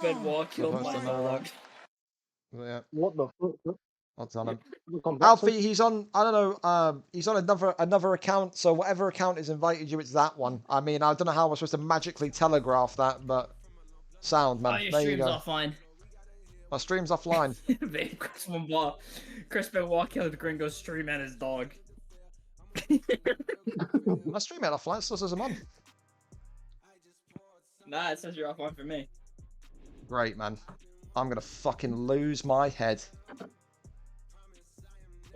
Benoit killed my dog. Yeah. What the fuck? What's on him? Come back, Alfie, he's on, I don't know, he's on another account, so whatever account has invited you, it's that one. I mean, I don't know how we're supposed to magically telegraph that, but sound, man. Oh, your there you stream's go. offline. My stream's offline. Chris Benoit killed Gringo's stream and his dog. My stream ain't offline, it still says I'm on. Nah, it says you're offline for me. Great, man. I'm gonna fucking lose my head.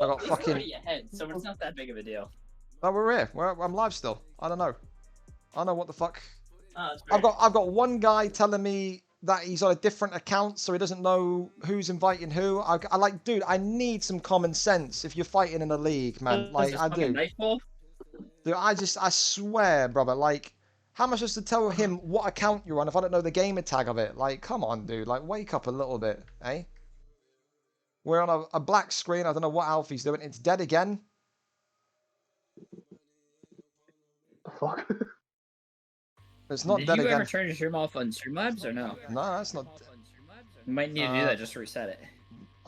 I got fucking... Your head, so it's not that big of a deal. Oh, we're here. I'm live still. I don't know. I don't know what the fuck. Oh, I've got one guy telling me that he's on a different account, so he doesn't know who's inviting who. I like, dude, I need some common sense if you're fighting in a league, man. Like, I do. Dude, I swear, brother, like, how am I supposed to tell him what account you're on if I don't know the gamer tag of it? Like, come on, dude. Like, wake up a little bit, eh? We're on a black screen. I don't know what Alfie's doing. It's dead again. The fuck? It's not Did dead you again. ever turn your stream off on Streamlabs or no? No, that's not. You might need to do that just to reset it.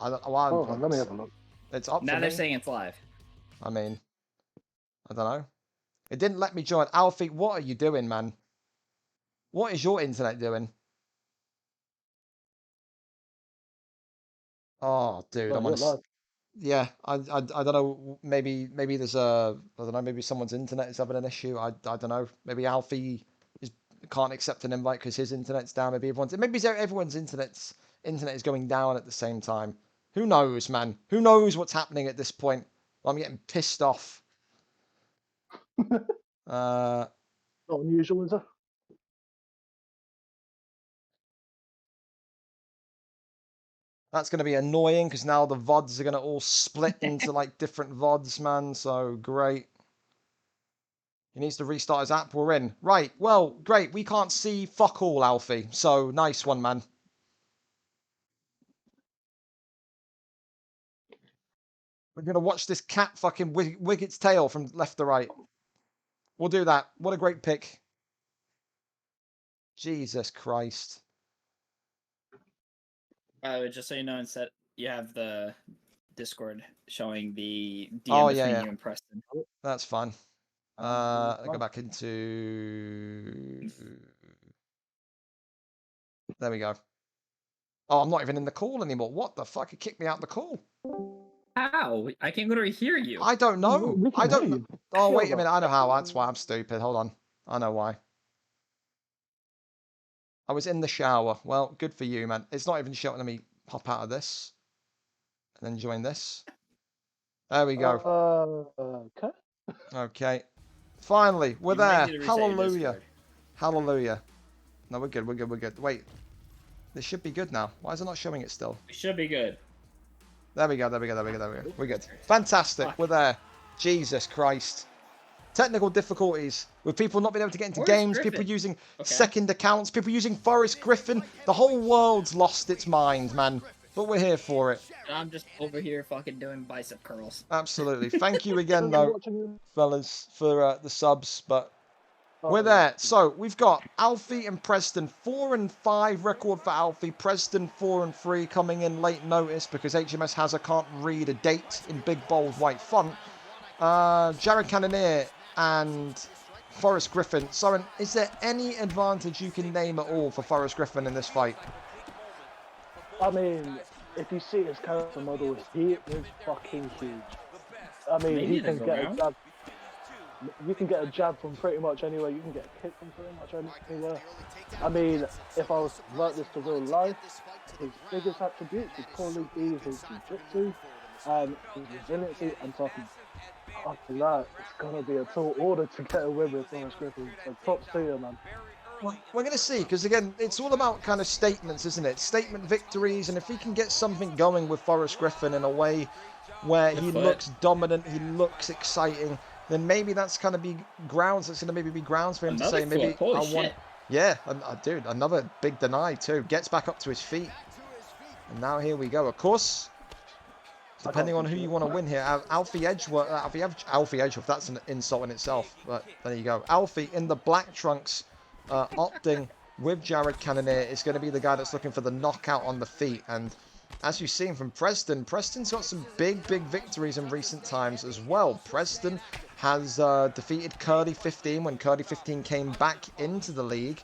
I don't. Hold on, let me have a look. It's up Now for they're me. saying it's live. I mean, I don't know. It didn't let me join. Alfie, what are you doing, man? What is your internet doing? Oh, dude, I'm on. Yeah, I don't know. Maybe there's a, I don't know. Maybe someone's internet is having an issue. I don't know. Maybe Alfie can't accept an invite because his internet's down. Maybe everyone's internet is going down at the same time. Who knows, man? Who knows what's happening at this point? I'm getting pissed off. Not unusual, is it? That's going to be annoying because now the VODs are going to all split into like different VODs, man. So great. He needs to restart his app. We're in. Right. Well, great. We can't see fuck all, Alfie. So nice one, man. We're going to watch this cat fucking wig its tail from left to right. We'll do that. What a great pick. Jesus Christ. Just so you know, instead you have the Discord showing the DM Oh, between yeah. you and Preston. That's fine. I go back into... There we go. Oh, I'm not even in the call anymore. What the fuck? It kicked me out the call. How? I can literally hear you. I don't know. I don't know. Oh, wait a minute. I know how. That's why I'm stupid. Hold on. I know why. I was in the shower. Well, good for you, man. It's not even showing me pop out of this. And then join this. There we go. Okay. Okay. Finally, we're there. Hallelujah. Hallelujah. No, we're good. We're good. We're good. Wait. This should be good now. Why is it not showing it still? We should be good. There we go. There we go. There we go. There we go. We're good. Fantastic. We're there. Jesus Christ. Technical difficulties with people not being able to get into games, people using second accounts, people using Forrest Griffin. The whole world's lost its mind, man. But we're here for it. I'm just over here fucking doing bicep curls. Absolutely. Thank you again, though, fellas, for the subs. But we're there. So we've got Alfie and Preston. 4-5 record for Alfie. Preston 4-3 coming in late notice because HMS Hazard can't read a date in big, bold, white font. Jared Cannonier and Forrest Griffin. Soren, is there any advantage you can name at all for Forrest Griffin in this fight? I mean, if you see his character model, he is fucking huge. I mean, he can get a jab. You can get a jab from pretty much anywhere. You can get a kick from pretty much anywhere. I mean, if I was to convert this to real life, his biggest attributes would probably be his jiu-jitsu and his resiliency. I'm talking after that, it's gonna be a tall order to get a win with Forrest Griffin. So props to you, man. Well, we're going to see, because again, it's all about kind of statements, isn't it? Statement victories, and if he can get something going with Forrest Griffin in a way where he looks dominant, he looks exciting, then maybe that's kind of be grounds. That's going to maybe be grounds for him to say, maybe I want. Yeah, dude, another big deny too. Gets back up to his feet, and now here we go. Of course. Depending on who you want to win here, Alfie Edgeworth, that's an insult in itself, but there you go. Alfie in the black trunks, opting with Jared Cannonier is going to be the guy that's looking for the knockout on the feet. And as you've seen from Preston, Preston's got some big victories in recent times as well. Preston has defeated Curly 15 when Curly 15 came back into the league.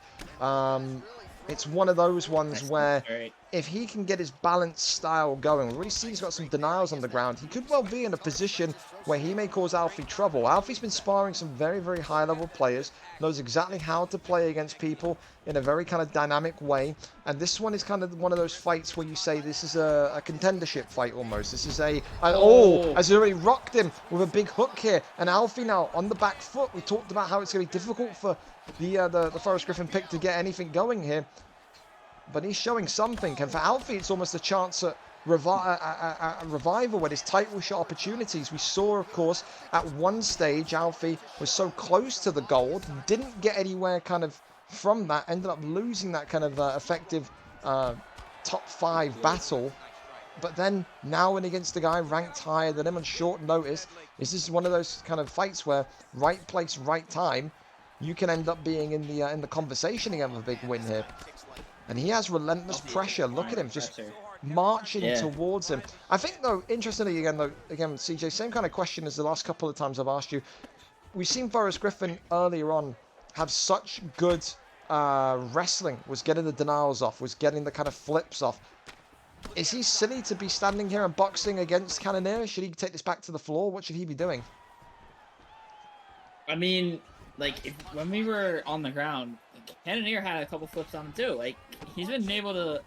It's one of those ones where if he can get his balanced style going, we really see he's got some denials on the ground. He could well be in a position where he may cause Alfie trouble. Alfie's been sparring some very high-level players, knows exactly how to play against people in a very kind of dynamic way. And this one is kind of one of those fights where you say this is a contendership fight almost. This is as he already rocked him with a big hook here. And Alfie now on the back foot. We talked about how it's going to be difficult for the Forrest Griffin pick to get anything going here. But he's showing something. And for Alfie, it's almost a chance at a revival with his title shot opportunities. We saw, of course, at one stage, Alfie was so close to the gold, didn't get anywhere kind of from that, ended up losing that kind of effective top 5 battle. But then now and against the guy ranked higher than him on short notice, this is one of those kind of fights where right place, right time, you can end up being in the conversation again with a big win here. And he has relentless pressure. Look at him just marching towards him. I think, though, interestingly, again, CJ, same kind of question as the last couple of times I've asked you. We've seen Forrest Griffin earlier on have such good wrestling, was getting the denials off, was getting the kind of flips off. Is he silly to be standing here and boxing against Cannonier? Should he take this back to the floor? What should he be doing? I mean, like, when we were on the ground, Cannonier had a couple flips on him too. Like, he's been able to,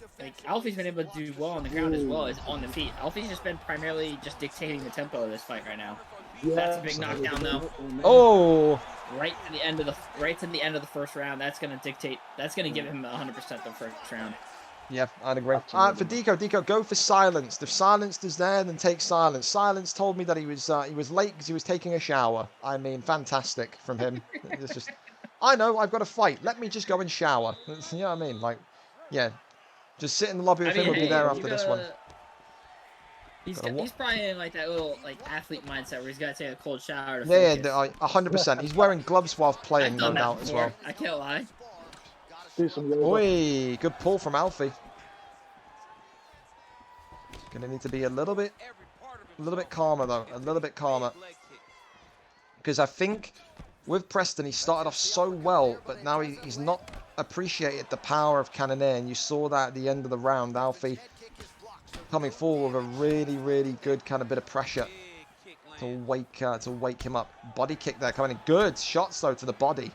Alfie's been able to do well on the ground as well as on the feet. Alfie's just been primarily just dictating the tempo of this fight right now. Yeah, that's a big knockdown though. Oh! Right to the end of the first round. That's gonna dictate. That's gonna give him 100% the first round. Yeah, I'd agree. For Deco, go for silenced. If silenced is there, then take silence. Silence told me that he was late because he was taking a shower. I mean, fantastic from him. It's just, I know, I've got to fight. Let me just go and shower. You know what I mean? Like, yeah, just sit in the lobby with him. We'll be there after this one. He's probably in like that little athlete mindset where he's got to take a cold shower. To yeah, 100%. He's wearing gloves while playing, no doubt as well. I can't lie. Oi, good pull from Alfie. Gonna need to be a little bit calmer though, a little bit calmer. Because I think with Preston, he started off so well, but now he's not appreciated the power of Cannonier, and you saw that at the end of the round. Alfie coming forward with a really good kind of bit of pressure to wake him up. Body kick there coming in, good shots though to the body.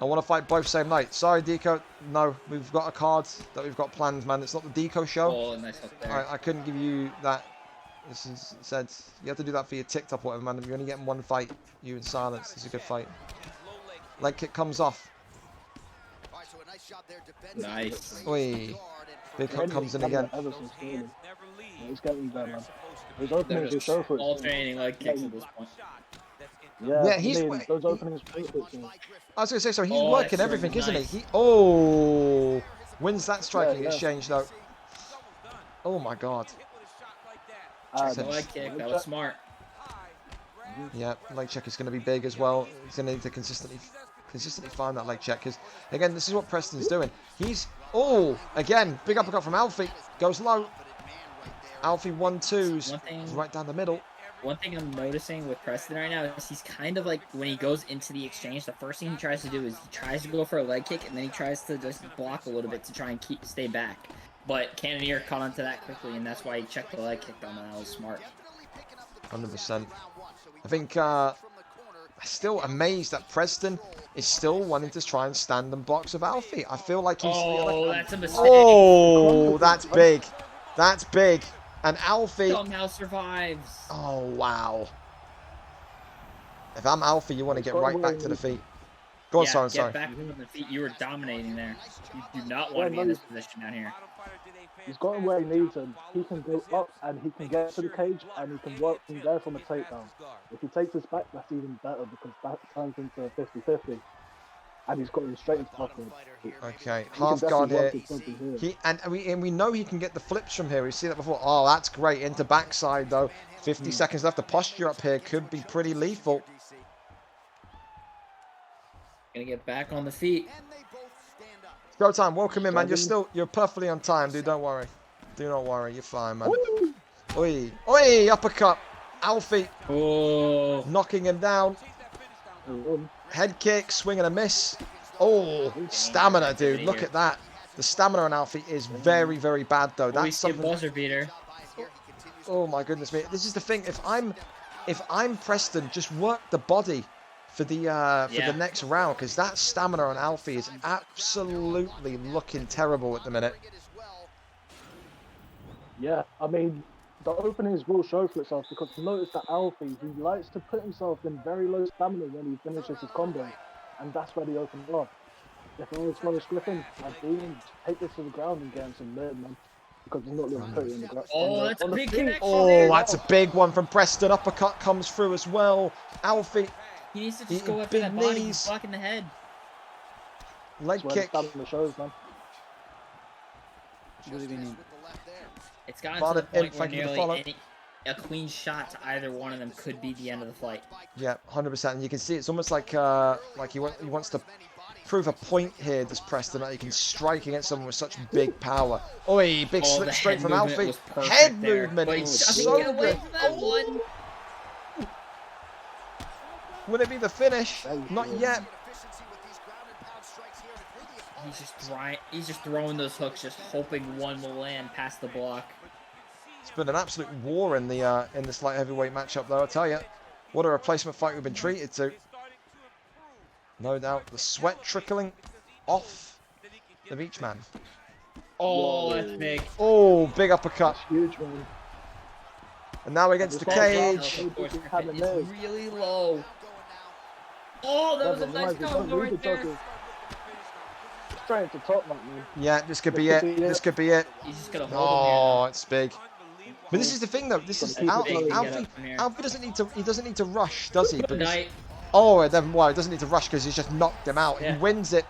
I want to fight both same night. Sorry, Deco. No, we've got a card that we've got planned, man. It's not the Deco show. Oh, nice up there. I couldn't give you that. This is said. You have to do that for your TikTok or whatever, man. You're only getting one fight. You in silence. It's a good fight. Leg kick comes off. Nice. Oi. Big hook comes in again. He's getting there, man. He's opening his show for it. Alternating leg kicks at this point. Yeah, he's those openings. I was going to say, so he's working everything, nice. Isn't he? Wins that striking exchange though. Oh my god. Leg kick, that was smart. Yeah, leg check is going to be big as well. He's going to need to consistently find that leg check, because again, this is what Preston's doing. He's again, big uppercut from Alfie, goes low. Alfie 1-2s right down the middle. One thing I'm noticing with Preston right now is he's kind of like, when he goes into the exchange, the first thing he tries to do is he tries to go for a leg kick, and then he tries to just block a little bit to try and stay back. But Cannonier caught onto that quickly, and that's why he checked the leg kick on that. That was smart. 100%. I think still amazed that Preston is still wanting to try and stand and box with Alfie. I feel like he's... that's a mistake. Oh, that's big. That's big. And Alfie somehow survives. Oh, wow. If I'm Alfie, you want to get right back to the feet. Go on, sorry. Get back to the feet. You were dominating there. You do not want to be in this position down here. He's got him where he needs him. He can go up and he can get to the cage and he can work from there from a takedown. If he takes us back, that's even better because that turns into 50-50. And he's got him straight into half guard. Okay, half guard here. We know he can get the flips from here. We've seen that before. Oh, that's great. Into backside though. 50 seconds left. The posture up here could be pretty lethal. Gonna get back on the feet. Showtime, welcome in, man. You're perfectly on time, dude. Don't worry. Do not worry. You're fine, man. Woo! Oi, oi, uppercut. Alfie knocking him down. Head kick, swing and a miss. Oh, stamina, dude. Look at that. The stamina on Alfie is very, very bad, though. That's something. Buzzer beater. Oh my goodness me! This is the thing. If I'm Preston, just work the body for the next round, because that stamina on Alfie is absolutely looking terrible at the minute. Yeah, I mean, the openings will show for itself, because notice that Alfie, he likes to put himself in very low stamina when he finishes his combo, and that's where the open off. If I was Forrest Griffin, I'd be take this to the ground and get him some mid, man, because he's not going to put it in the ground. Oh, that's a big connection. Oh, that's a big one from Preston. Uppercut comes through as well. Alfie. He needs to just go after that body. He's blocking the head. Leg kick. Shows, man. It's gotten to the point where nearly a clean shot to either one of them could be the end of the fight. Yeah, 100%. And you can see it's almost like he wants to prove a point here, does Preston, that he can strike against someone with such big power. Oi, big slip straight from Alfie. Head movement is so good. Oh. Will it be the finish? Not yet. He's just throwing those hooks, just hoping one will land past the block. It's been an absolute war in this light heavyweight matchup, though. I tell you, what a replacement fight we've been treated to. No doubt, the sweat trickling off of each man. Oh, that's big. Oh, big uppercut. That's huge, man. And now against the cage. It's really low. Oh, that was a nice combo right there. Straight to top, man. Yeah, this could be it. This could be it. He's just gonna hold him here. It's big. But this is the thing, though. This is Alfie. Alfie doesn't need to. He doesn't need to rush, does he? Because, oh, then well, he doesn't need to rush because he's just knocked him out. Yeah. He wins it.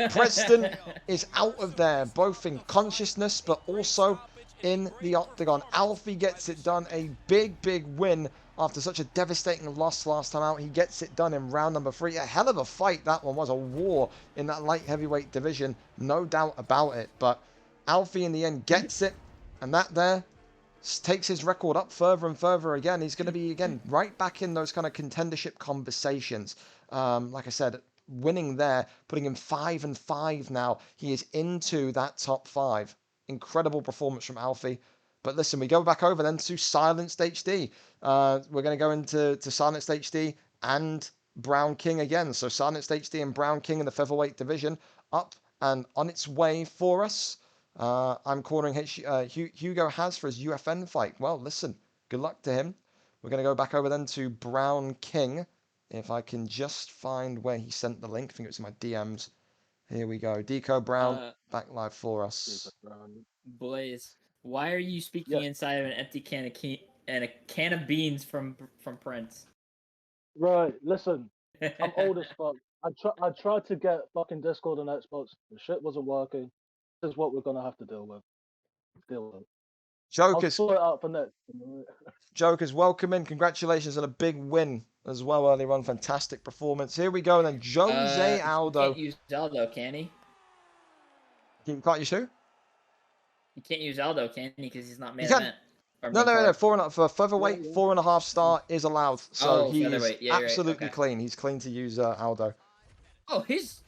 Preston is out of there, both in consciousness but also in the octagon. Alfie gets it done. A big, big win after such a devastating loss last time out. He gets it done in round number 3. A hell of a fight that one was. A war in that light heavyweight division. No doubt about it. But Alfie in the end gets it. And that there takes his record up further and further again. He's going to be, again, right back in those kind of contendership conversations. Like I said, winning there, putting him 5-5 now. He is into that top 5. Incredible performance from Alfie. But listen, we go back over then to Silenced HD. We're going to go into Silenced HD and Brown King again. So Silenced HD and Brown King in the featherweight division up and on its way for us. I'm cornering Hugo Has for his UFN fight. Well, listen, good luck to him. We're going to go back over then to Brown King. If I can just find where he sent the link. I think it was in my DMs. Here we go. Deco Brown back live for us. Boys, why are you speaking inside of an empty can of a can of beans from Prince? Right, listen. I'm old as fuck. I tried to get fucking Discord and Xbox. The shit wasn't working. This is what we're gonna have to deal with. Jokers. I'll sort it out for next. Jokers, welcome in. Congratulations on a big win as well earlier on. Fantastic performance. Here we go. And then Jose Aldo. He can't use Aldo, can he? You can't use who? You can't use Aldo, can he? Because he's not main event. No. For featherweight, 4.5 star is allowed. So he's absolutely clean. He's clean to use Aldo. Oh, he's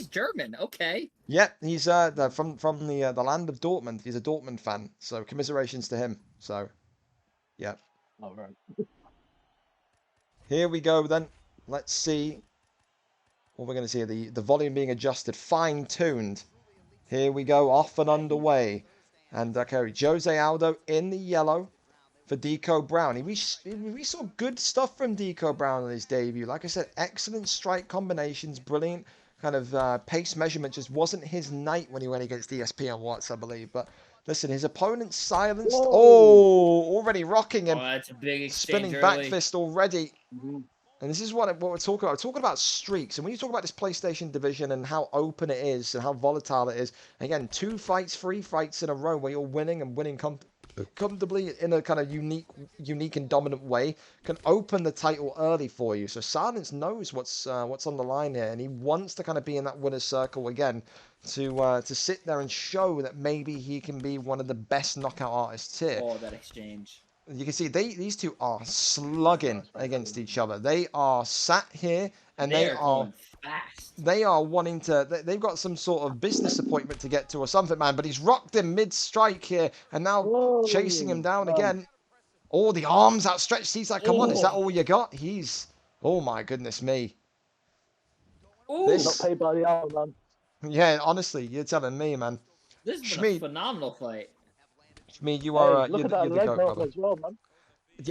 German. Okay. Yeah, he's from the land of Dortmund. He's a Dortmund fan. So commiserations to him. So, yeah. All right. Here we go then. Let's see what we're going to see. The volume being adjusted, fine-tuned. Here we go, off and underway. And okay, Jose Aldo in the yellow for Deco Brown. We saw good stuff from Deco Brown on his debut. Like I said, excellent strike combinations, brilliant kind of pace measurement. Just wasn't his night when he went against ESP on Watts, I believe. But listen, his opponent silenced. Whoa. Oh, already rocking him. Oh, that's a big exchange. Spinning back fist already. Mm-hmm. And this is what we're talking about. We're talking about streaks. And when you talk about this PlayStation division and how open it is and how volatile it is, again, 2 fights, 3 fights in a row where you're winning and winning comfortably in a kind of unique and dominant way, can open the title early for you. So Silence knows what's on the line here, and he wants to kind of be in that winner's circle again to sit there and show that maybe he can be one of the best knockout artists here. Oh, that exchange. You can see these two are slugging against each other. They are sat here and they are going fast. They are wanting to. They've got some sort of business appointment to get to or something, man. But he's rocked him mid-strike here and now chasing him down again. Oh, the arms outstretched. He's like, come on, is that all you got? He's. Oh my goodness me. Not paid by the hour, man. Yeah, honestly, you're telling me, man. This has been a phenomenal fight. Shmeed, you are. Look at that leg lock as well, man.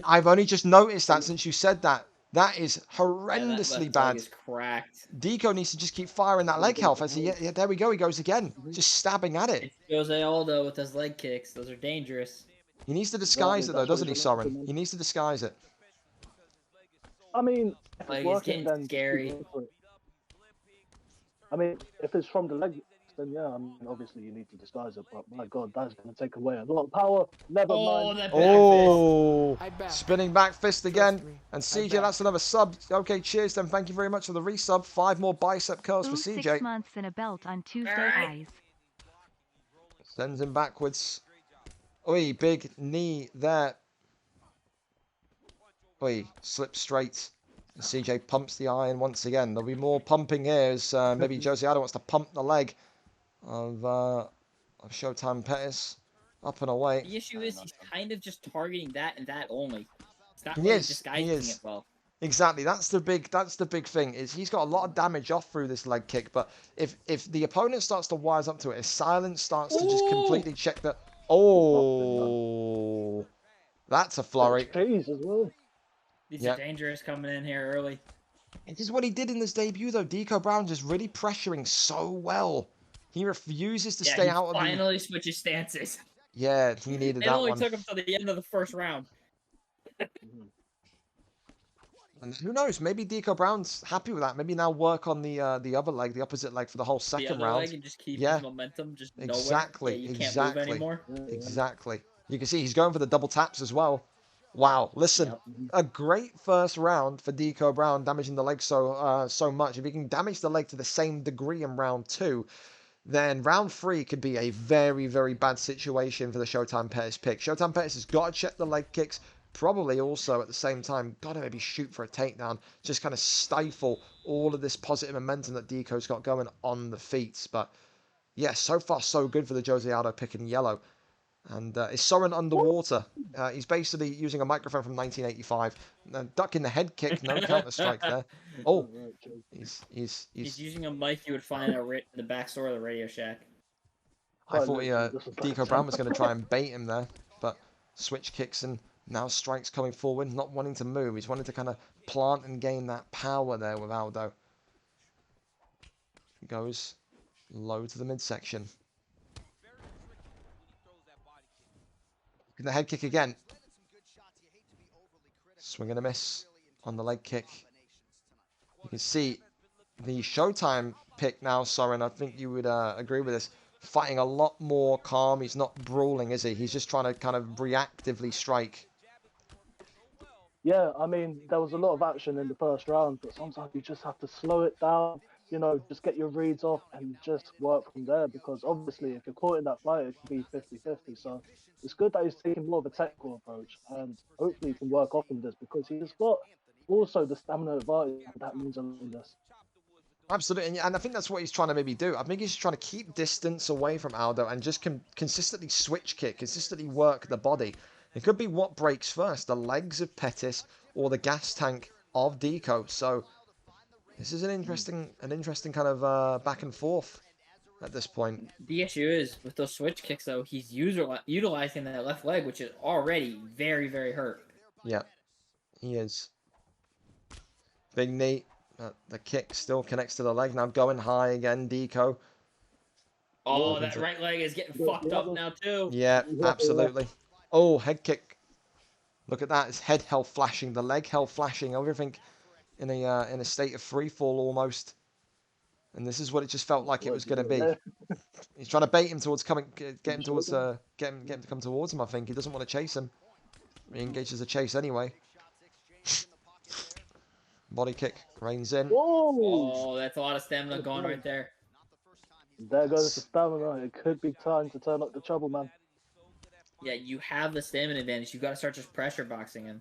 I've only just noticed that since you said that. That is horrendously bad. Is cracked. Deco needs to just keep firing that leg health. Yeah, there we go. He goes again, just stabbing at it. It's Jose Aldo with his leg kicks. Those are dangerous. He needs to disguise it though, doesn't he, Soren? He needs to disguise it. I mean, if like, it's working, then scary. I mean, if it's from the leg, then yeah, I mean, obviously you need to disguise it. But my God, that's going to take away a lot of power. Never mind. That Spinning back fist again. And CJ, that's another sub. Okay, cheers then. Thank you very much for the resub. 5 more bicep curls for CJ. 6 months and a belt on Tuesday eyes. Sends him backwards. Oi, big knee there. Oi, slip straight. And CJ pumps the iron once again. There'll be more pumping here as maybe Jose Aldo wants to pump the leg of Showtime Pettis. Up and away. The issue is he's kind of just targeting that and that only. It's not really disguising it well. Exactly. That's the big thing. Is he's got a lot of damage off through this leg kick, but if the opponent starts to wise up to it, if Silence starts to just completely check the that's a flurry. As well. These are dangerous coming in here early. This is what he did in his debut though. Deco Brown just really pressuring so well. He refuses to stay out of the... finally switches stances. Yeah, he needed that one. It only took him to the end of the first round. And who knows? Maybe Deco Brown's happy with that. Maybe now work on the other leg, the opposite leg for the whole second round. Leg and just keep his momentum just nowhere. Exactly. You can't move anymore. Exactly. You can see he's going for the double taps as well. Wow, listen, a great first round for Deco Brown, damaging the leg so much. If he can damage the leg to the same degree in round 2, then round 3 could be a very, very bad situation for the Showtime Pettis pick. Showtime Pettis has got to check the leg kicks, probably also at the same time, got to maybe shoot for a takedown, just kind of stifle all of this positive momentum that Deco's got going on the feet. But yeah, so far so good for the Jose Aldo pick in yellow. And is Soren underwater? He's basically using a microphone from 1985. Ducking the head kick, no counter strike there. Oh, he's using a mic you would find in the back store of the Radio Shack. I thought Deco Brown was going to try and bait him there, but switch kicks and now strikes coming forward, not wanting to move. He's wanting to kind of plant and gain that power there with Aldo. He goes low to the midsection. The head kick again. Swing and a miss on the leg kick. You can see the Showtime pick now, Soren. I think you would agree with this. Fighting a lot more calm. He's not brawling, is he? He's just trying to kind of reactively strike. Yeah, I mean, there was a lot of action in the first round, but sometimes you just have to slow it down. You know, just get your reads off and just work from there, because obviously if you're caught in that fight, it can be 50-50. So it's good that he's taking more of a technical approach, and hopefully he can work off in this, because he's got also the stamina advantage, and that means a lot in this. Absolutely, and I think that's what he's trying to maybe do. I think he's trying to keep distance away from Aldo and just consistently switch kick, consistently work the body. It could be what breaks first, the legs of Pettis or the gas tank of Deco. So this is an interesting kind of back and forth at this point. The issue is with those switch kicks, though, he's utilizing that left leg, which is already very, very hurt. Yeah, he is. Big knee. The kick still connects to the leg. Now going high again, Deco. Oh, that right leg is getting fucked up now, too. Yeah, absolutely. Oh, head kick. Look at that. His head health flashing. The leg health flashing. Everything in a state of free fall almost. And this is what it just felt like it was going to be. Yeah. He's trying to bait him towards get him Sure. towards, get him to come towards him. I think he doesn't want to chase him. He engages the chase anyway. Body kick reins in. Whoa! Oh, that's a lot of stamina going right there. There goes the stamina. It could be time to turn up the trouble, man. Yeah, you have the stamina advantage. You got to start just pressure boxing him.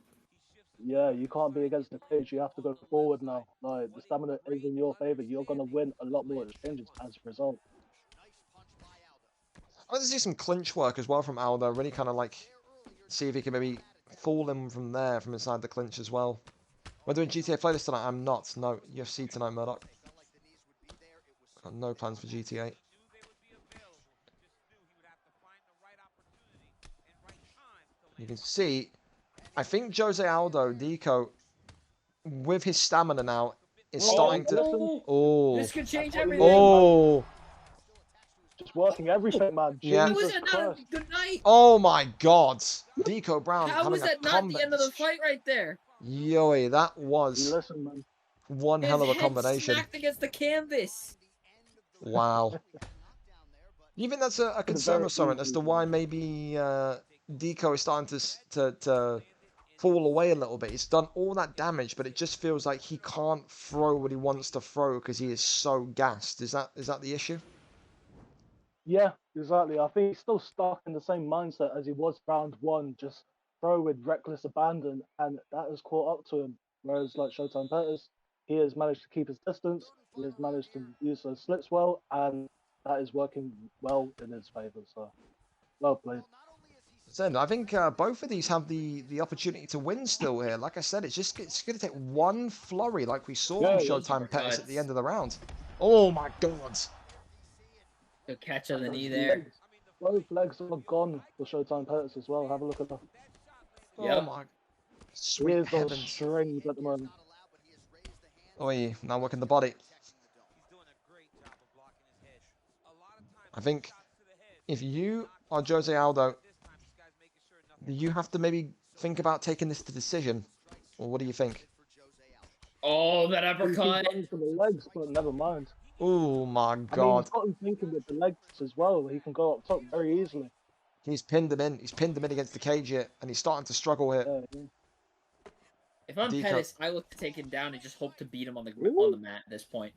Yeah, you can't be against the cage. You have to go forward now. Like, the stamina is in your favor. You're gonna win a lot more exchanges as a result. I want to see some clinch work as well from Aldo. Really kind of like see if he can maybe fool him from there, from inside the clinch as well. We're doing GTA playlist tonight. I'm not. No, UFC tonight, Murdoch. Got no plans for GTA. You can see, I think Jose Aldo, Deco, with his stamina now, is starting to... Oh. This could change everything. Oh. Just working everything, man. Yeah. How was Jesus that not a Christ. good night? Oh my God. Deco Brown How was having that a not the end of the combat. fight right there? Yoey, that was Listen, man. one His hell of a head combination. smacked against the canvas. Wow. You think that's a concern or something as to why maybe Deco is starting to fall away a little bit? He's done all that damage, but it just feels like he can't throw what he wants to throw because he is so gassed. Is that the issue? Yeah, exactly. I think he's still stuck in the same mindset as he was round one, just throw with reckless abandon, and that has caught up to him. Whereas, like Showtime Pettis, he has managed to keep his distance, he has managed to use those slips well, and that is working well in his favour. So, well played. So I think both of these have the opportunity to win still here. Like I said, it's going to take one flurry like we saw from Showtime Pettis at the end of the round. Oh my God. Good catch of the knee there. Both legs are gone for Showtime Pettis as well. Have a look at that. Oh my sweet He is on heavens. strings at the moment. Oi, now working the body. I think if you are Jose Aldo, you have to maybe think about taking this to decision. Or what do you think? Oh, that He uppercut. keeps going for the legs, but never mind. Oh my I mean, God. he's got him thinking with the legs as well. He can go up top very easily. He's pinned him in. He's pinned him in against the cage here, and he's starting to struggle here. Yeah. If I'm Deco. Pettis, I look to take him down and just hope to beat him on the mat at this point.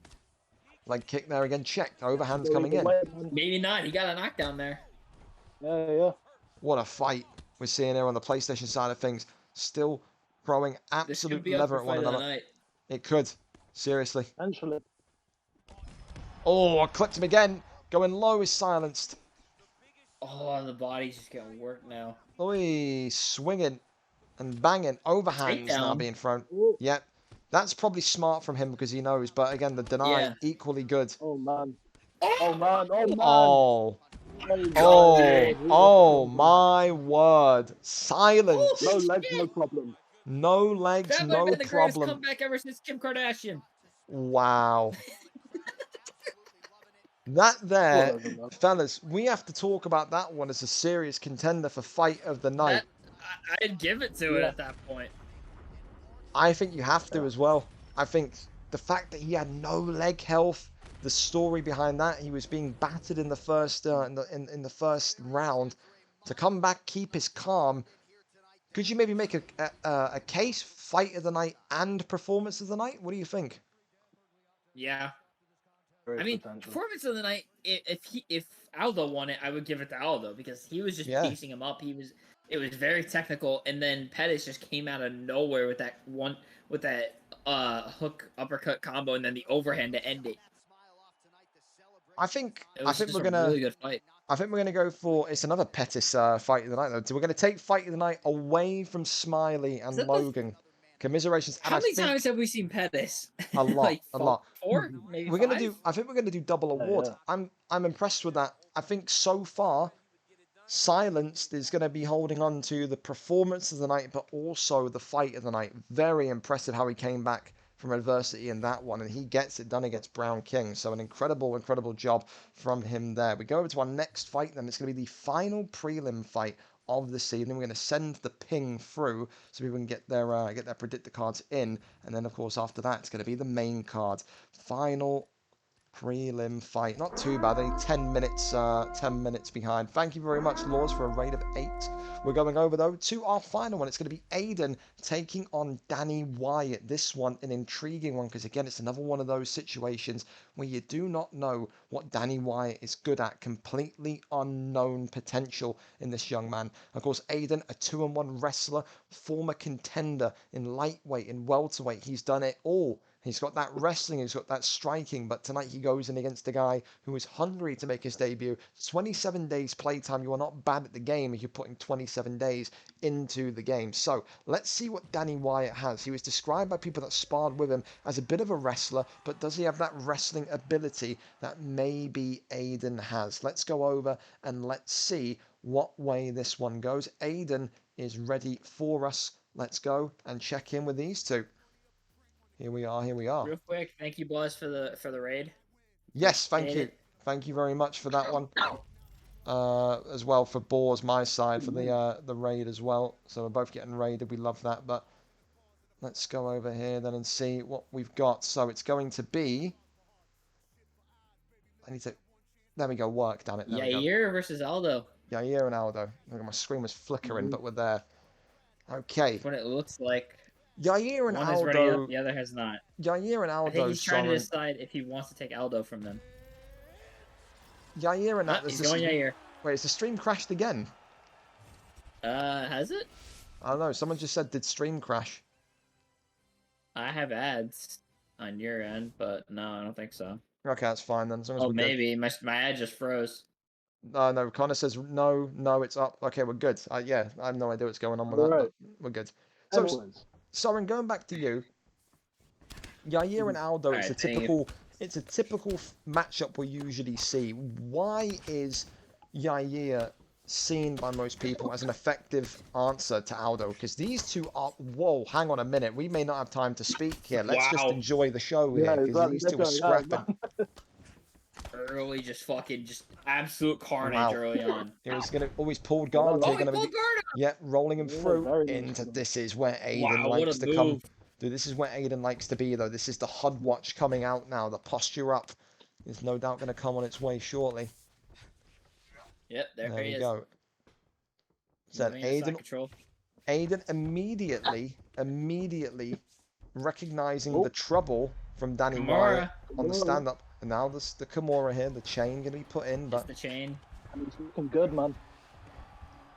Leg kick there again, checked. Overhand's coming in. Maybe not. He got a knockdown there. Yeah. What a fight we're seeing here on the PlayStation side of things. Still throwing absolute leather at one another. It could. Seriously. Eventually. Oh, I clipped him again. Going low is silenced. Oh, the body's just getting worked now. Oi, swinging and banging. Overhands now being thrown. Ooh. Yep. That's probably smart from him because he knows. But again, the deny equally good. Oh, man. Oh, man. Oh, man. Oh. Oh my word. Silence. No legs, no problem. No legs, that might no have been the greatest problem. comeback ever since Kim Kardashian. Wow. That there, fellas, we have to talk about that one as a serious contender for fight of the night. I'd give it to it at that point. I think you have to as well. I think the fact that he had no leg health, the story behind that, he was being battered in the first in the first round, to come back, keep his calm. Could you maybe make a case, fight of the night and performance of the night? What do you think? Yeah. I mean, performance of the night, if Aldo won it, I would give it to Aldo because he was just piecing him up. It was very technical, and then Pettis just came out of nowhere with that hook uppercut combo and then the overhand to end it. I think we're gonna really good fight. I think we're gonna go for it's another Pettis fight of the night though. So we're gonna take fight of the night away from Smiley and Logan. Commiserations. How many times have we seen Pettis? A lot, like a lot. 4, maybe we're 5? gonna do. I think we're gonna do double award. Yeah. I'm impressed with that. I think so far, Silenced is gonna be holding on to the performance of the night, but also the fight of the night. Very impressive how he came back from adversity in that one, and he gets it done against Brown King. So an incredible job from him there. We go over to our next fight. Then it's gonna be the final prelim fight of this evening. We're going to send the ping through so people can get their predictor cards in, and then of course after that it's going to be the main card. Final prelim fight. Not too bad, only 10 minutes behind. Thank you very much, Laws, for a raid of 8. We're going over, though, to our final one. It's going to be Aiden taking on Danny Wyatt. This one, an intriguing one, because, again, it's another one of those situations where you do not know what Danny Wyatt is good at. Completely unknown potential in this young man. Of course, Aiden, a 2-on-1 wrestler, former contender in lightweight, in welterweight. He's done it all. He's got that wrestling, he's got that striking, but tonight he goes in against a guy who is hungry to make his debut. 27 days playtime. You are not bad at the game if you're putting 27 days into the game. So let's see what Danny Wyatt has. He was described by people that sparred with him as a bit of a wrestler, but does he have that wrestling ability that maybe Aiden has? Let's go over and let's see what way this one goes. Aiden is ready for us. Let's go and check in with these two. Here we are. Real quick, thank you, boys, for the raid. Yes, thank you. Thank you very much for that one. As well for Boars, my side, for the raid as well. So we're both getting raided. We love that. But let's go over here then and see what we've got. So it's going to be... I need to... There we go. Work, damn it. There we go. Yair versus Aldo. Yair and Aldo. My screen was flickering, but we're there. Okay. That's what it looks like. Yair and One Aldo. has ready up, the other has not. Yair and Aldo. I think he's trying to decide if he wants to take Aldo from them. Yair and He's going Yair. Wait, has the stream crashed again? Has it? I don't know. Someone just said, did stream crash? I have ads on your end, but no, I don't think so. Okay, that's fine then. As long as Oh, we're maybe. My ad just froze. No, Connor says, no, it's up. Okay, we're good. Yeah, I have no idea what's going on with that, but we're good. So, Soren, going back to you, Yair and Aldo, it's a typical matchup we usually see. Why is Yair seen by most people as an effective answer to Aldo? Because these two are... Whoa, hang on a minute. We may not have time to speak here. Let's just enjoy the show here, because these two are scrapping. Early, just absolute carnage early on. He was going to always pull guard. Rolling him through into... This is where Aiden likes to come. Dude, this is where Aiden likes to be, though. This is the HUD watch coming out now. The posture up is no doubt going to come on its way shortly. Yep, there he is. Go. So Aiden immediately recognizing the trouble from Danny Wyatt on the stand-up. And now the Kimura here, the chain going to be put in. But the chain. He's looking good, man.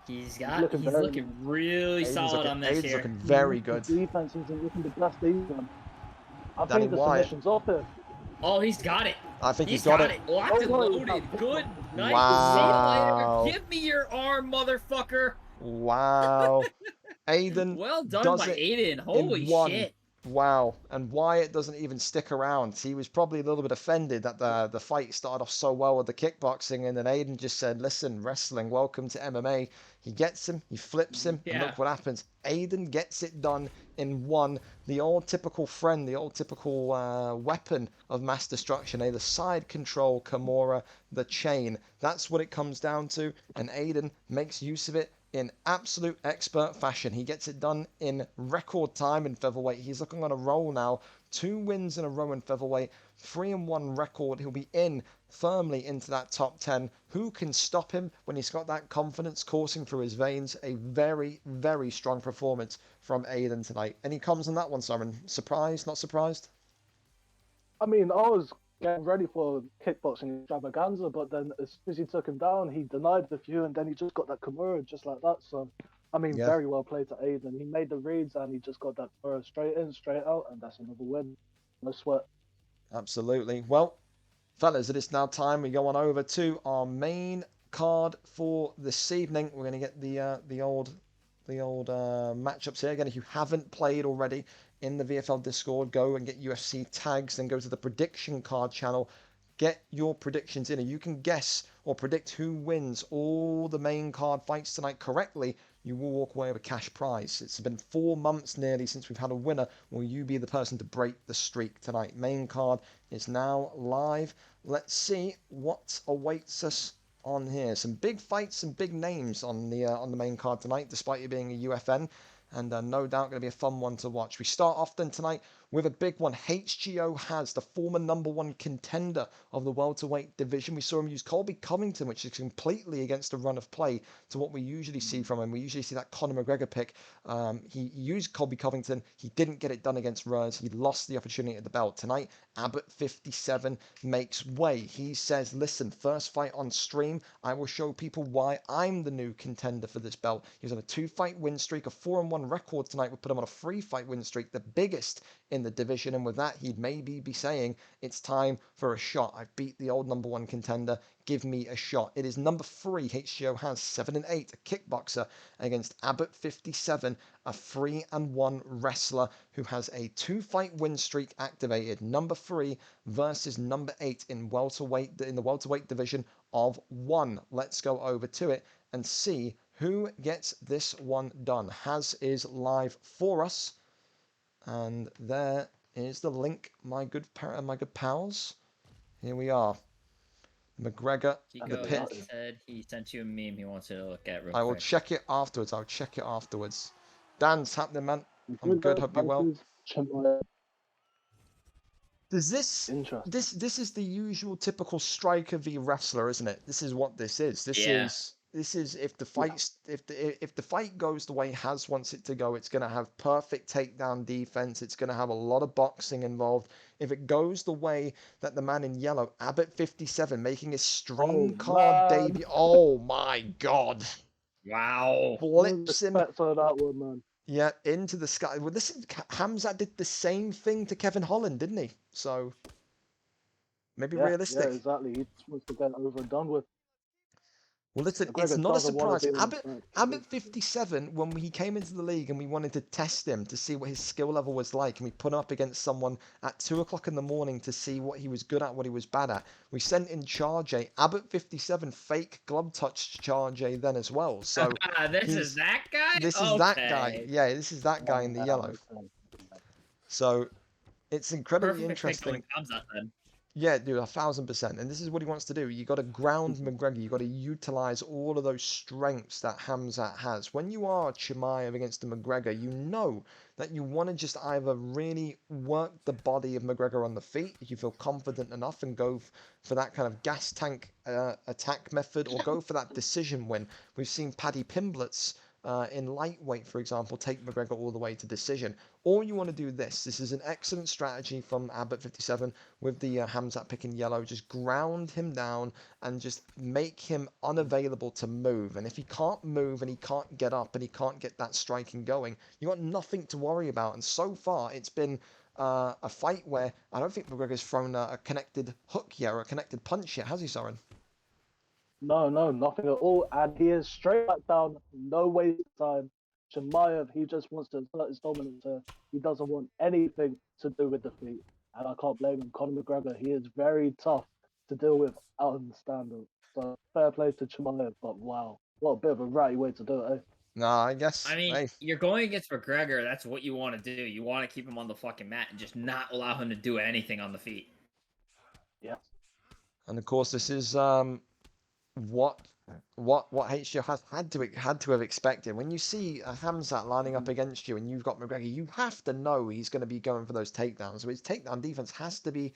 He's looking really solid on this here. Aiden's looking very good. The defense isn't looking the best either. I think the submission's off here. Oh, he's got it. I think he's got it. Locked and loaded. Good. Nice. Wow. Give me your arm, motherfucker. Wow. Aiden. Well done by Aiden. Holy shit. Wow. And Wyatt doesn't even stick around. He was probably a little bit offended that the fight started off so well with the kickboxing, and then Aiden just said, listen, wrestling, welcome to MMA. He gets him, he flips him, and look what happens. Aiden gets it done in one. The old typical friend, the old typical weapon of mass destruction, the side control, Kimura, the chain. That's what it comes down to, and Aiden makes use of it in absolute expert fashion. He gets it done in record time in featherweight. He's looking on a roll now. 2 wins in a row in featherweight. 3-1 record. He'll be in firmly into that top 10. Who can stop him when he's got that confidence coursing through his veins? A very, very strong performance from Aiden tonight. Any comments on that one, Simon? Surprised? Not surprised? I mean, I was getting ready for kickboxing extravaganza, but then as soon as he took him down, he denied the few, and then he just got that Kimura just like that. So, I mean, very well played to Aiden. He made the reads, and he just got that Kimura straight in, straight out, and that's another win. No sweat. Absolutely. Well, fellas, it is now time we go on over to our main card for this evening. We're going to get the old matchups here. Again, if you haven't played already in the VFL Discord, go and get UFC tags, then go to the prediction card channel. Get your predictions in, and you can guess or predict who wins all the main card fights tonight correctly. You will walk away with a cash prize. It's been 4 months nearly since we've had a winner. Will you be the person to break the streak tonight? Main card is now live. Let's see what awaits us on here. Some big fights, some big names on the main card tonight, despite it being a UFN. And no doubt going to be a fun one to watch. We start off then tonight with a big one. HGO has the former #1 contender of the welterweight division. We saw him use Colby Covington, which is completely against the run of play to what we usually see from him. We usually see that Conor McGregor pick. He used Colby Covington. He didn't get it done against Rose. He lost the opportunity at the belt. Tonight, Abbott 57 makes way. He says, listen, first fight on stream, I will show people why I'm the new contender for this belt. He was on a 2-fight win streak, a 4-1 record tonight. We'll put him on a 3-fight win streak, the biggest in the division. And with that, he'd maybe be saying, it's time for a shot. I've beat the old #1 contender. Give me a shot. It is number 3. HGO has 7-8, a kickboxer, against Abbott 57, a 3-1 wrestler who has a 2-fight win streak activated. Number 3 versus number 8 in the welterweight division of ONE. Let's go over to it and see who gets this one done. Has is live for us, and there is the link, my good pals. Here we are. McGregor, the pick. Said he sent you a meme he wants you to look at real I will quick. check it afterwards. I'll check it afterwards. Dan's happening, man. I'm good. Hope you're well. Does this is the usual typical striker v wrestler, isn't it? This is what this is. This is if the fight goes the way Has wants it to go, it's going to have perfect takedown defense. It's going to have a lot of boxing involved. If it goes the way that the man in yellow, Abbott 57, making his stream card debut. Oh my God! Wow! Flips him. For that one, man. Yeah, into the sky. Well, listen, Hamzat did the same thing to Kevin Holland, didn't he? So maybe realistic. Yeah, exactly. He just wants to get over and done with. Well, listen, it's not a surprise. Abbott 57, when he came into the league and we wanted to test him to see what his skill level was like, and we put him up against someone at 2 o'clock in the morning to see what he was good at, what he was bad at. We sent in Charge. Abbott 57 fake glove touched Charge then as well. So this is that guy? This is that guy. Yeah, this is that guy in the yellow. So it's incredibly interesting. Yeah, dude, 1000%. And this is what he wants to do. You got to ground McGregor. You got to utilize all of those strengths that Hamzat has. When you are Chimaev against the McGregor, you know that you want to just either really work the body of McGregor on the feet, if you feel confident enough, and go for that kind of gas tank attack method, or go for that decision win. We've seen Paddy Pimblett's in lightweight, for example, take McGregor all the way to decision. Or you want to do this. This is an excellent strategy from Abbott 57 with the Hamzat pick in yellow. Just ground him down and just make him unavailable to move. And if he can't move and he can't get up and he can't get that striking going, you got nothing to worry about. And so far, it's been a fight where I don't think McGregor's thrown a connected hook yet or a connected punch yet, has he, Soren? No, nothing at all. And he is straight back down, no waste time. Chimaev, he just wants to assert his dominance. He doesn't want anything to do with defeat. And I can't blame him. Conor McGregor, he is very tough to deal with out in the stand-up. So fair play to Chimaev, but wow, what a bit of a ratty way to do it, eh? No, I guess. I mean, you're going against McGregor. That's what you want to do. You want to keep him on the fucking mat and just not allow him to do anything on the feet. Yeah. And of course, this is what HGO has had to have expected. When you see a Hamzat lining up against you and you've got McGregor, you have to know he's going to be going for those takedowns. So his takedown defense has to be,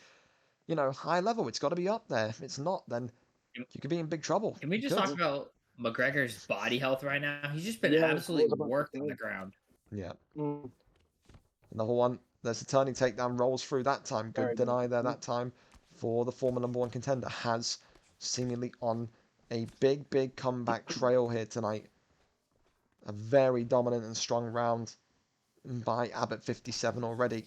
high level. It's got to be up there. If it's not, then you could be in big trouble. Can we just talk about McGregor's body health right now? He's just been absolutely worked on the ground. Yeah. Another one. There's a turning takedown, rolls through that time. Good deny there that time for the former #1 contender. Has seemingly on a big comeback trail here tonight. A very dominant and strong round by Abbott 57 already.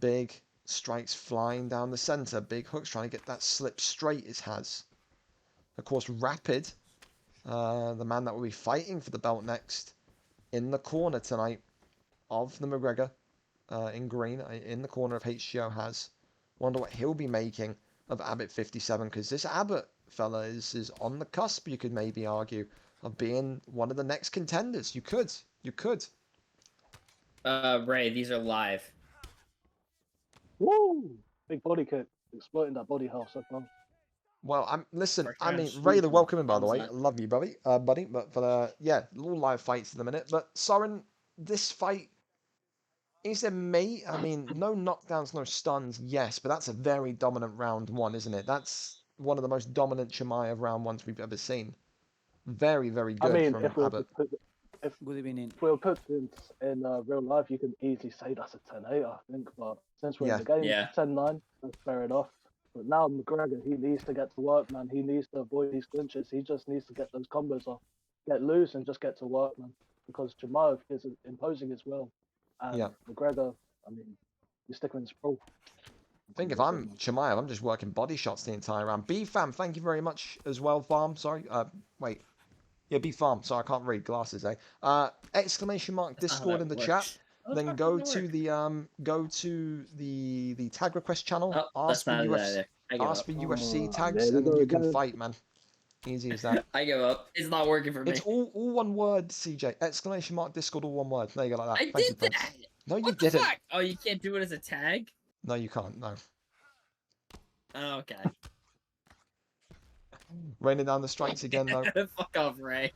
Big strikes flying down the center. Big hooks trying to get that slip straight is Has. Of course, Rapid, the man that will be fighting for the belt next, in the corner tonight of the McGregor in green, in the corner of HGO Has. Wonder what he'll be making of Abbott 57, because this Abbott fella is on the cusp, you could maybe argue, of being one of the next contenders. You could. Ray, these are live. Woo! Big body kick, exploiting that body health so far. Well, Rayler, welcome in, by the way. Love you, buddy. But for all live fights in a minute. But Soren, this fight, Is there I mean, no knockdowns, no stuns, yes, but that's a very dominant round one, isn't it? That's one of the most dominant Chimaev round ones we've ever seen. Very, very I good mean, from Abbott. if Good evening. we were put in real life, you can easily say that's a 10-8, I think. But since we're in Yeah. the game, Yeah. 10-9, that's fair enough. But now McGregor, he needs to get to work, man. He needs to avoid these clinches. He just needs to get those combos off, get loose, and just get to work, man. Because Chimaev is imposing his will, and Yeah. McGregor, I mean, he's sticking his pro. I think if I'm Chimaev, I'm just working body shots the entire round. B-Fam, thank you very much as well, Farm. Sorry. Wait. Yeah, B-Farm. Sorry, I can't read. Glasses, eh? Exclamation mark Discord in the chat. Then go to the tag request channel. Oh, ask for that's not UFC, either. I give ask up. for UFC Oh, tags, there we and then go you can again. fight, man. Easy as that. I give up. It's not working for me. It's all one word, CJ. Exclamation mark Discord, all one word. There you go, like that. I Thank you, did Prince. that. No, you What the didn't. fuck? Oh, you can't do it as a tag? No, you can't. No. Oh, okay. Raining down the strikes again, though. Fuck off, Ray.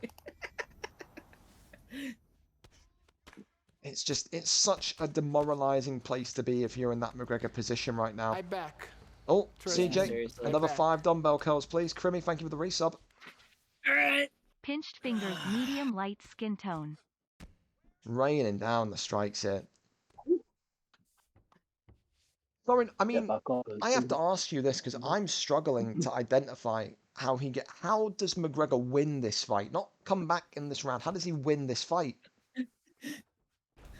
It's such a demoralizing place to be if you're in that McGregor position right now. I back. Oh, Trust CJ, me, seriously. another Back. 5 dumbbell curls, please. Crimmy, thank you for the resub. Alright. Pinched fingers, medium light skin tone. Raining down the strikes here. Lauren, I mean, I have to ask you this because I'm struggling to identify how does McGregor win this fight? Not come back in this round. How does he win this fight?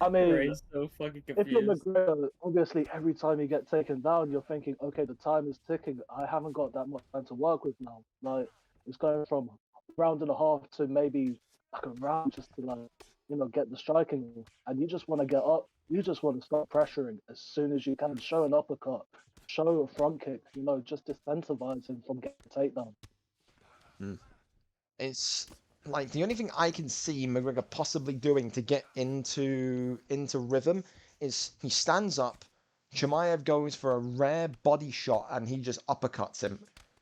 I mean, Ray's so fucking if you're confused. McGregor, obviously every time you get taken down, you're thinking, okay, the time is ticking. I haven't got that much time to work with now. Like, it's going from a round and a half to maybe like a round just to get the striking. And you just want to get up. You just want to start pressuring as soon as you can. Show an uppercut, show a front kick. Just disincentivize him from getting a takedown. It's like the only thing I can see McGregor possibly doing to get into rhythm is he stands up, Chimaev goes for a rare body shot and he just uppercuts him.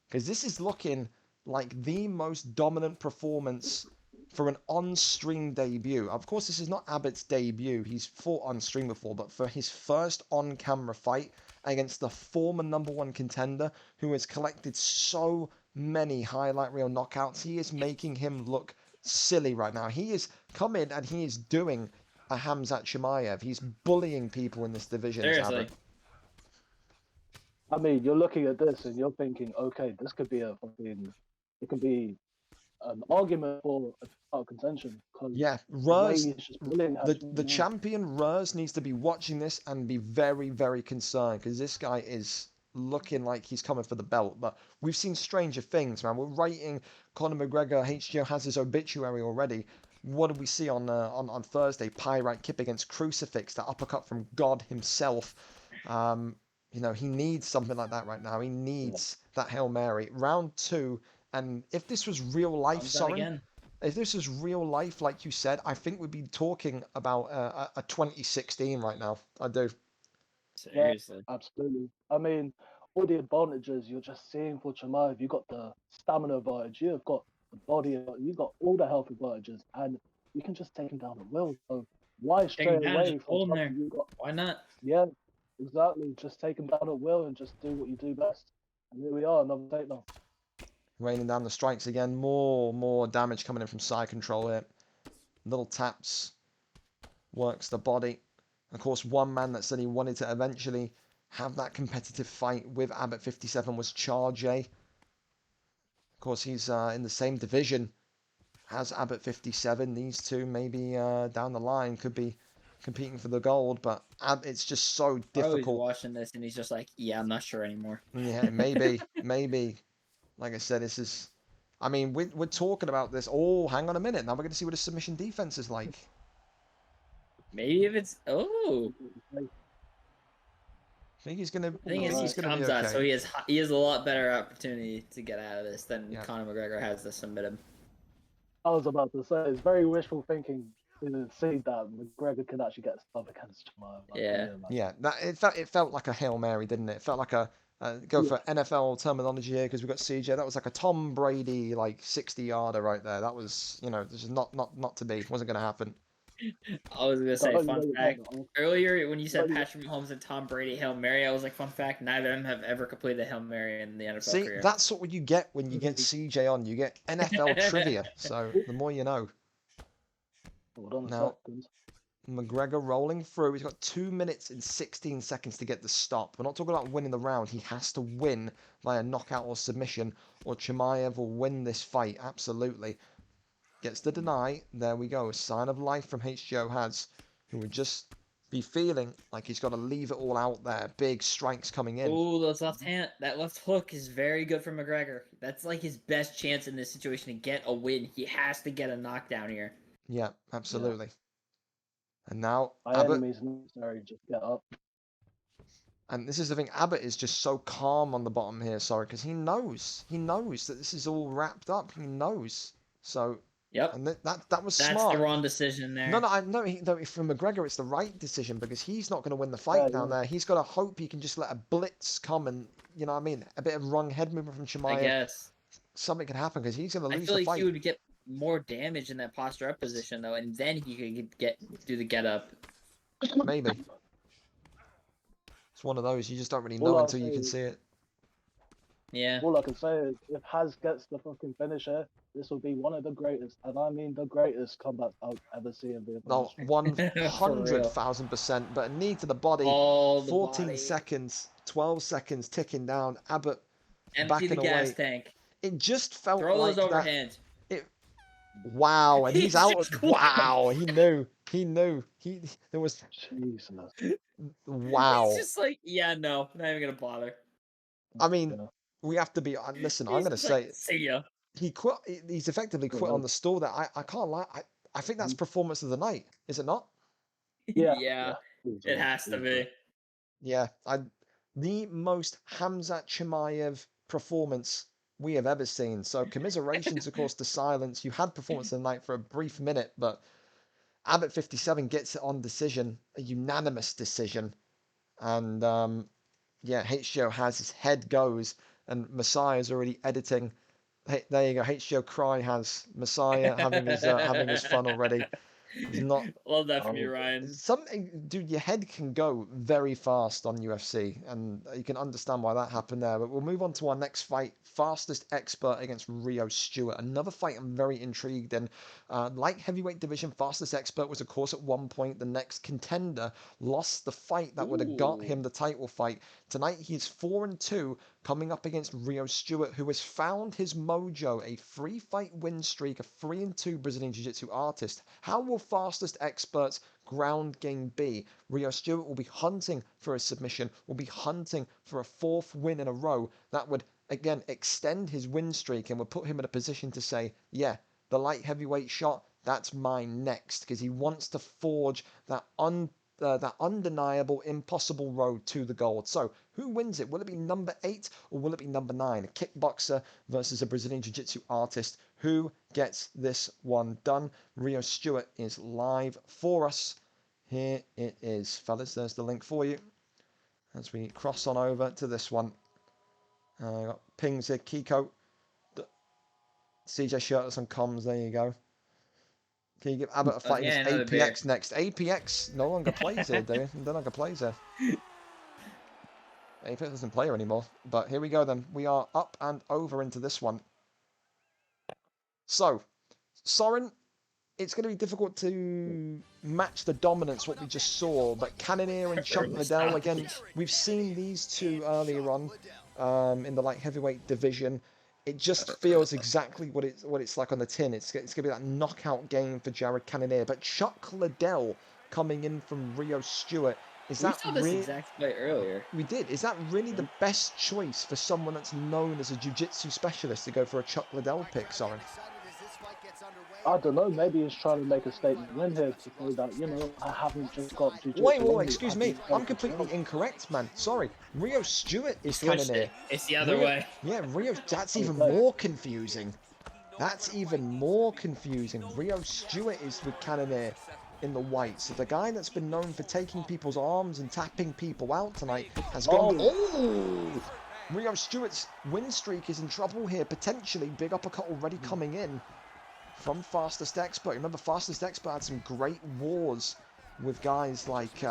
Because this is looking like the most dominant performance for an on-stream debut. Of course, this is not Abbott's debut. He's fought on stream before, but for his first on-camera fight against the former #1 contender who has collected so many highlight reel knockouts, he is making him look silly right now. He is come in and he is doing a Khamzat Chimaev. He's bullying people in this division. Seriously. I mean, you're looking at this and you're thinking, okay, this could be it could be an argument for a title contention. Yeah, the champion Rurs needs to be watching this and be very, very concerned because this guy is looking like he's coming for the belt. But we've seen stranger things, man. We're writing Conor McGregor. HGO has his obituary already. What did we see on Thursday? Pyrite Kip against Crucifix, that uppercut from God himself. He needs something like that right now. He needs that Hail Mary. Round 2. And if this was real life, Soren, if this was real life, like you said, I think we'd be talking about a 2016 right now. I do. Seriously. Yeah, absolutely. I mean, all the advantages you're just seeing for Chimaev. You got the stamina advantage. You've got the body. You got all the health advantages, and you can just take him down at will. So why stray away from something you got? Why not? Yeah, exactly. Just take him down at will and just do what you do best. And here we are, another takedown. Raining down the strikes again. More damage coming in from side control here. Little taps. Works the body. Of course, one man that said he wanted to eventually have that competitive fight with Abbott 57 was Char J. Of course, he's in the same division as Abbott 57. These two maybe down the line could be competing for the gold, but it's just so difficult. He's watching this and he's just like, yeah, I'm not sure anymore. Yeah, maybe. Like I said, this is... I mean, we're talking about this. Oh, hang on a minute. Now we're going to see what his submission defense is like. Maybe if it's... Oh. I think he's going to... The thing is, he comes out, so he has a lot better opportunity to get out of this than Conor McGregor has to submit him. I was about to say, it's very wishful thinking to see that McGregor could actually get stuff against Chimaev. Yeah. It felt like a Hail Mary, didn't it? It felt like a... go for NFL terminology here because we've got CJ. That was like a Tom Brady, 60-yarder right there. That was, this is not to be. Wasn't going to happen. I was gonna The say, only fun way you fact. have it off. Earlier, when you said But Patrick Mahomes and Tom Brady Hail Mary, I was like, fun fact, neither of them have ever completed a Hail Mary in the NFL See, career. that's what you get when you get CJ on. You get NFL trivia. So the more you know. hold on a Now, second. McGregor rolling through. He's got 2 minutes and 16 seconds to get the stop. We're not talking about winning the round. He has to win via knockout or submission, or Chimaev will win this fight. Absolutely. Gets the deny. There we go. A sign of life from HGO has, who would just be feeling like he's got to leave it all out there. Big strikes coming in. Oh, that left hook is very good for McGregor. That's like his best chance in this situation to get a win. He has to get a knockdown here. Yeah, absolutely. Yeah. And now By Abbott. enemies necessary, just get up. And this is the thing, Abbott is just so calm on the bottom here, sorry, because he knows that this is all wrapped up. He knows. So, yep. And that was That's smart. That's the wrong decision there. No, for McGregor, it's the right decision because he's not going to win the fight down there. He's got to hope he can just let a blitz come and, you know what I mean, a bit of wrong head movement from Chimaev. I guess. Something can happen because he's going to lose the fight. I feel like he would get more damage in that posture up position, though, and then he could do the get up. Maybe. It's one of those, you just don't really know until you can see it. Yeah. All I can say is, if Haz gets the fucking finisher, this will be one of the greatest, and I mean the greatest comebacks I've ever seen in VFL. No, 100,000%, but a knee to the body, 14 body. seconds, 12 seconds ticking down, Abbott empty backing the gas away. Tank. It just felt Throw like those overhands. Wow, and he's out. Wow, he knew. There was. Jesus. Wow. He's just like, yeah, no, not even gonna bother. I mean, we have to be. Listen, I'm gonna say, see ya. He quit. He's effectively quit on the stall. That I can't lie. I think that's performance of the night. Is it not? Yeah. It has to be. Yeah, the most Hamzat Chimaev performance we have ever seen. So commiserations, of course, to Silence. You had performance of the night for a brief minute, but Abbott 57 gets it on decision, a unanimous decision. And yeah, HGO has his head goes, and Messiah's already editing. Hey, there you go. HGO Cry has Messiah having his fun already. He's not. Love that from you, Ryan. Something, dude. Your head can go very fast on UFC, and you can understand why that happened there. But we'll move on to our next fight: Fastest Expert against Rio Stewart. Another fight I'm very intrigued in. Light heavyweight division, Fastest Expert was, of course, at one point the next contender. Lost the fight that would have got him the title fight. Tonight he's 4-2, coming up against Rio Stewart, who has found his mojo, a 3-fight win streak, a 3-2 Brazilian Jiu-Jitsu artist. How will Fastest Expert's ground game be? Rio Stewart will be hunting for a submission, will be hunting for a 4th win in a row. That would, again, extend his win streak and would put him in a position to say, yeah, the light heavyweight shot, that's mine next, because he wants to forge that undeniable, impossible road to the gold. So, who wins it? Will it be number 8 or will it be number 9? A kickboxer versus a Brazilian Jiu-Jitsu artist. Who gets this one done? Rio Stewart is live for us. Here it is, fellas. There's the link for you. As we cross on over to this one. Got pings here, Kiko. CJ Shirtless on comms, there you go. Can you give Abbott a fight against APX next? APX no longer plays here, do you? No longer plays here. APX doesn't play here anymore. But here we go then. We are up and over into this one. So, Soren, it's going to be difficult to match the dominance what we just saw. But Cannonier and Chuck Liddell, again, we've seen these two earlier on in the light heavyweight division. It just feels exactly what it's like on the tin. It's going to be that knockout game for Jared Cannonier. But Chuck Liddell coming in from Rio Stewart. We saw this exact fight earlier. We did. Is that really the best choice for someone that's known as a jiu-jitsu specialist to go for a Chuck Liddell pick, Soren? I don't know, maybe he's trying to make a statement win here to say that, you know, I haven't just got jiu-jitsu. Wait, excuse me. I'm completely incorrect, man. Sorry. Rio Stewart is Cannonier. It's the other way. Yeah, Rio, that's even more confusing. That's even more confusing. Rio Stewart is with Cannonier in the white. So the guy that's been known for taking people's arms and tapping people out tonight has gone... Oh! Rio Stewart's win streak is in trouble here, potentially. Big uppercut already coming in from Fastest Expert. Remember, Fastest Expert had some great wars with guys like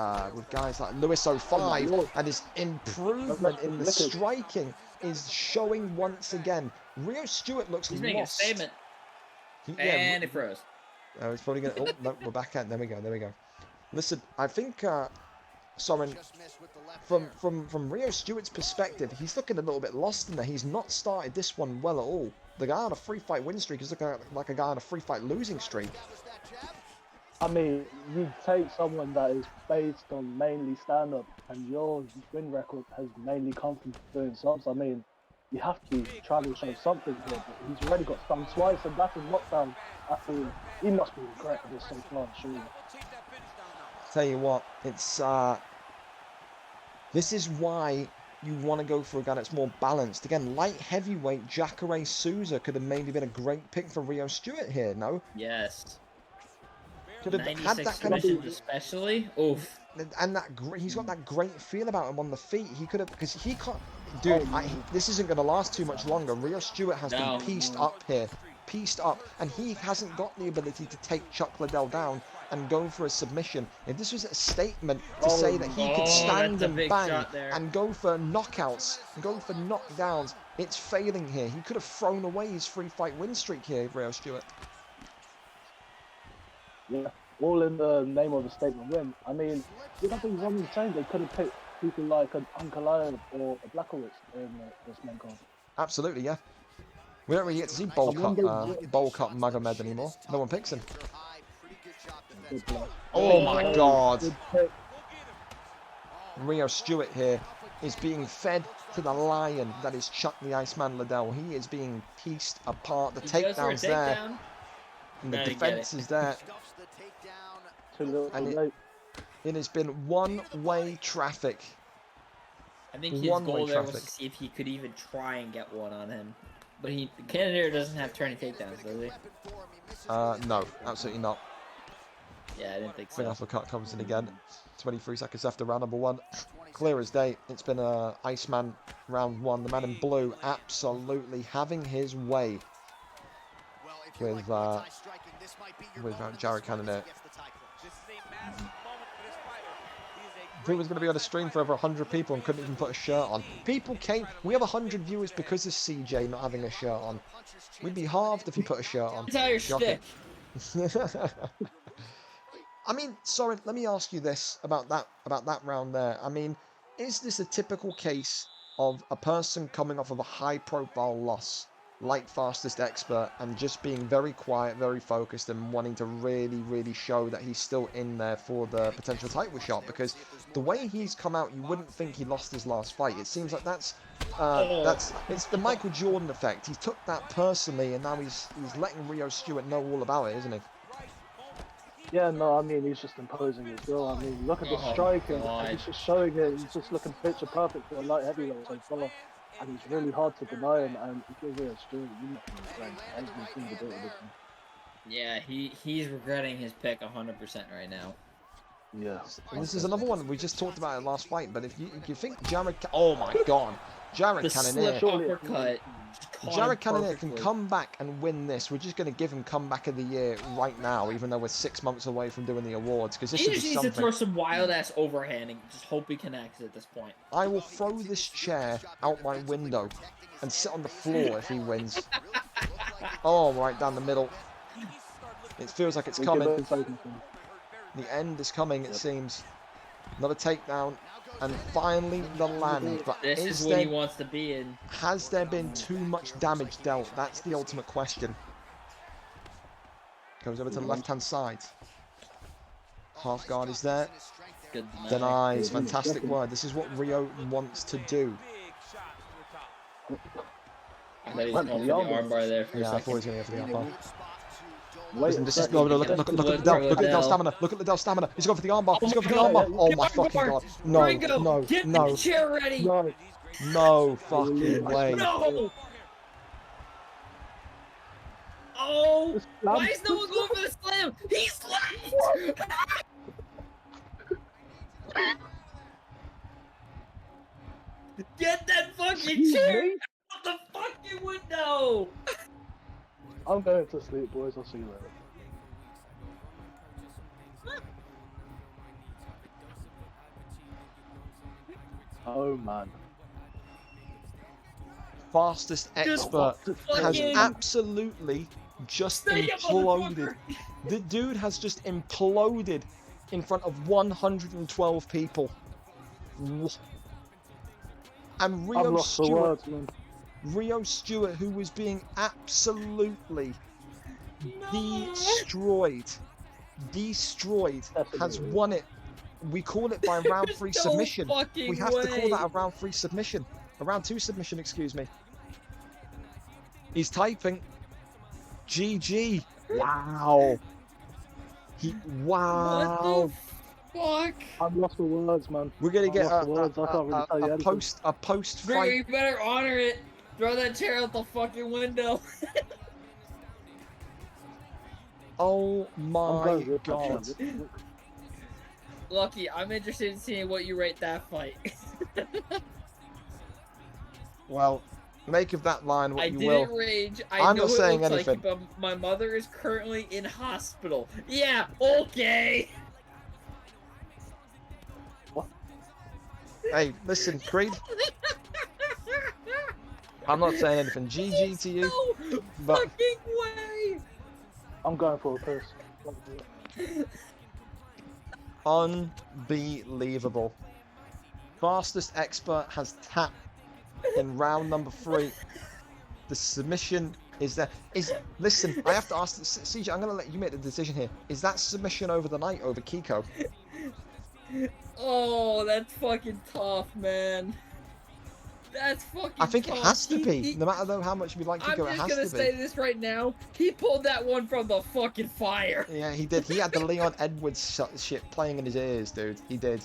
Lewis 05, and his improvement in the striking is showing once again. Rio Stewart looks He's making a statement. And it froze. It's probably gonna. Oh no, we're back at. There we go. There we go. Listen, I think Soren, from Rio Stewart's perspective, he's looking a little bit lost in there. He's not started this one well at all. The guy on a free fight win streak is looking like a guy on a free fight losing streak. I mean, you take someone that is based on mainly stand-up, and your win record has mainly come from doing subs. I mean, you have to try to show something here, but he's already got stung twice, and that's in lockdown. I mean, he must be regretting this so far, surely. Tell you what, it's this is why you want to go for a guy that's more balanced. Again, light heavyweight JACR1907 could have maybe been a great pick for Rio Stewart here, no? Yes. Could have had that kind of, especially. Oof. And that he's got that great feel about him on the feet. He could have, because he can't. Dude, this isn't going to last too much longer. Rio Stewart has been pieced up here, pieced up, and he hasn't got the ability to take Chuck Liddell down and go for a submission. If this was a statement to say that he could stand and bang and go for knockouts, and go for knockdowns, it's failing here. He could have thrown away his free fight win streak here, Rio Stewart. Yeah, all in the name of a statement win. I mean, you don't think someone's saying they could have picked people like an Uncle Lion or a Blackowitz in this main card. Absolutely, yeah. We don't really get to see Bowl Cut Magomed anymore. No one picks him. Oh my God! Rio Stewart here is being fed to the lion that is Chuck the Iceman Liddell. He is being pieced apart. The takedown's there. And the defense is there. And it has been one-way traffic. I think his goal there was to see if he could even try and get one on him. But Cannoneer doesn't have turning takedowns, does he? No, absolutely not. Yeah, I didn't think so. Uppercut comes in again. 23 seconds after round number 1. Clear as day. It's been Iceman round 1. The man in blue absolutely having his way with Jared Cannoneer. He was going to be on a stream for over 100 people and couldn't even put a shirt on. People came. We have 100 viewers because of CJ not having a shirt on. We'd be halved if he put a shirt on. Entire shtick. I mean, sorry. Let me ask you this about that round there. I mean, is this a typical case of a person coming off of a high-profile loss, like Fastest Expert, and just being very quiet, very focused, and wanting to really, really show that he's still in there for the potential title shot? Because the way he's come out, you wouldn't think he lost his last fight. It seems like it's the Michael Jordan effect. He took that personally, and now he's letting Rio Stewart know all about it, isn't he? Yeah, no, I mean, he's just imposing as well. I mean, look at the striking. He's just showing it. He's just looking picture perfect for a light heavyweight so far. And it's really hard to deny him, and if you're Rio Stewart, you're not going to friends. Everything to do with this one. Yeah, he's regretting his pick 100% right now. Yes. And this is another one we just talked about in the last fight, but if you think Jared... Oh my God. Jared Cannoneer can come back and win this. We're just going to give him comeback of the year right now, even though we're 6 months away from doing the awards, because this he is just needs to throw some wild-ass overhand and just hope he connects at this point. I will throw this chair out my window and sit on the floor if he wins. Oh, right down the middle. It feels like it's coming. The end is coming, it seems. Another takedown. And finally the land. But this is what he wants to be in. Has there been too much damage dealt? That's the ultimate question. Goes over to the left-hand side. Half guard is there. Good denies. Fantastic word. This is what Rio wants to do. I thought he was going for the armbar there for a second. I thought he was going to go for the armbar. Listen, this is, look at Liddell's stamina. Look at Liddell's stamina. He's going for the armbar. He's going for the armbar. Oh my fucking God. No. Get the chair ready. No fucking way. No. Oh, why is no one going for the slam? He slammed. Get that fucking chair out the fucking window. I'm going to sleep, boys. I'll see you later. Oh man. Fastest expert has absolutely just imploded. The dude has just imploded in front of 112 people. And Rio Stewart, who was being absolutely destroyed, has won it. We call it by round 3 submission. We have to call that a round 3 submission. A round 2 submission, excuse me. He's typing. GG. Wow. Wow. Fuck. I'm lost for words, man. We're gonna get a post fight. You better honor it. Throw that chair out the fucking window. Oh my god. Lucky, I'm interested in seeing what you rate that fight. Well, make of that line what you will. I didn't rage. I'm not saying anything. but my mother is currently in hospital. Yeah, okay. What? Hey, listen, Creed. I'm not saying anything. GG to you. No but fucking way. I'm going for a piss. Unbelievable. Fastest expert has tapped in round number 3. The submission is there. Listen, I have to ask CJ, I'm gonna let you make the decision here. Is that submission over the night over Kiko? Oh, that's fucking tough, man. That's fucking I think tough. it has to be. No matter how much we like Kiko, it has to be. I'm just gonna say this right now. He pulled that one from the fucking fire. Yeah, he did. He had the Leon Edwards shit playing in his ears, dude. He did.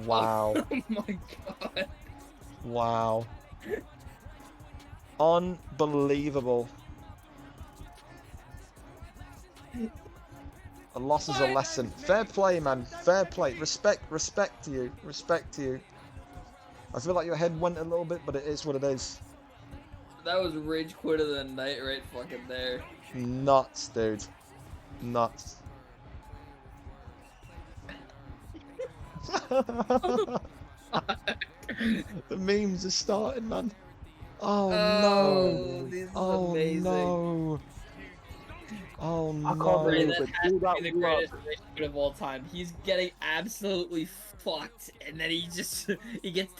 Wow. Oh my god. Wow. Unbelievable. A loss is a lesson. Fair play, man. Fair play. Respect to you. Respect to you. I feel like your head went a little bit, but it is what it is. That was rage quit of the night right fucking there. Nuts, dude. Nuts. The memes are starting, man. Oh no. This is Oh amazing. no. Oh no. I can't believe That it. has Do to that be the work. greatest rage quit of all time. He's getting absolutely fucked, and then he gets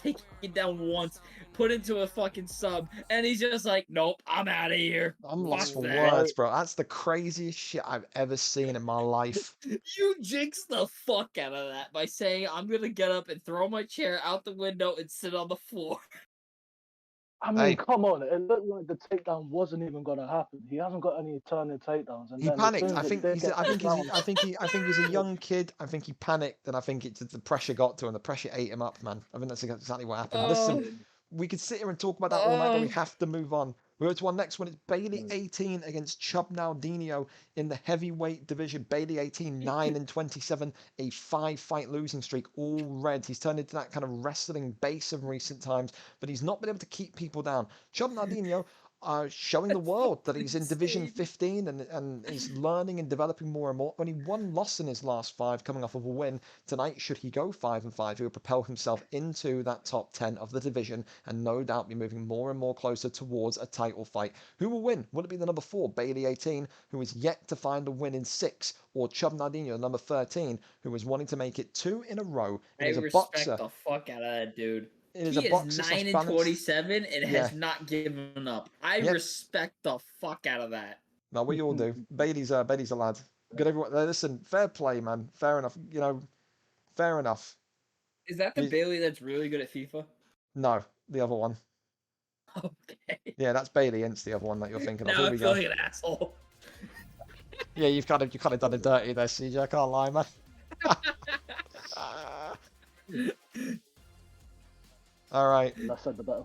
taken down once, put into a fucking sub, and he's just like, nope, I'm out of here. I'm lost for Fuck that. words, bro. That's the craziest shit I've ever seen in my life. You jinxed the fuck out of that by saying I'm gonna get up and throw my chair out the window and sit on the floor. I mean, Hey. come on. It looked like the takedown wasn't even going to happen. He hasn't got any turning takedowns. And He then panicked. as soon I as think it he's. did I think get he's. I think he's a young kid. I think he panicked, and I think the pressure got to him. The pressure ate him up, man. I think that's exactly what happened. Listen, we could sit here and talk about that all night, but we have to move on. We go to our next one. It's Bailey 18 against Chub Naldinho in the heavyweight division. Bailey 18, 9-27, a 5-fight losing streak, all red. He's turned into that kind of wrestling base of recent times, but he's not been able to keep people down. Chub Naldinho showing the world that he's in Division 15 and is learning and developing more and more. Only one loss in his last 5, coming off of a win. Tonight, should he go 5-5, he will propel himself into that top 10 of the division and no doubt be moving more and more closer towards a title fight. Who will win? Will it be the number 4, Bailey 18, who is yet to find a win in 6, or Chub Naldinho, number 13, who is wanting to make it 2 in a row? I respect the fuck out of that dude. He is 9-27 and has not given up. I respect the fuck out of that. No, we all do. Bailey's a lad. Good everyone. Listen, fair play, man. Fair enough. You know, fair enough. Is that the Bailey that's really good at FIFA? No, the other one. Okay. Yeah, that's Bailey Ince, the other one that you're thinking of. Now Here I we feel go. like an asshole. Yeah, you've kind of done it dirty there, CJ. I can't lie, man. All right. I said the better.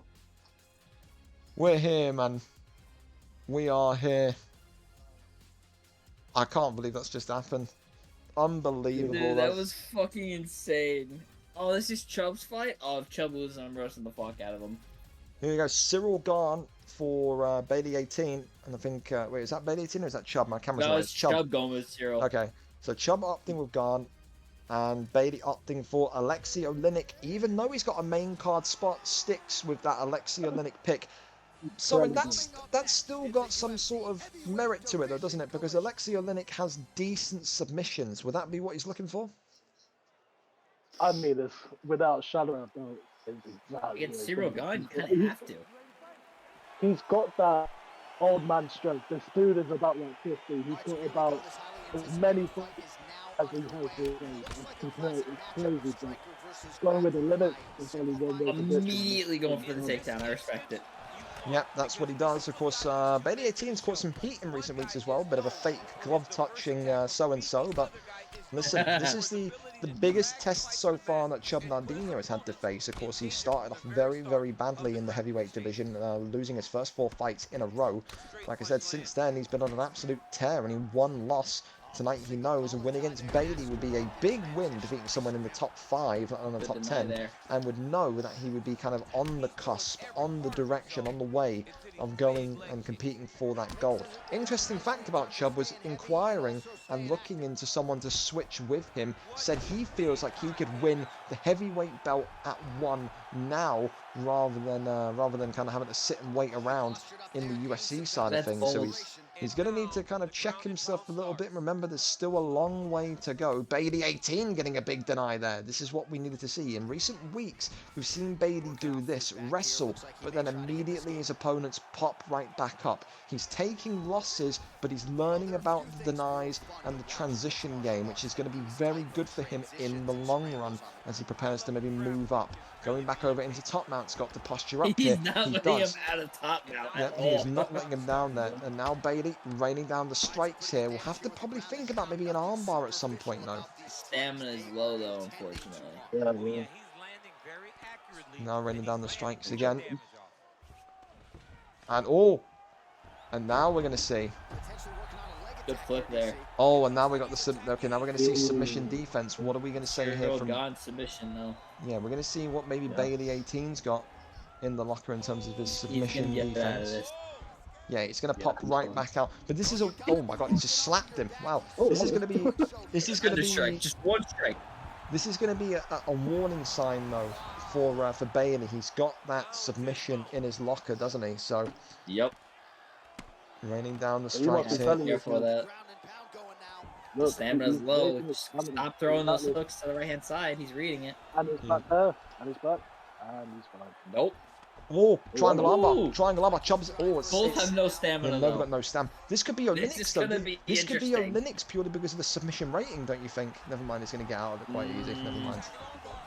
We're here, man. We are here. I can't believe that's just happened. Unbelievable. Dude, that was fucking insane. Oh, this is Chubb's fight? Oh, if Chubb loses, I'm roasting the fuck out of him. Here we go. Cyril Gahn for Bailey 18, and I think, wait, is that Bailey 18 or is that Chubb? My camera's No, right. it's Chubb going with 0. Okay, so Chubb opting with Garn, and Bailey opting for Alexei Oleinik, even though he's got a main card spot, sticks with that Alexei Oleinik pick. So that's still got some sort of merit to it, though, doesn't it? Because Alexei Oleinik has decent submissions. Would that be what he's looking for? I mean, it's without shadow of doubt. It's Cyril Gunn. You kind of have to. He's got that old man strength. This dude is about like 50. He's got about as many fights as he has these days. It's crazy, but going with the limit is only one way to get Immediately going for the takedown. I respect it. Yeah, that's what he does. Of course, Bailey 18's caught some heat in recent weeks as well. Bit of a fake glove-touching so-and-so. But listen, this is the biggest test so far that Chubb Nardino has had to face. Of course, he started off very, very badly in the heavyweight division, losing his first 4 fights in a row. Like I said, since then, he's been on an absolute tear, and he won loss. Tonight, he knows a win against Bailey would be a big win, defeating someone in the top 5 and the top 10, and would know that he would be kind of on the cusp, on the direction, on the way of going and competing for that gold. Interesting fact about Chubb was inquiring and looking into someone to switch with him, said he feels like he could win the heavyweight belt at ONE now, rather than kind of having to sit and wait around in the UFC side of things. So he's going to need to kind of check himself a little bit. Remember, there's still a long way to go. Bailey 18 getting a big deny there. This is what we needed to see. In recent weeks, we've seen Bailey do this, wrestle, but then immediately his opponents pop right back up. He's taking losses, but he's learning about the denies and the transition game, which is going to be very good for him in the long run as he prepares to maybe move up. Going back over into top mount's got the posture up here. He's not letting him out of top mount at all. He is not letting him down there. And now Bailey raining down the strikes here. We'll have to probably think about maybe an armbar at some point, though. Stamina is low, though, unfortunately. Yeah. Now raining down the strikes again. And now we're going to see. Good flip there. Oh, and now we got the now we're going to see submission defense. What are we going to say here from God submission though? Yeah, we're going to see what maybe Bailey 18's got in the locker in terms of his submission defense. Yeah, it's going to pop right back out. But this is a oh my god, he just slapped him. Wow. This is going to be just one strike. This is going to be a warning sign though for Bailey. He's got that submission in his locker, doesn't he? So yep. Raining down the strikes here. Careful of that. Look, stamina's low. Just stop throwing those hooks to the right-hand side. He's reading it. And he's back there. And he's back. And he's fine. Nope. Oh, triangle armbar. Triangle armbar. Chubb's. Both have no stamina. They've got no stamina. This could be Oleinik's. This could be Oleinik's purely because of the submission rating, don't you think? Never mind, he's going to get out of it quite easy. Never mind.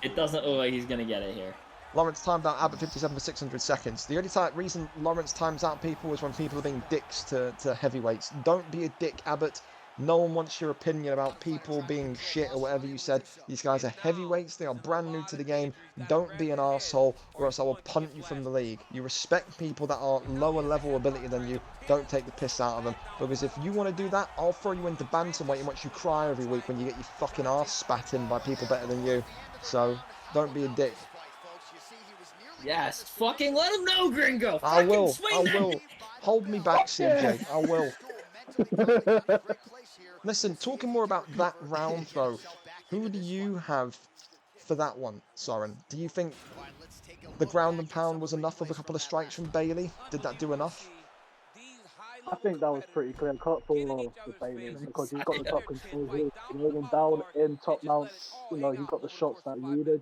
It doesn't look like he's going to get it here. Lawrence timed out Abbott 57 for 600 seconds. The only reason Lawrence times out people is when people are being dicks to heavyweights. Don't be a dick, Abbott. No one wants your opinion about people being shit or whatever you said. These guys are heavyweights. They are brand new to the game. Don't be an arsehole or else I will punt you from the league. You respect people that are lower level ability than you. Don't take the piss out of them. Because if you want to do that, I'll throw you into bantamweight and watch you cry every week when you get your fucking arse spat in by people better than you. So, don't be a dick. Yes, fucking let him know, Gringo. I will. Hold me back, CJ. I will. Listen, talking more about that round, though, who do you have for that one, Soren? Do you think the ground and pound was enough of a couple of strikes from Bailey? Did that do enough? I think that was pretty clear cut for Bailey because he's got the top control here, rolling down in top mount. You know, he got the shots that he needed.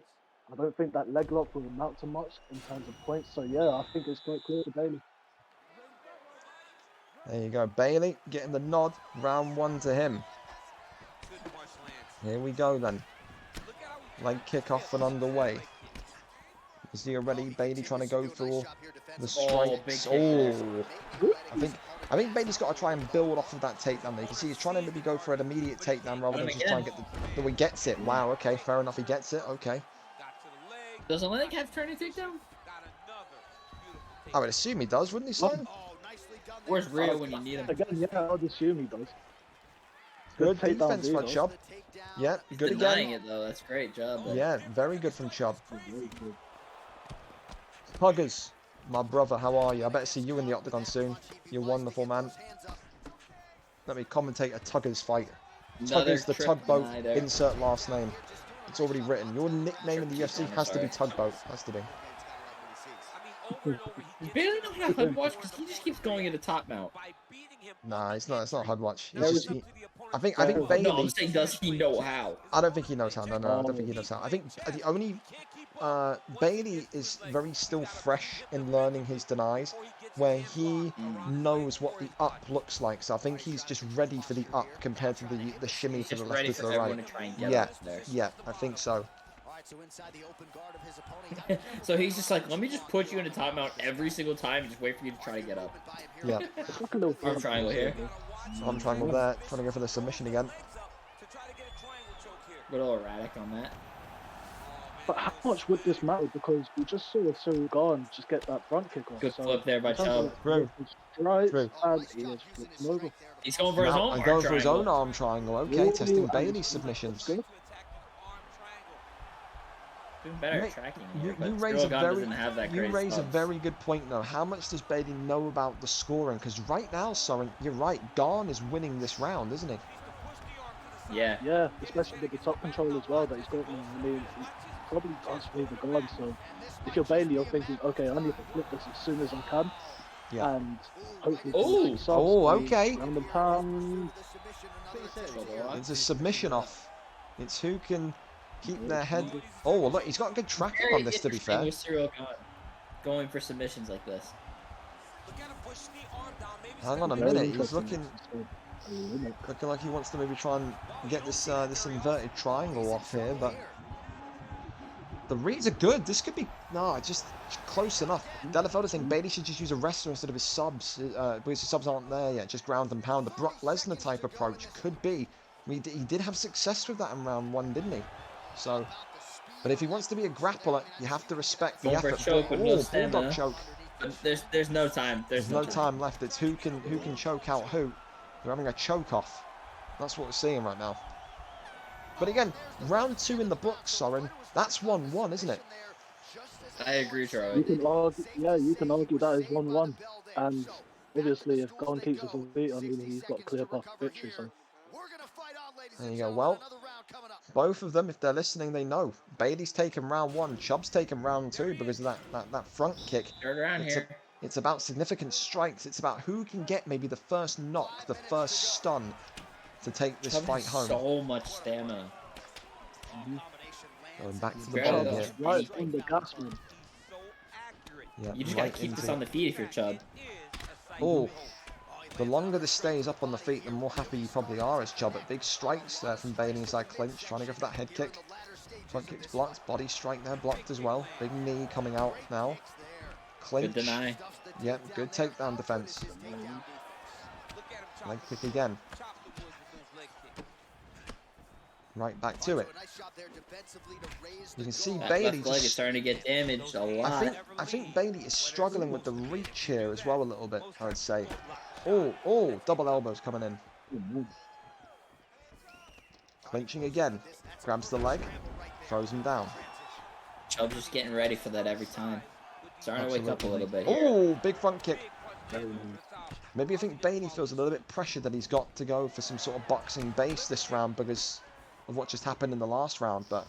I don't think that leg lock will amount to much in terms of points. So yeah, I think it's quite clear to Bailey. There you go, Bailey getting the nod. Round 1 to him. Here we go then. Leg kick off and underway. You see already Bailey trying to go for the strikes. I think Bailey's got to try and build off of that takedown. You can see he's trying to maybe go for an immediate takedown rather than just try and get the. He gets it. Wow. Okay. Fair enough. He gets it. Okay. Does Oleinik have turning takedown? I would assume he does, wouldn't he, son? Where's Rio when you need him? Again, yeah, I would assume he does. Good defense from Chubb. Yeah, good Denying again. it though, that's great job. Yeah, very good from Chubb. Puggers, My brother, how are you? I better see you in the octagon soon. You're wonderful, man. Let me commentate a Tuggers fight. Tuggers, the tugboat, insert last name. It's already written. Your nickname in the UFC has to be Tugboat. Has to be. Bailey knows how to HUD watch because he just keeps going into top mount. Nah, it's not HUD watch. He's just, I think Bailey. No, I'm saying, does he know how? I don't think he knows how. No, I don't think he knows how. I think the only Bailey is very still fresh in learning his denies, where he knows what the up looks like. So I think he's just ready for the up compared to the shimmy to the left or to the right. Yeah, I think so. So he's just like, let me just put you in a top mount every single time and just wait for you to try to get up. Yeah. Arm triangle here. Arm triangle there, trying to go for the submission again. A little erratic on that. But how much would this matter? Because we just saw Cyril Gahn just get that front kick on. Good flip there by Chubb. True. He's going for his own arm triangle. Going for his own arm triangle. Okay, testing Bailey's submissions. Doing better at tracking here, you raise a very good point though. How much does Bailey know about the scoring? Because right now, Soren, you're right. Gahn is winning this round, isn't he? Yeah. Yeah, especially with the top control as well that he's got. I mean, he probably does favor Gahn. So if you're Bailey, you're thinking, okay, I need to flip this as soon as I can. Yeah. And hopefully. Okay. Round and pound. It's a submission off. It's who can keep their head. Oh, well, look, he's got good tracking on this, to be fair. Going for submissions like this. Hang on a minute, he's looking like he wants to maybe try and get this this inverted triangle off here, but the reads are good. This could be just close enough. Delafelder saying Bailey should just use a wrestler instead of his subs, because his subs aren't there yet. Just ground and pound. The Brock Lesnar type approach could be. He did have success with that in round 1, didn't he? So, but if he wants to be a grappler, you have to respect the effort. Choke with no bulldog choke. There's no time. There's no time left. It's who can choke out who. They're having a choke off. That's what we're seeing right now. But again, round 2 in the books, Soren. That's 1-1, isn't it? I agree, Charlie. You can argue that is 1-1, and obviously if Gahn keeps us on beat, I mean he's got a clear path to victory. So. There you go. Well, both of them, if they're listening, they know. Bailey's taken round 1, Chubb's taken round 2 because of that front kick. Third round here. It's about significant strikes. It's about who can get maybe the first knock, the first stun to take this fight home. So much stamina. Going back to the bottom here. Right in the gas, man. Yeah, you just gotta keep this on the feet if you're Chubb. Oh, the longer this stays up on the feet, the more happy you probably are as Chubb. But big strikes there from Bailey inside clinch, trying to go for that head kick. Front kick's blocked, body strike there blocked as well. Big knee coming out now. Clinch. Good deny. Yep, good takedown defense. Leg kick again. Right back to it. You can see Bailey left leg is starting to get damaged a lot. I think Bailey is struggling with the reach here as well a little bit, I would say. Oh, double elbows coming in. Clinching again. Grabs the leg, throws him down. Chubb's just getting ready for that every time. Starting to wake up a little bit here. Oh, big front kick. Maybe I think Bailey feels a little bit pressured that he's got to go for some sort of boxing base this round because of what just happened in the last round, but...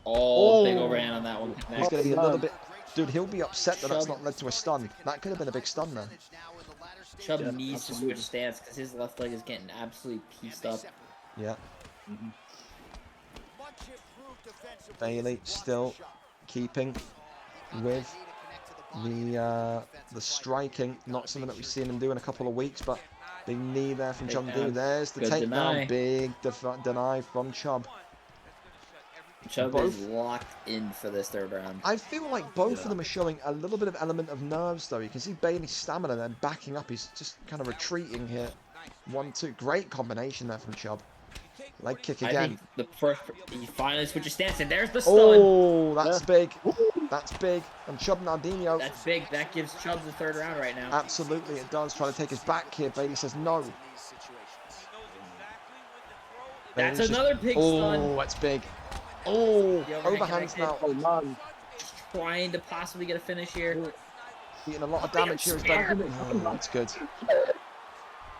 big overhand on that one. He's going to be a little bit... Dude, he'll be upset that that's not led to a stun. That could have been a big stun there. Chubb needs to switch stance because his left leg is getting absolutely pieced up. Yeah. Bailey still keeping with the striking. Not something that we've seen him do in a couple of weeks, but big knee there from John Doo. There's the takedown. Big deny from Chubb. Chubb is locked in for this third round. I feel like both of them are showing a little bit of element of nerves, though. You can see Bailey's stamina then backing up. He's just kind of retreating here. 1-2. Great combination there from Chubb. Leg kick again. I think the first, he finally switches stance, and there's the stun. Oh, that's big. That's big. And Chubb Nardino. That's big. That gives Chubb the third round right now. Absolutely, it does. Trying to take his back here. Bailey says no. That's another big stun. Oh, that's big. Oh, overhands now. Oh, man. Trying to possibly get a finish here. Eating a lot of damage here as Ben. Oh, that's good.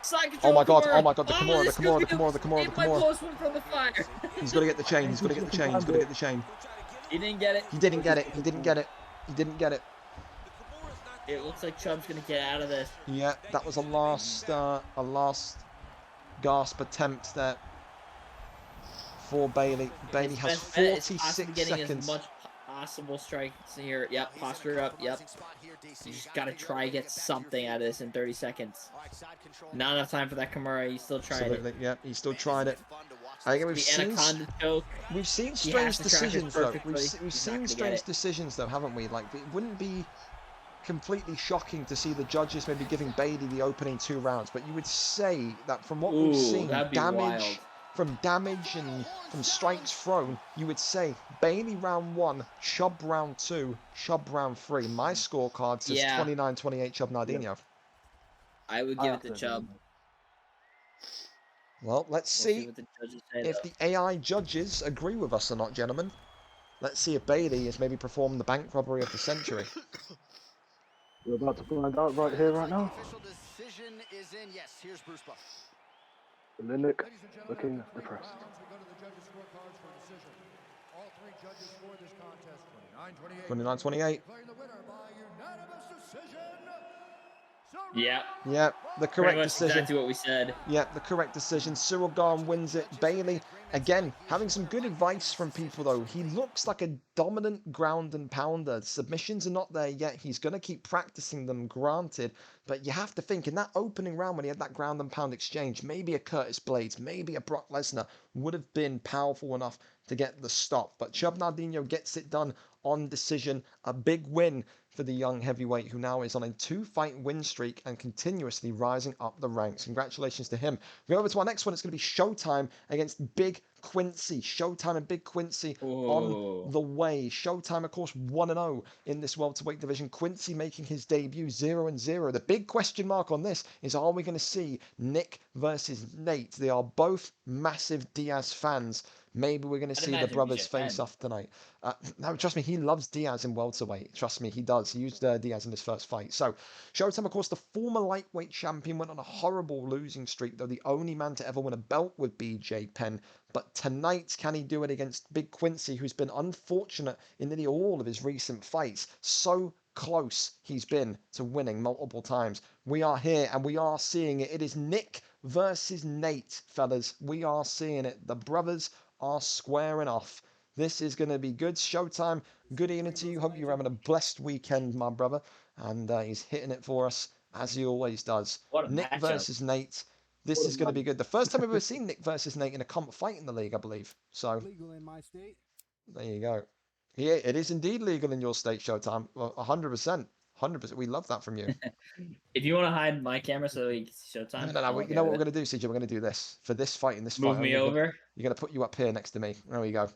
Side Oh control my god, Kimura. oh my god, the Kimura, the this Kimura, could the be Kimura, the Kimura, the my Kimura. close one from the fire. He's got to get the chain, he's got to get the chain, he's got to get the chain. He didn't get it. He didn't get it, he didn't get it, he didn't get it. It looks like Chubb's gonna get out of this. Yeah, that was a last gasp attempt there for Bailey. Bailey has 46 seconds. As much possible strikes here. Yep, posture up. Yep. You just gotta try to get something out of this in 30 seconds. Not enough time for that Kimura. He still tried it. Yeah, he still tried it. I think we've seen strange decisions though. We've seen strange decisions though, haven't we? Like, it wouldn't be completely shocking to see the judges maybe giving Bailey the opening 2 rounds, but you would say that from what we've seen, damage and from strikes thrown, you would say Bailey round 1, Chubb round 2, Chubb round 3. My scorecard says 29-28 Chubb Nardinho. I would give it to Chubb. Well, let's see if the AI judges agree with us or not, gentlemen. Let's see if Bailey has maybe performed the bank robbery of the century. We're about to find out right here, right now. Linick looking depressed. 29-28. Yeah. Yeah, the correct decision. Exactly what we said. Yeah, the correct decision. Cyril Garn wins it. Bailey, again, having some good advice from people, though. He looks like a dominant ground and pounder. Submissions are not there yet. He's going to keep practicing them, granted. But you have to think, in that opening round when he had that ground and pound exchange, maybe a Curtis Blades, maybe a Brock Lesnar would have been powerful enough to get the stop. But Chubb Nardinho gets it done on decision. A big win for the young heavyweight who now is on a 2-fight win streak and continuously rising up the ranks. Congratulations to him. We go over to our next one. It's going to be Showtime against Big Quincy. Showtime and Big Quincy on the way. Showtime, of course, 1-0 in this welterweight division. Quincy making his debut 0-0. The big question mark on this is, are we going to see Nick versus Nate? They are both massive Diaz fans. Maybe we're going to see the brothers face off tonight. No, trust me, he loves Diaz in welterweight. Trust me, he does. He used Diaz in his first fight. So, Showtime, of course, the former lightweight champion, went on a horrible losing streak, though the only man to ever win a belt with BJ Penn. But tonight, can he do it against Big Quincy, who's been unfortunate in nearly all of his recent fights? So close he's been to winning multiple times. We are here and we are seeing it. It is Nick versus Nate, fellas. We are seeing it. The brothers are squaring off. This is going to be good. Showtime, good evening to you. Hope you're having a blessed weekend, my brother. And he's hitting it for us, as he always does. Nick versus Nate. This is going to be good. The first time I've ever seen Nick versus Nate in a comp fight in the league, I believe. So, there you go. Yeah, it is indeed legal in your state, Showtime. 100%. 100%. We love that from you. If you want to hide my camera so we can see Showtime. No. You know what we're going to do, CJ? We're going to do this. For this fight, in this fight. Move me over. You're going to put you up here next to me. There we go.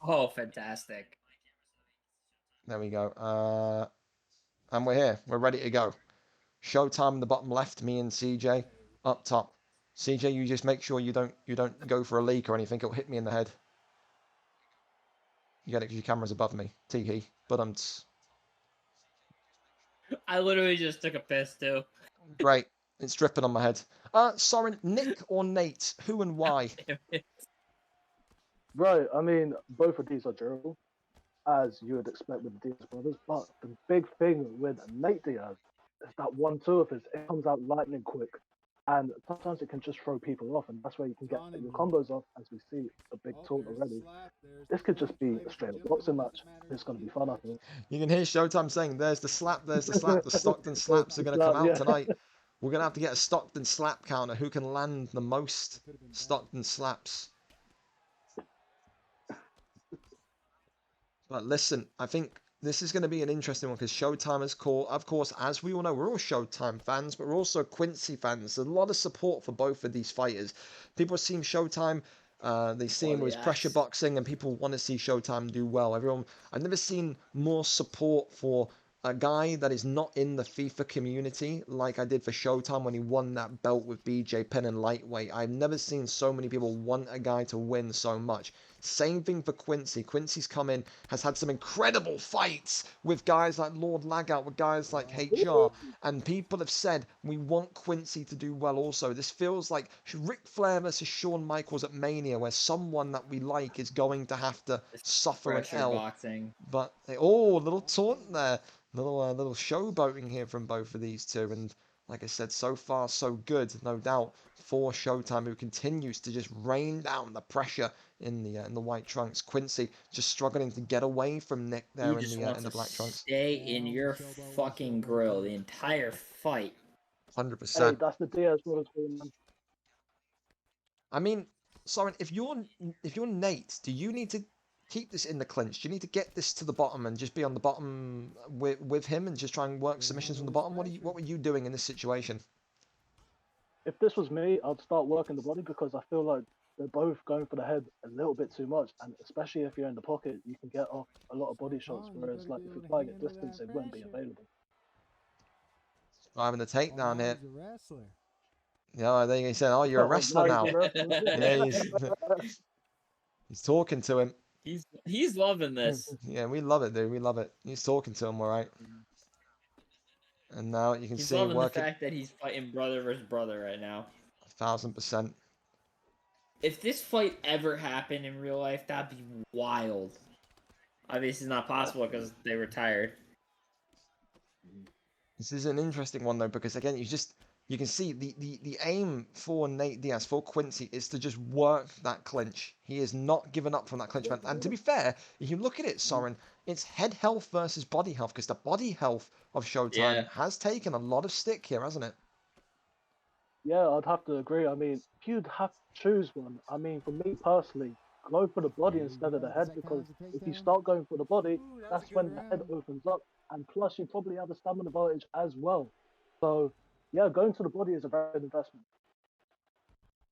Oh, fantastic. There we go. And we're here. We're ready to go. Showtime in the bottom left, me and CJ up top. CJ, you just make sure you don't go for a leak or anything. It'll hit me in the head. You get it because your camera's above me. Tee-hee. But I literally just took a piss too. Great. It's dripping on my head. Soren, Nick or Nate? Who and why? Right, I mean, both of these are durable, as you would expect with the Diaz brothers. But the big thing with Nate Diaz is that 1-2 of his, it comes out lightning quick. And sometimes it can just throw people off, and that's where you can get your combos off, as we see a big talk already. This could just be a straight up boxing match. It's going to be fun, I think. You can hear Showtime saying, there's the slap, there's the slap. The Stockton slaps are going to come out tonight. We're going to have to get a Stockton slap counter. Who can land the most Stockton slaps? But listen, I think this is going to be an interesting one because Showtime is cool. Of course, as we all know, we're all Showtime fans, but we're also Quincy fans. There's a lot of support for both of these fighters. People see Showtime, they see him with his pressure boxing, and people want to see Showtime do well. I've never seen more support for a guy that is not in the FIFA community like I did for Showtime when he won that belt with BJ Penn and lightweight. I've never seen so many people want a guy to win so much. Same thing for Quincy. Quincy's come in, has had some incredible fights with guys like Lord Lagout, with guys like HR, and people have said we want Quincy to do well also. This feels like Ric Flair versus Shawn Michaels at Mania, where someone that we like is going to have to suffer an L. Boxing. But, oh, a little taunt there. Little showboating here from both of these two. And like I said, so far so good, no doubt, for Showtime, who continues to just rain down the pressure in the white trunks. Quincy just struggling to get away from Nick there in the black trunks. Stay in your fucking grill the entire fight. 100%. Hey, that's the Diaz brothers. I mean, Soren, if you're Nate, do you need to keep this in the clinch? Do you need to get this to the bottom and just be on the bottom with him and just try and work submissions from the bottom? What were you doing in this situation? If this was me, I'd start working the body because I feel like they're both going for the head a little bit too much, and especially if you're in the pocket, you can get off a lot of body shots, whereas like if you're fighting at distance, it wouldn't be available. Having the takedown here. Yeah, I think he said, "Oh, you're a wrestler now." Yeah, he's talking to him. He's loving this. Yeah, we love it, dude. We love it. He's talking to him, all right. And now you can see loving the fact that he's fighting brother versus brother right now. 1000%. If this fight ever happened in real life, that'd be wild. Obviously, it's not possible because they retired. This is an interesting one though, because again, you can see the aim for Nate Diaz, for Quincy, is to just work that clinch. He is not given up from that clinch. And to be fair, if you look at it, Soren, it's head health versus body health, because the body health of Showtime has taken a lot of stick here, hasn't it? Yeah, I'd have to agree. I mean, if you'd have to choose one, I mean, for me personally, go for the body instead of the head, because if you start going for the body, that's when the head opens up, and plus you probably have a stamina advantage as well. So, yeah, going to the body is a very good investment.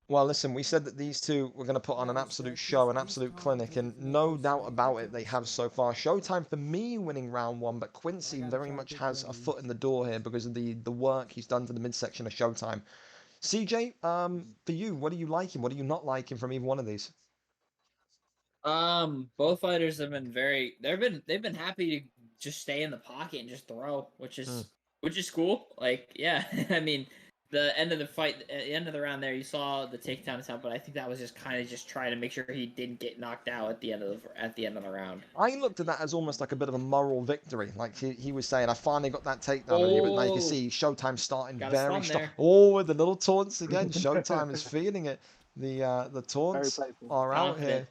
Well, listen, we said that these two were going to put on an absolute show, an absolute clinic, and no doubt about it, they have so far. Showtime for me winning round one, but Quincy very much has a foot in the door here because of the work he's done to the midsection of Showtime. CJ, for you, what are you liking? What are you not liking from either one of these? Both fighters have been they've been happy to just stay in the pocket and just throw, which is cool. Like, yeah, I mean, the end of the fight, at the end of the round there, you saw the takedown attempt, but I think that was just kind of just trying to make sure he didn't get knocked out at the end of the round. I looked at that as almost like a bit of a moral victory. Like he was saying, I finally got that takedown on you, but now you can see Showtime starting very strong. Oh, with the little taunts again. Showtime is feeling it. The taunts are out here.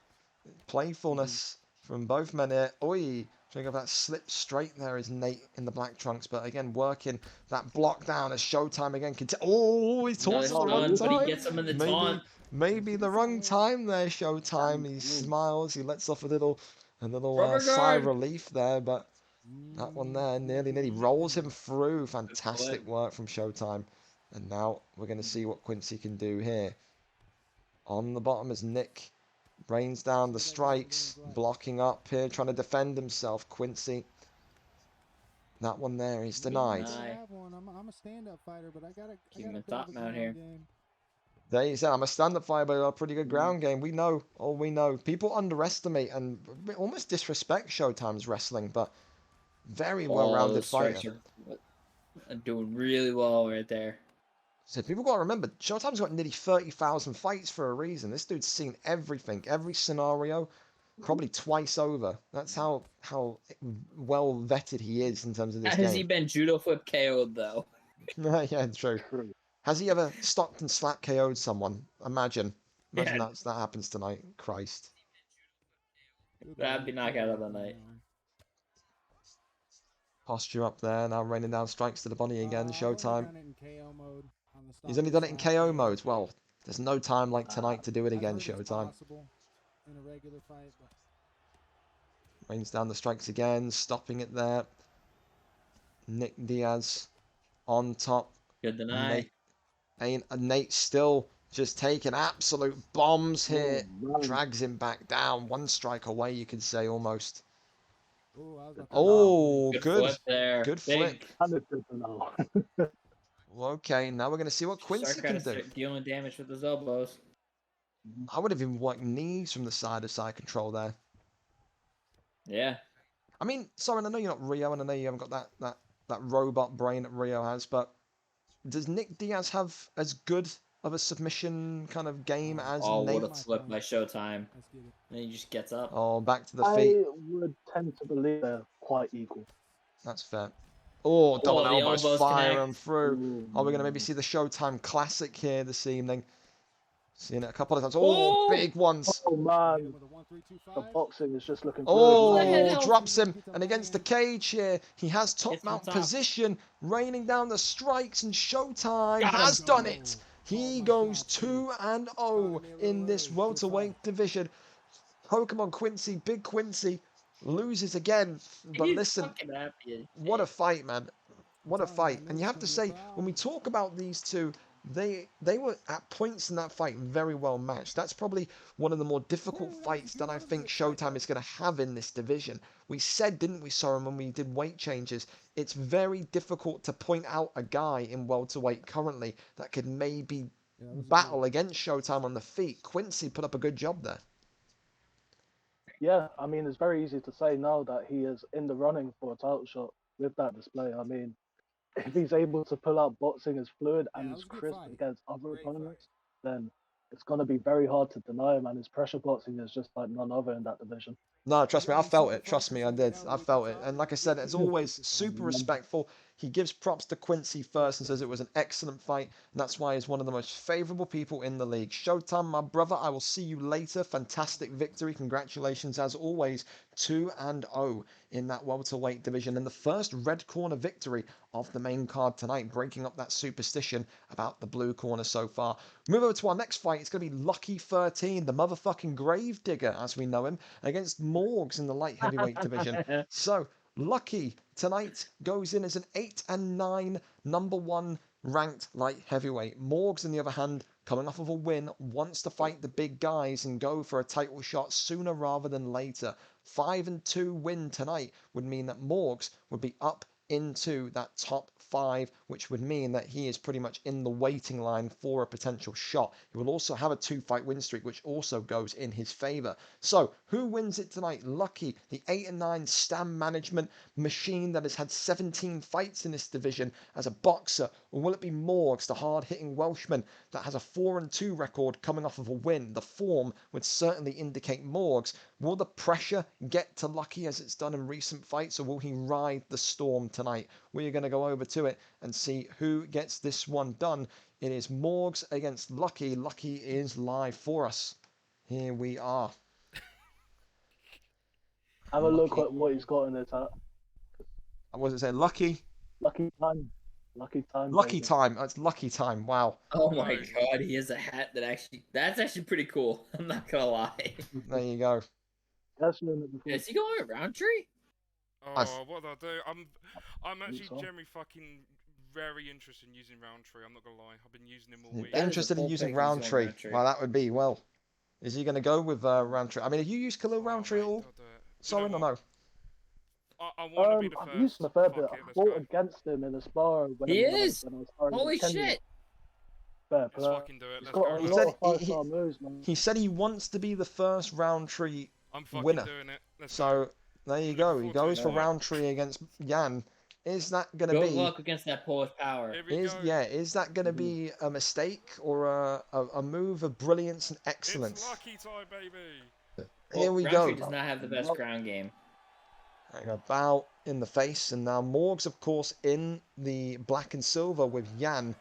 Playfulness from both men here. Oi, showing off that slip straight there is Nate in the black trunks, but again working that block down as Showtime again. Oh, he taunts at the wrong time. But he gets him in the taunt. Maybe the wrong time there, Showtime. He smiles, he lets off a little sigh of relief there, but that one there nearly rolls him through. Fantastic work from Showtime. And now we're going to see what Quincy can do here. On the bottom is Nick. Rains down the strikes, blocking up here, trying to defend himself. Quincy. That one there, he's denied. I'm a stand-up fighter, but I gotta keep the top mount here. There you said, I'm a stand-up fighter, but a pretty good ground game. We know, we know. People underestimate and almost disrespect Showtime's wrestling, but very well-rounded fighter. Doing really well right there. So people got to remember, Showtime's got nearly 30,000 fights for a reason. This dude's seen everything, every scenario, probably twice over. That's how well vetted he is in terms of this game. Has he been judo flip KO'd though? Yeah, true. Has he ever stopped and slap KO'd someone? Imagine that happens tonight. Christ. That'd be knockout of the night. Posture up there, now raining down strikes to the body again. Showtime. He's only done it in KO mode. Well, there's no time like tonight to do it again, Showtime. Rains down the strikes again, stopping it there. Nick Diaz on top. Good deny. Nate still just taking absolute bombs here. Drags him back down. One strike away, you could say, almost. Oh, I was about to Oh, Good good. flip there. Good Big. flick. And it's good to know. Well, okay, now we're going to see what Quincy Sark gotta can do. start dealing damage with his elbows. I would have even worked knees from the side control there. Yeah. I mean, Soren, I know you're not Rio, and I know you haven't got that robot brain that Rio has, but does Nick Diaz have as good of a submission kind of game as Oh, what Nate? a flip by Showtime. Let's get it. And he just gets up. Oh, back to the feet. I would tend to believe they're quite equal. That's fair. Oh, double the elbows elbows firing connect. through. Ooh, Oh, we're going to maybe man. see the Showtime Classic here this evening. Seeing it a couple of times. Oh, big ones. Oh Hit him man, with a 1-3-2-5. the boxing is just looking Oh, Head drops him. And against the cage here, he has top Hits him mount top. position, raining down the strikes, and Showtime Got him. has done it. He goes 2-0 in this welterweight division. Pokemon Quincy, Big Quincy, loses again. But He's listen, fucking happy. what a fight, man. What a fight. And you have to say, when we talk about these two, they were at points in that fight very well matched. That's probably one of the more difficult fights that I think Showtime is going to have in this division. We said, didn't we, Soren, when we did weight changes, it's very difficult to point out a guy in welterweight currently that could maybe battle against Showtime on the feet. Quincy put up a good job there. Yeah, I mean, it's very easy to say now that he is in the running for a title shot with that display. I mean, if he's able to pull out boxing as fluid and as crisp against other opponents, then it's going to be very hard to deny him. And his pressure boxing is just like none other in that division. No, trust me, I felt it. Trust me, I did. I felt it. And like I said, as always, super respectful. He gives props to Quincy first and says it was an excellent fight. And that's why he's one of the most favourable people in the league. Showtime, my brother, I will see you later. Fantastic victory. Congratulations, as always. 2-0 in that welterweight division. And the first red corner victory of the main card tonight, breaking up that superstition about the blue corner so far. Move over to our next fight. It's going to be Lucky 13, the motherfucking grave digger, as we know him, against Morgs in the light heavyweight division. So, Lucky tonight goes in as an 8-9 number one ranked light heavyweight. Morgs, on the other hand, coming off of a win, wants to fight the big guys and go for a title shot sooner rather than later. 5-2 win tonight would mean that Morgs would be up into that top 5, which would mean that he is pretty much in the waiting line for a potential shot. He will also have a 2-fight win streak, which also goes in his favour. So, who wins it tonight? Lucky, the 8-9 stam management machine that has had 17 fights in this division as a boxer, or will it be Morgs, the hard-hitting Welshman that has a 4-2 record coming off of a win? The form would certainly indicate Morgs. Will the pressure get to Lucky as it's done in recent fights, or will he ride the storm tonight? We're going to go over to it and see who gets this one done. It is Morgs against Lucky. Lucky is live for us. Here we are. Have a look at what he's got in his hat. What was it saying? Lucky? Lucky time. Lucky time. Lucky baby. time. It's lucky time. Wow. Oh my god, he has a hat that's actually pretty cool. I'm not gonna lie. There you go. That's been it before. Is he going around tree? Oh, what do I do? I'm actually generally fucking very interested in using Roundtree. I'm not gonna lie. I've been using him all week. Interested in using Roundtree. Well, that would be, well, is he going to go with Roundtree? I mean, have you used Khalil Roundtree at all? Sorry, no, no. I want to be the I've first. used him a fair bit. Fuck it, I let's fought go. against him in a spar. When He when is! when I was starting Holy with Kenya. shit! Fair Let's play. fucking do it. He's Let's got go. a He lot said of five-star moves, man. He said he wants to be the first Roundtree I'm fucking winner. doing it. Let's So, go. there you go. He Looking forward goes to for it. Roundtree against Jan. Is that going to Good be... luck against that Polish power. Here we go. Is that going to be a mistake or a move of brilliance and excellence? It's lucky time, baby. Here we Roundtree go. does not have the best ground game. There you go. Bow in the face, and now Morgs, of course, in the black and silver with Jan.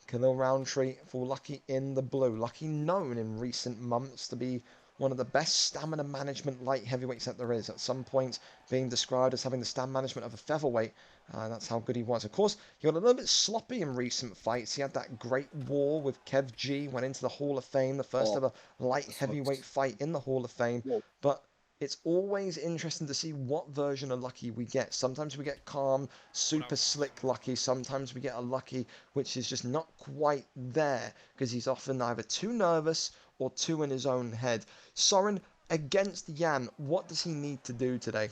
Khalil Roundtree for Lucky in the blue. Lucky known in recent months to be one of the best stamina management light heavyweights that there is. At some point being described as having the stamina management of a featherweight. That's how good he was. Of course, he got a little bit sloppy in recent fights. He had that great war with Kev G, went into the Hall of Fame, the first ever light heavyweight fight in the Hall of Fame. But it's always interesting to see what version of Lucky we get. Sometimes we get calm, super slick Lucky. Sometimes we get a Lucky which is just not quite there because he's often either too nervous or too in his own head. Soren, against Jan, what does he need to do today?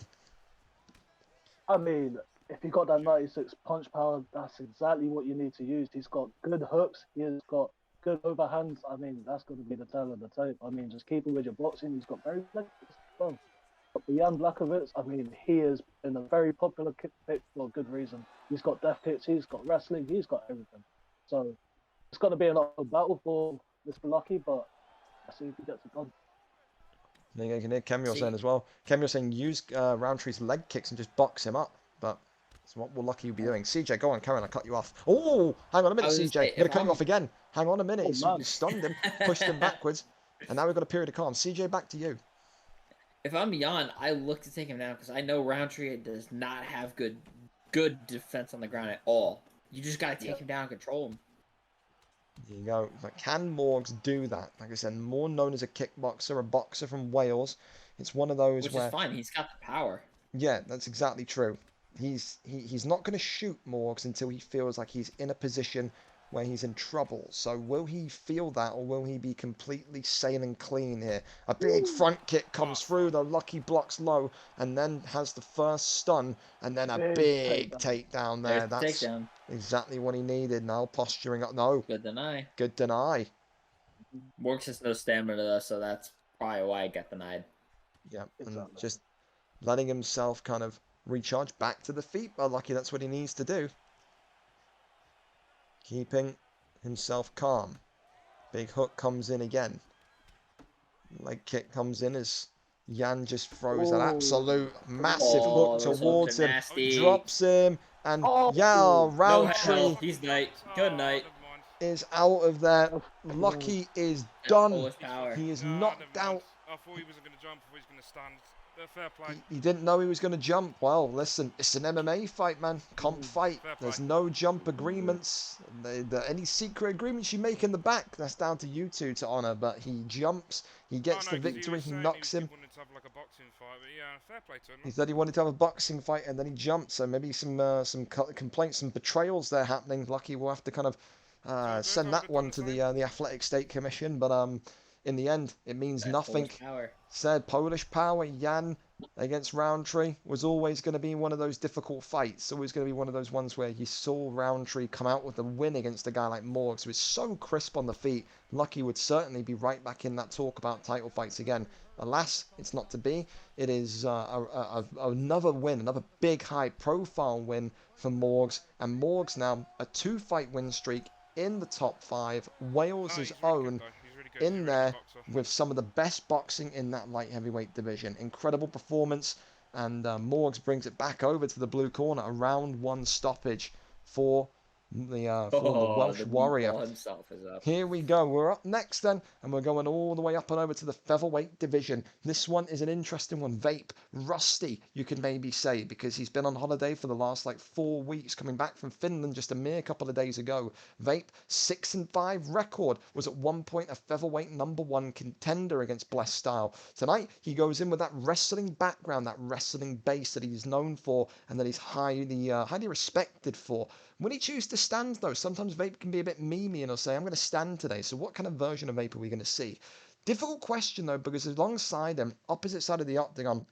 I mean, if he got that 96 punch power, that's exactly what you need to use. He's got good hooks. He has got good overhands. I mean, that's going to be the tail of the tape. I mean, just keep it with your boxing. He's got very good kicks as well. But Jan Blachowicz, I mean, he has been a very popular kick pick for a good reason. He's got death kicks. He's got wrestling. He's got everything. So it's going to be an uphill battle for Mr. Lucky, but let's see if he gets it done. You can hear Kemio saying as well. Kemio saying use Roundtree's leg kicks and just box him up. But that's what will Lucky be doing. CJ, go on, Karen, I'll cut you off. Oh, hang on a minute, CJ. I'm going to cut you off again. Hang on a minute. He stunned him, pushed him backwards. And now we've got a period of calm. CJ, back to you. If I'm Jan, I look to take him down because I know Roundtree does not have good defense on the ground at all. You just got to take him down and control him. There you go. But can Morgs do that? Like I said, more known as a kickboxer, a boxer from Wales. It's one of those Which where... is fine. He's got the power. Yeah, that's exactly true. He's not going to shoot Morgs until he feels like he's in a position where he's in trouble. So will he feel that, or will he be completely sailing clean here? A big front kick comes through, the Lucky blocks low, and then has the first stun, and then a big takedown there. That's takedown. Exactly what he needed. Now posturing up. No. Good deny. Good deny. Morgs has no stamina though, so that's probably why I got denied. Yeah, and just letting himself kind of recharge back to the feet. But Lucky, that's what he needs to do. Keeping himself calm. Big hook comes in again. Leg kick comes in as Jan just throws an absolute massive hook towards him. Drops him. And Roundtree. No, he's night. Good night. Is out of there. Lucky is done. He is knocked out. I thought he wasn't going to jump. I thought he was going to stand. Fair play. He didn't know he was going to jump. Well, listen, it's an MMA fight, man. Comp fight. There's no jump agreements. Any secret agreements you make in the back, that's down to you two to honour. But he jumps. He gets the victory. He knocks him. He wanted to have like a boxing fight, but yeah, fair play to him. He said he wanted to have a boxing fight, and then he jumped. So maybe some complaints, some betrayals there happening. Lucky will have to kind of send that one to the Athletic State Commission. But in the end, it means nothing. Said Polish power, Jan against Roundtree was always going to be one of those difficult fights. Always going to be one of those ones where you saw Roundtree come out with a win against a guy like Morgs, who is so crisp on the feet. Lucky would certainly be right back in that talk about title fights again. Alas, it's not to be. It is another win, another big high-profile win for Morgs. And Morgs now a 2-fight win streak in the top 5. Wales' own. In there with some of the best boxing in that light heavyweight division. Incredible performance, and Morgs brings it back over to the blue corner. A round 1 stoppage for the Welsh Warrior. Here we go. We're up next then, and we're going all the way up and over to the featherweight division. This one is an interesting one. Vape, rusty, you could maybe say, because he's been on holiday for the last 4 weeks, coming back from Finland just a mere couple of days ago. Vape, 6-5 record, was at one point a featherweight #1 contender against Bless Style. Tonight, he goes in with that wrestling background, that wrestling base that he's known for, and that he's highly respected for. When he chooses to stand, though, sometimes Vape can be a bit memey and he'll say, I'm going to stand today. So what kind of version of Vape are we going to see? Difficult question, though, because alongside him, opposite side of the octagon,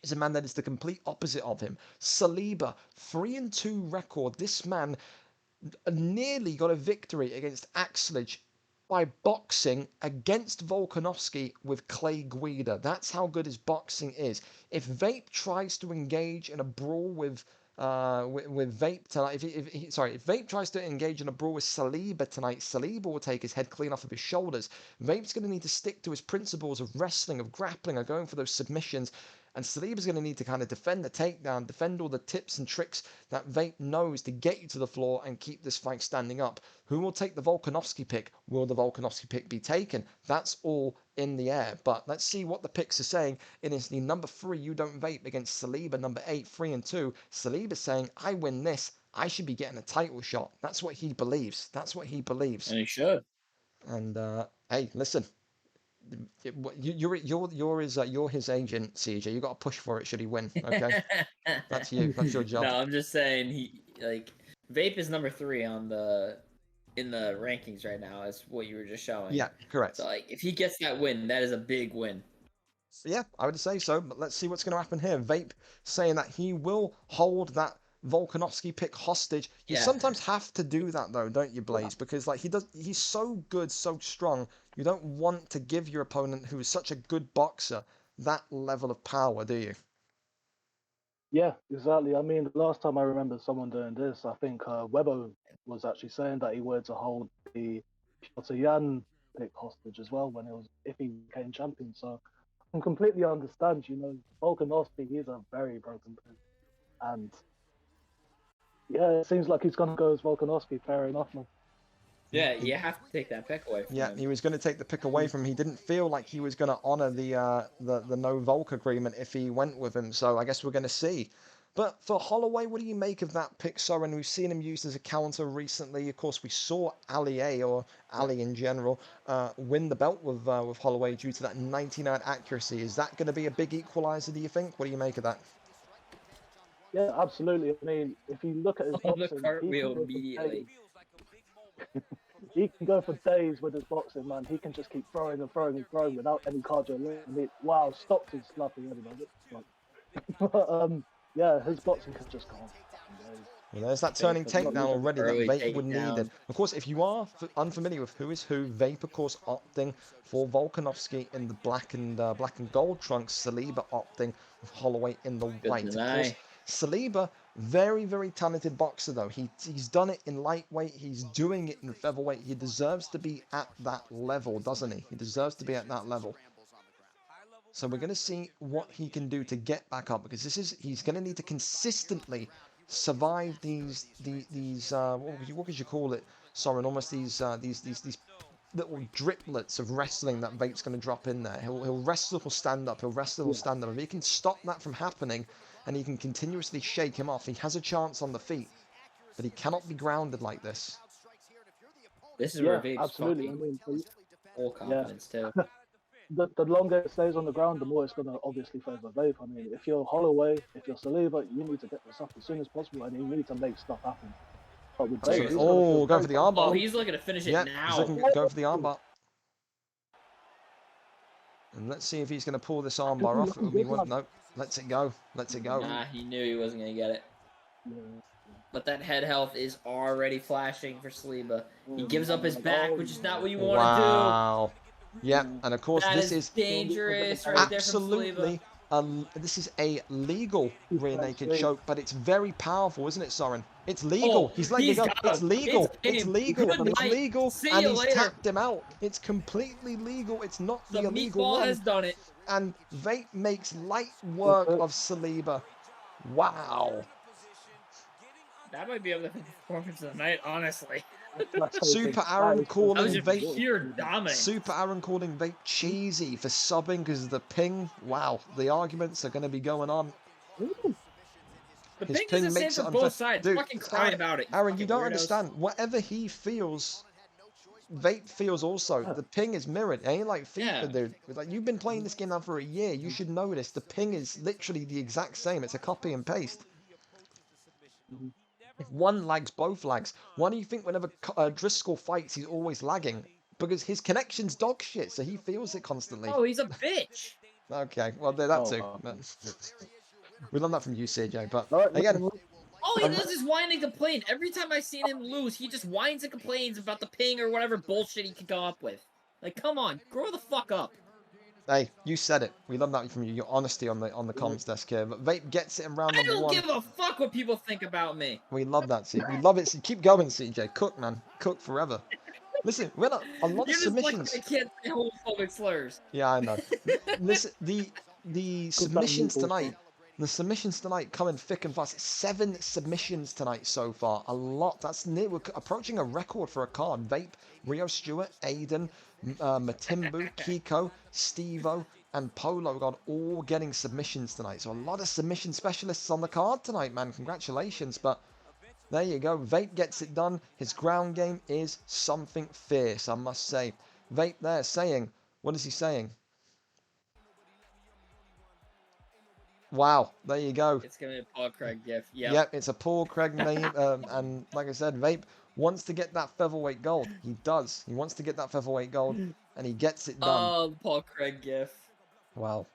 is a man that is the complete opposite of him. Saliba, 3-2 record. This man nearly got a victory against Axelich by boxing against Volkanovski with Clay Guida. That's how good his boxing is. If Vape tries to engage in a brawl with Vape tonight, if Vape tries to engage in a brawl with Saliba tonight, Saliba will take his head clean off of his shoulders. Vape's going to need to stick to his principles of wrestling, of grappling, of going for those submissions. And Saliba's going to need to kind of defend the takedown, defend all the tips and tricks that Vape knows to get you to the floor and keep this fight standing up. Who will take the Volkanovski pick? Will the Volkanovski pick be taken? That's all in the air. But let's see what the picks are saying. It is the #3, You Don't Vape, against Saliba, #8, 3-2. Saliba's saying, I win this, I should be getting a title shot. That's what he believes. That's what he believes. And he should. And, hey, listen. You're his agent, CJ. You got to push for it. Should he win? Okay, that's you. That's your job. No, I'm just saying Vape is #3 in the rankings right now. Is what you were just showing. Yeah, correct. So if he gets that win, that is a big win. Yeah, I would say so, but let's see what's going to happen here. Vape saying that he will hold that Volkanovski pick hostage. You sometimes have to do that though, don't you, Blaze? Because like he's so good, so strong. You don't want to give your opponent, who is such a good boxer, that level of power, do you? Yeah, exactly. I mean, the last time I remember someone doing this, I think Webbo was actually saying that he wanted to hold the Piotr Jan pick hostage as well when it was if he became champion. So I can completely understand. Volkanovski, he's a very broken player, and yeah, it seems like he's gonna go as Volkanovski. Fair enough, man. Yeah, you have to take that pick away from him. He was going to take the pick away from him. He didn't feel like he was going to honor the no Volk agreement if he went with him. So I guess we're going to see. But for Holloway, what do you make of that pick, Soren? We've seen him used as a counter recently. Of course, we saw Ali A, or Ali in general, win the belt with Holloway due to that 99 accuracy. Is that going to be a big equalizer, do you think? What do you make of that? Yeah, absolutely. I mean, if you look at his boxing, the cartwheel immediately. He can go for days with his boxing, man. He can just keep throwing and throwing and throwing without any cardio. I mean, wow, stopped his slapping anyway. But yeah, his boxing can just go on. Well, there's that turning takedown already that Vape would need. And of course, if you are unfamiliar with who is who, Vape, of course, opting for Volkanovski in the black and gold trunks, Saliba opting with Holloway in the white. Of course, Saliba, very, very talented boxer, though. He's done it in lightweight. He's doing it in featherweight. He deserves to be at that level, doesn't he? He deserves to be at that level. So we're going to see what he can do to get back up, because he's going to need to consistently survive these what could you call it, Soren? Almost these little driplets of wrestling that Vape's going to drop in there. He'll wrestle, he'll stand up, he'll wrestle, he'll stand up. If he can stop that from happening, and he can continuously shake him off, he has a chance on the feet, but he cannot be grounded like this. This is where Vape's fucking full confidence too. The longer it stays on the ground, the more it's going to obviously favour Vape. I mean, if you're Holloway, if you're Saliba, you need to get this up as soon as possible, and you need to make stuff happen. But with Vape, go for the armbar. Oh, he's looking to finish it now. He's looking to go for the armbar. And let's see if he's going to pull this armbar off. It would be one. No, lets it go. Lets it go. Nah, he knew he wasn't going to get it. But that head health is already flashing for Saliba. He gives up his back, which is not what you want to do. Wow. Yeah, and of course that this is dangerous. Absolutely, this is a legal rear naked choke, but it's very powerful, isn't it, Soren? It's legal. He's letting it go. It's legal. It's legal. It's legal, and he's tapped him out. It's completely legal. It's not the illegal one. Has done it. And Vape makes light work of Saliba. Wow. That might be able to be the performance of the night, honestly. Super Aaron calling Vape pure dominance. Super Aaron calling Vape cheesy for subbing because of the ping. Wow, the arguments are going to be going on. The ping is the same for both sides. Dude, fucking cry about it. Aaron, you don't understand. Whatever he feels, Vape feels also. The ping is mirrored. It ain't like FIFA, dude. Like, you've been playing this game now for a year. You should know this. The ping is literally the exact same. It's a copy and paste. If one lags, both lags. Why do you think whenever Driscoll fights, he's always lagging? Because his connection's dog shit, so he feels it constantly. Oh, he's a bitch. Okay, well, that too. We learned that from you, CJ, but again... All he does is whine and complain. Every time I've seen him lose, he just whines and complains about the ping or whatever bullshit he can come up with. Like, come on, grow the fuck up. Hey, you said it. We love that from you. Your honesty on the comms desk here. But Vape gets it in round number 1. I don't give a fuck what people think about me. We love that, CJ. We love it. Keep going, CJ. Cook, man. Cook forever. Listen, we're not a lot of submissions. Like I can't say homophobic slurs. Yeah, I know. Listen, the submissions tonight. The submissions tonight coming thick and fast. 7 submissions tonight so far. A lot. That's near. We're approaching a record for a card. Vape, Rio Stewart, Aiden, Matimbu, Kiko, Stevo, and Polo God all getting submissions tonight. So a lot of submission specialists on the card tonight, man. Congratulations. But there you go. Vape gets it done. His ground game is something fierce, I must say. Vape there saying, what is he saying? Wow, there you go. It's going to be a Paul Craig gift. Yep, it's a Paul Craig name. And like I said, Vape wants to get that featherweight gold. He does. He wants to get that featherweight gold, and he gets it done. Oh, Paul Craig gif. Wow.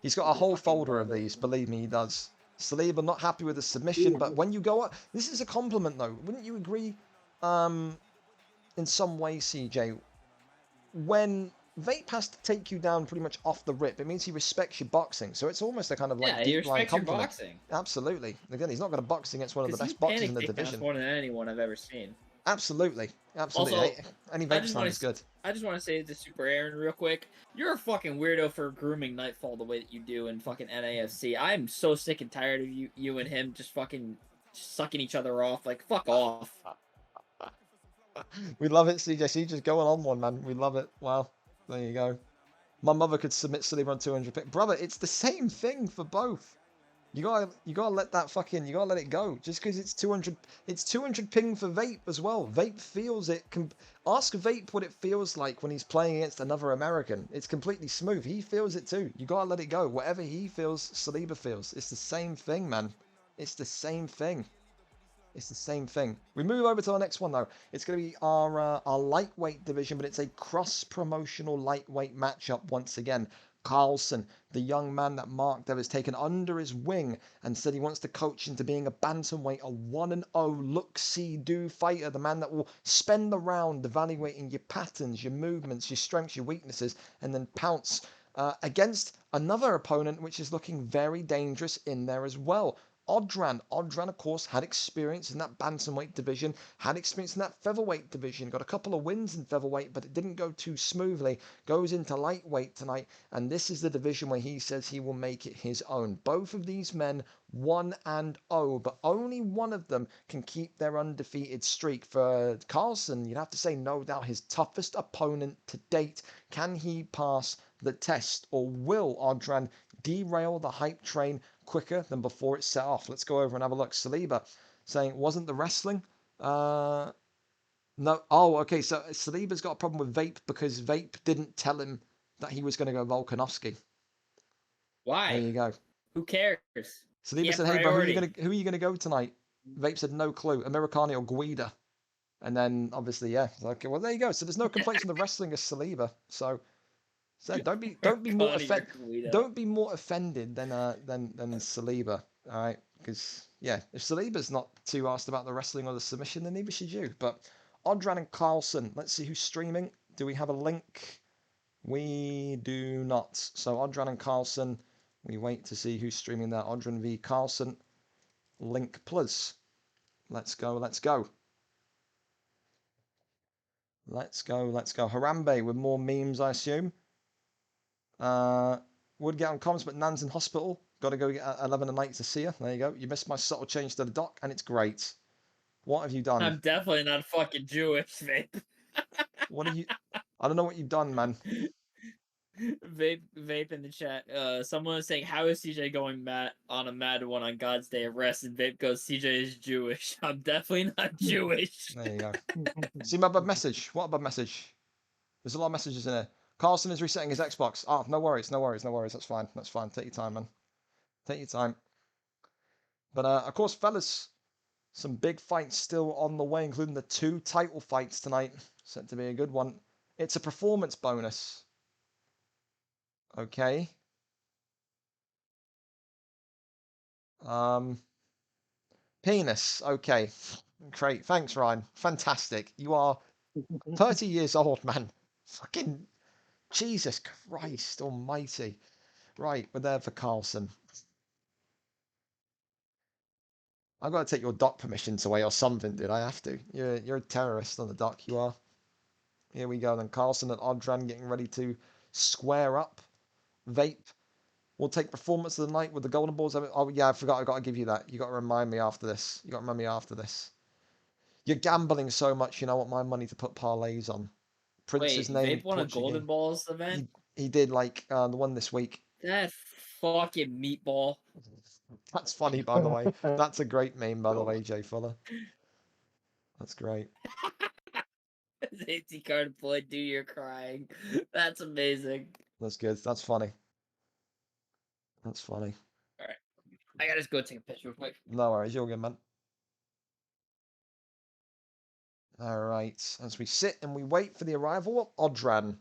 He's got a whole folder of these, believe me, he does. Saliba not happy with the submission, but when you go up, this is a compliment though. Wouldn't you agree? In some way, CJ, when Vape has to take you down pretty much off the rip, it means he respects your boxing. So it's almost a kind of like yeah, he deep line respects your compliment. boxing. Absolutely. Again, he's not going to box against one of the Because best boxers in the panic division. more than anyone I've ever seen. Absolutely. Absolutely. Also, Any Vape stand is good. I just want to say to Super Aaron real quick, you're a fucking weirdo for grooming Nightfall the way that you do in fucking NAFC. I'm so sick and tired of you and him just fucking sucking each other off. Like, fuck off. We love it, CJ. Just going on one, man. We love it. Wow. There you go. My mother could submit Saliba on 200 pick. Brother, it's the same thing for both. You gotta let that fucking, you gotta let it go. Just because it's 200 ping for Vape as well. Vape feels it. Ask Vape what it feels like when he's playing against another American. It's completely smooth. He feels it too. You gotta let it go. Whatever he feels, Saliba feels. It's the same thing, man. It's the same thing. It's the same thing. We move over to our next one though. It's going to be our lightweight division, but it's a cross-promotional lightweight matchup once again. Carlson, the young man that Mark Dev has taken under his wing and said he wants to coach into being a bantamweight, a 1-0 look-see-do fighter, the man that will spend the round evaluating your patterns, your movements, your strengths, your weaknesses, and then pounce against another opponent which is looking very dangerous in there as well. Odran, of course, had experience in that bantamweight division, had experience in that featherweight division, got a couple of wins in featherweight, but it didn't go too smoothly. Goes into lightweight tonight, and this is the division where he says he will make it his own. Both of these men 1-0, but only one of them can keep their undefeated streak. For Carlson, you'd have to say no doubt his toughest opponent to date. Can he pass the test, or will Odran derail the hype train quicker than before it set off? Let's go over and have a look. Saliba saying, wasn't the wrestling? No. Oh, okay. So Saliba's got a problem with Vape because Vape didn't tell him that he was going to go Volkanovski. Why? There you go. Who cares? Saliba said, hey, bro, who are you going to go tonight? Vape said, no clue. Americani or Guida. And then, obviously, yeah. Okay, well, there you go. So there's no complaints on the wrestling of Saliba. So don't be more offended than Saliba, all right? Because yeah, if Saliba's not too asked about the wrestling or the submission, then neither should you. But Odran and Carlson, let's see who's streaming. Do we have a link? We do not. So Odran and Carlson, we wait to see who's streaming there. Odran v Carlson, link plus. Let's go. Let's go. Harambe with more memes, I assume. Would get on comms, but Nan's in hospital. Got to go get 11 a night to see her. There you go. You missed my subtle change to the doc, and it's great. What have you done? I'm definitely not fucking Jewish, Vape. What have you... I don't know what you've done, man. Vape in the chat. Someone was saying, how is CJ going on a mad one on God's Day of Rest? And Vape goes, CJ is Jewish. I'm definitely not Jewish. There you go. See my above message? What above message? There's a lot of messages in here. Carlson is resetting his Xbox. Oh, no worries. That's fine. Take your time, man. Take your time. But, of course, fellas, some big fights still on the way, including the 2 title fights tonight. Set to be a good one. It's a performance bonus. Okay. Penis. Okay. Great. Thanks, Ryan. Fantastic. You are 30 years old, man. Fucking Jesus Christ almighty. Right, we're there for Carlson. I've got to take your doc permissions away or something, dude. I have to. You're a terrorist on the doc, you are. Here we go then. Carlson and Odran getting ready to square up. Vape will take performance of the night with the golden balls. Oh, yeah, I forgot. I got to give you that. You got to remind me after this. You're gambling so much, you know what my money to put parlays on. Prince's name. Vape won a golden balls event? He did, like, the one this week. That fucking meatball. That's funny, by the way. That's a great meme, by the way, Jay Fuller. That's great. Safety card boy, do you're crying. That's amazing. That's good. That's funny. Alright. I gotta just go take a picture real quick. No worries, you're good, man. Alright. As we sit and we wait for the arrival of Odran.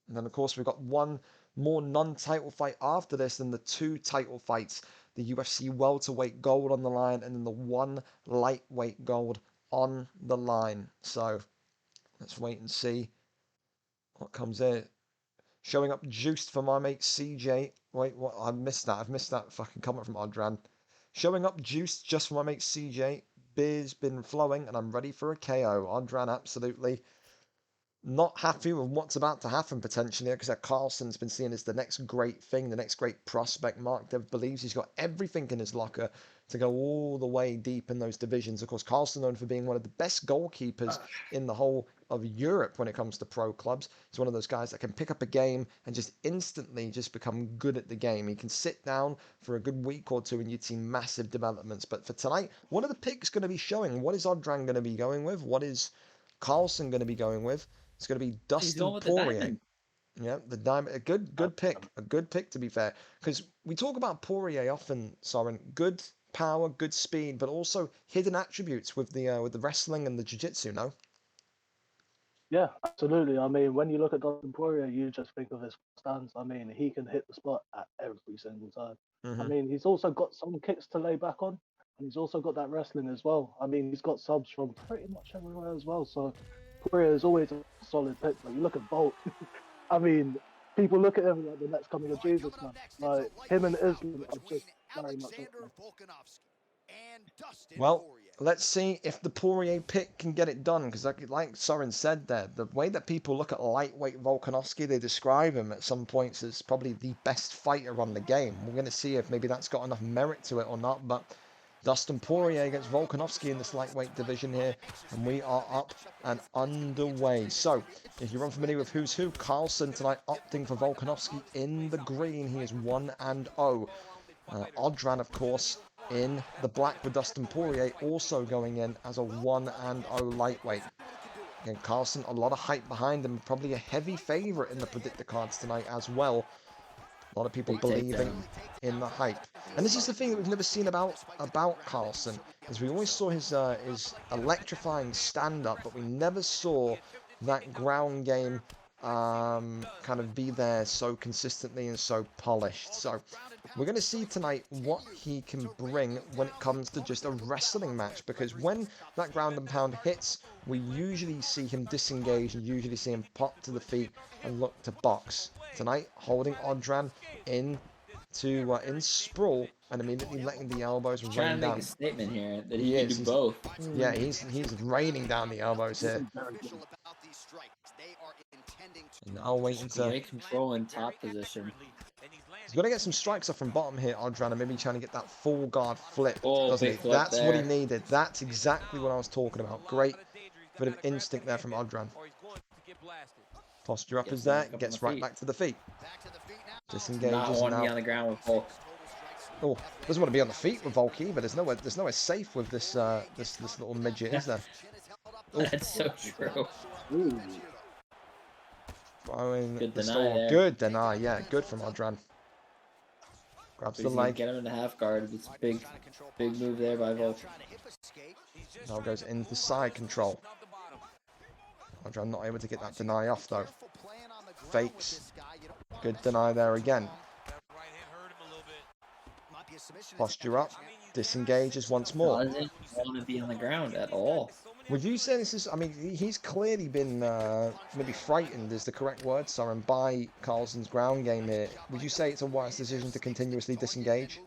And then, of course, we've got one more non-title fight after this than the 2 title fights. The UFC welterweight gold on the line, and then the ONE Lightweight gold on the line. So let's wait and see what comes in. Showing up juiced for my mate CJ. Wait, what? I missed that. I've missed that fucking comment from Odran. Showing up juiced just for my mate CJ. Beer's been flowing, and I'm ready for a KO. Odran, absolutely not happy with what's about to happen potentially, because Carlson's been seen as the next great thing, the next great prospect. Mark Dev believes he's got everything in his locker to go all the way deep in those divisions. Of course, Carlson known for being one of the best goalkeepers in the whole of Europe when it comes to pro clubs. He's one of those guys that can pick up a game and just instantly just become good at the game. He can sit down for a good week or two and you'd see massive developments. But for tonight, what are the picks going to be showing? What is Odran going to be going with? What is Carlson going to be going with? It's going to be Dustin Poirier. Yeah, the diamond. A good pick. A good pick, to be fair. Because we talk about Poirier often, Soren. Good power, good speed, but also hidden attributes with the wrestling and the jiu-jitsu, no? Yeah, absolutely. I mean, when you look at Dustin Poirier, you just think of his stance. I mean, he can hit the spot at every single time. I mean, he's also got some kicks to lay back on, and he's also got that wrestling as well. I mean, he's got subs from pretty much everywhere as well. So Poirier is always a solid pick. But you look at Bolt. I mean, people look at him like the next coming of Jesus, man. Like him and Islam are just very much. Well, let's see if the Poirier pick can get it done, because like Soren said there, the way that people look at lightweight Volkanovski, they describe him at some points as probably the best fighter on the game. We're going to see if maybe that's got enough merit to it or not, but Dustin Poirier against Volkanovski in this lightweight division here, and we are up and underway. So, if you're unfamiliar with who's who, Carlson tonight opting for Volkanovski in the green. He is 1-0. Odran, of course, in the black with Dustin Poirier also going in as a 1-0 lightweight. Again, Carlson, a lot of hype behind him, probably a heavy favourite in the predictor cards tonight as well. A lot of people believing in the hype. And this is the thing that we've never seen about Carlson, is we always saw his electrifying stand-up, but we never saw that ground game kind of be there so consistently and so polished. So we're going to see tonight what he can bring when it comes to just a wrestling match, because when that ground and pound hits, we usually see him disengage and usually see him pop to the feet and look to box. Tonight, holding Odran in sprawl and immediately letting the elbows rain trying to down. make a statement here that he can do both. Yeah, he's raining down the elbows here. And now waiting to great control in top position. He's got to get some strikes off from bottom here, Odran, and maybe trying to get that full guard flip, doesn't he? That's what he needed. That's exactly what I was talking about. Great bit of instinct there from Odran. Posture up is there, gets right back to the feet. Disengages now. Not want to be on the ground with Volk. Oh, doesn't want to be on the feet with Volk either. There's nowhere safe with this this little midget, is there? Oh. That's so true. Ooh. Throwing Good the deny store. there. Good deny, yeah, good from Odran. Grabs the leg. Get him in the half guard. It's big move there by Volk. Now goes into the side control. Odran not able to get that deny off though. Fakes. Good deny there again. Posture up. Disengages once more. Doesn't want to be on the ground at all. Would you say this is, I mean, he's clearly been, maybe frightened is the correct word, Soren, by Carlson's ground game here. Would you say it's a wise decision to continuously disengage?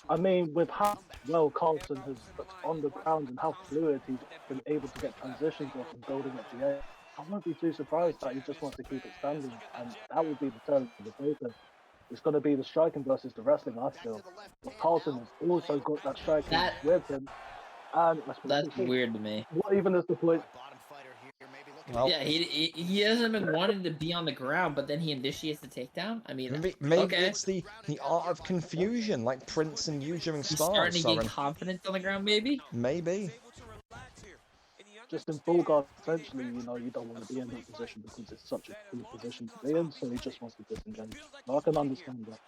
I mean, with how well Carlson has put on the ground and how fluid he's been able to get transitions off and building up the air, I won't be too surprised that he just wants to keep it standing, and that would be the turn for the paper. It's going to be the striking versus the wrestling, I feel. But Carlson has also got that striking with him. And that's weird to me. What even is the point? Well, yeah, he hasn't been wanting to be on the ground, but then he initiates the takedown. I mean, maybe okay. It's the art of confusion, like Prince and you during He's Stars. starting to gain confidence on the ground, maybe. Maybe. Just in full guard, essentially, you know, you don't want to be in that position because it's such a cool position to be in, so he just wants to disengage. So I can understand that.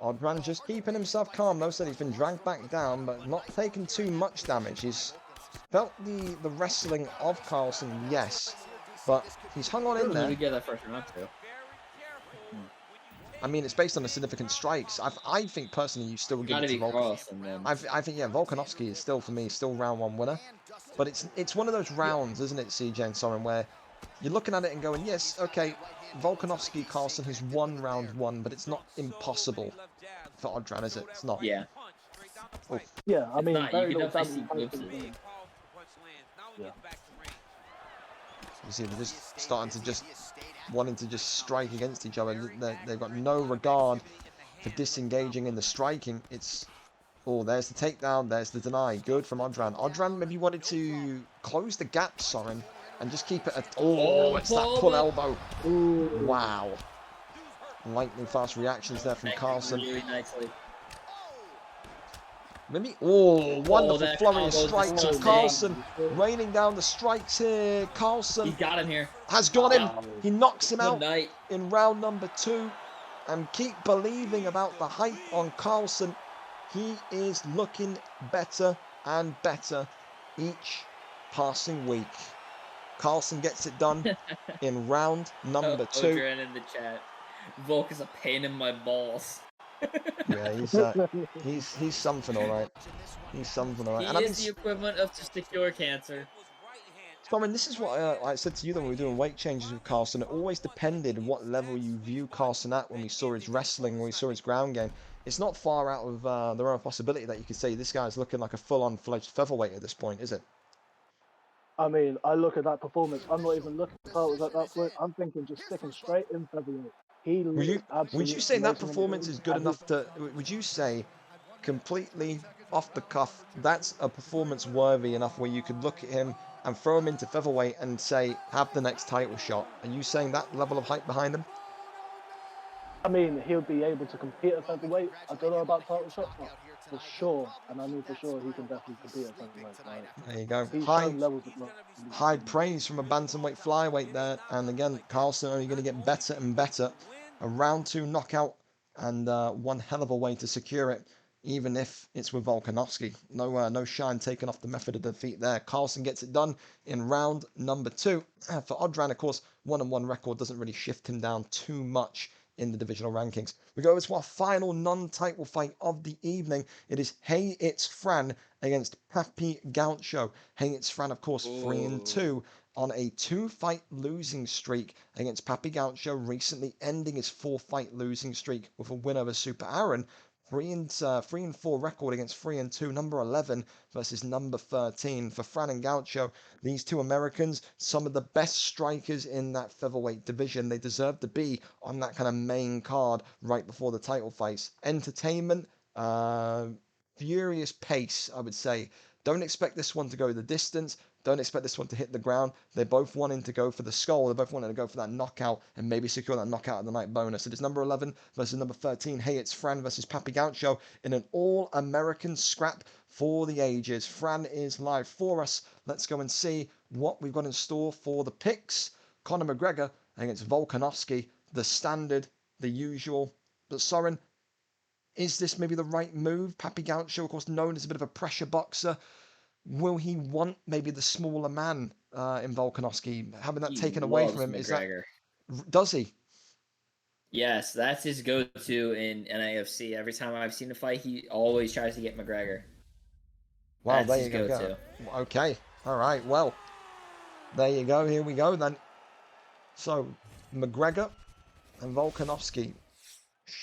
Odran just keeping himself calm, though, said he's been dragged back down, but not taking too much damage. He's felt the wrestling of Carlson, yes, But he's hung on in there. We get that first round too. I mean, it's based on the significant strikes. I think personally, you still give it to Volkanovski. I think yeah, Volkanovski is still for me still round 1 winner. But it's one of those rounds, isn't it, CJ and Soren, where you're looking at it and going, yes, okay, Volkanovski Carlsen has won round 1, but it's not impossible for Odran, is it? It's not. Yeah. Oh. Yeah, I mean, not, you can definitely see glimpses. Yeah. You see, they're just starting to wanting to strike against each other. They've got no regard for disengaging in the striking. It's, oh, there's the takedown, there's the deny. Good from Odran. Odran maybe wanted to close the gap, Soren, and just keep it at, oh, it's that pull elbow. Ooh. Wow. Lightning fast reactions there from Carlsen. Really nicely. Maybe, oh, wonderful flurry of strikes of Carlsen. Raining down the strikes here. Carlsen. He got him here. Has got him. He knocks him out night. in round number 2. And keep believing about the hype on Carlsen. He is looking better and better each passing week. Carlsen gets it done in round number 2. Odran in the chat. Volk is a pain in my balls. Yeah, he's something, all right. He's something, all right. He is the equivalent of testicular cancer. So, I mean, this is what I said to you when we were doing weight changes with Carlsen. It always depended what level you view Carlsen at when we saw his wrestling, when we saw his ground game. It's not far out of the realm of possibility that you could say this guy's looking like a full-on fledged featherweight at this point, is it? I mean, I look at that performance. I'm not even looking at titles at that point. I'm thinking just sticking straight in featherweight. Would you say that performance is good enough to? Would you say, completely off the cuff, that's a performance worthy enough where you could look at him and throw him into featherweight and say, have the next title shot? Are you saying that level of hype behind him? I mean, he'll be able to compete at featherweight. I don't know about title shots, but for sure, and I mean for sure, he can definitely compete at featherweight. There you go. High praise from a bantamweight flyweight there, and again, Carlsen only going to get better and better. A round 2 knockout, and one hell of a way to secure it, even if it's with Volkanovski. No shine taken off the method of defeat there. Carlsen gets it done in round number 2. For Odran, of course, 1-1 record doesn't really shift him down too much in the divisional rankings. We go over to our final non-title fight of the evening. It is Hey It's Fran against Papi Gaucho. Hey It's Fran, of course, 3-2 on a 2-fight losing streak against Papi Gaucho, recently ending his 4-fight losing streak with a win over Super Aaron. 3-4 record against 3-2, number 11 versus number 13. For Fran and Gaucho, these two Americans, some of the best strikers in that featherweight division. They deserve to be on that kind of main card right before the title fights. Entertainment, furious pace, I would say. Don't expect this one to go the distance. Don't expect this one to hit the ground. They're both wanting to go for the skull. They're both wanting to go for that knockout and maybe secure that knockout of the night bonus. It is number 11 versus number 13. Hey, it's Fran versus Papi Gaucho in an all-American scrap for the ages. Fran is live for us. Let's go and see what we've got in store for the picks. Conor McGregor against Volkanovski. The standard, the usual. But Soren, is this maybe the right move? Papi Gaucho, of course, known as a bit of a pressure boxer. Will he want maybe the smaller man in Volkanovski, having that taken away from him? McGregor. Does he? Yes, that's his go-to in NAFC. Every time I've seen a fight, he always tries to get McGregor. Wow, that's there you go. Okay, all right, well, there you go. Here we go then. So, McGregor and Volkanovski.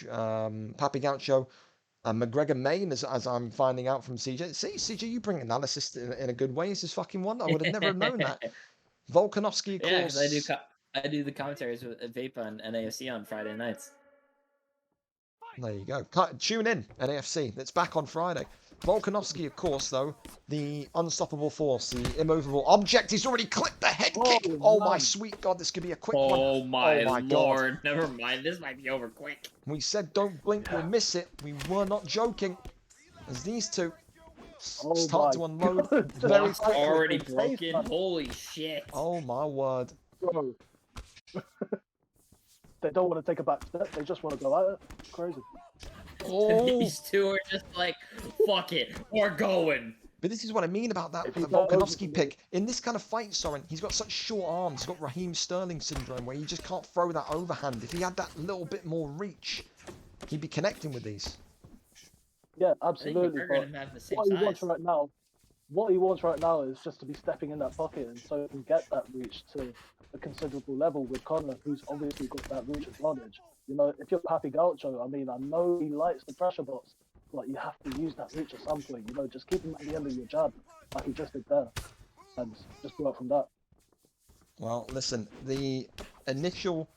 Papi Gaucho. McGregor main, as I'm finding out from CJ. See, CJ, you bring analysis in a good way. Is this fucking one? I would have never known that. Volkanovski, of course. Yeah, I do the commentaries with Vape on NAFC on Friday nights. There you go. Tune in, NAFC. It's back on Friday. Volkanovski, of course, though, the unstoppable force, the immovable object. He's already clipped the head kick. Oh, my sweet God, this could be a quick one. Oh, my Lord. God. Never mind. This might be over quick. We said don't blink, we'll miss it. We were not joking. As these two start to unload very quickly. Already broken. Holy shit. Oh, my word. Bro. They don't want to take a back step. They just want to go at it. It's crazy. Oh. These two are just like, fuck it. We're going. But this is what I mean about that If the you go over Volkanovski to pick. In this kind of fight, Soren, he's got such short arms. He's got Raheem Sterling syndrome where you just can't throw that overhand. If he had that little bit more reach, he'd be connecting with these. Yeah, I think absolutely. McGregor But and him have the same what he size. wants right now is just to be stepping in that pocket and so he can get that reach to a considerable level with Conor, who's obviously got that reach advantage. You know, if you're Papi Gaucho, I mean, I know he likes the pressure box, but you have to use that reach at some point. You know, just keep him at the end of your jab, like he just did there, and just work from that. Well, listen, the initial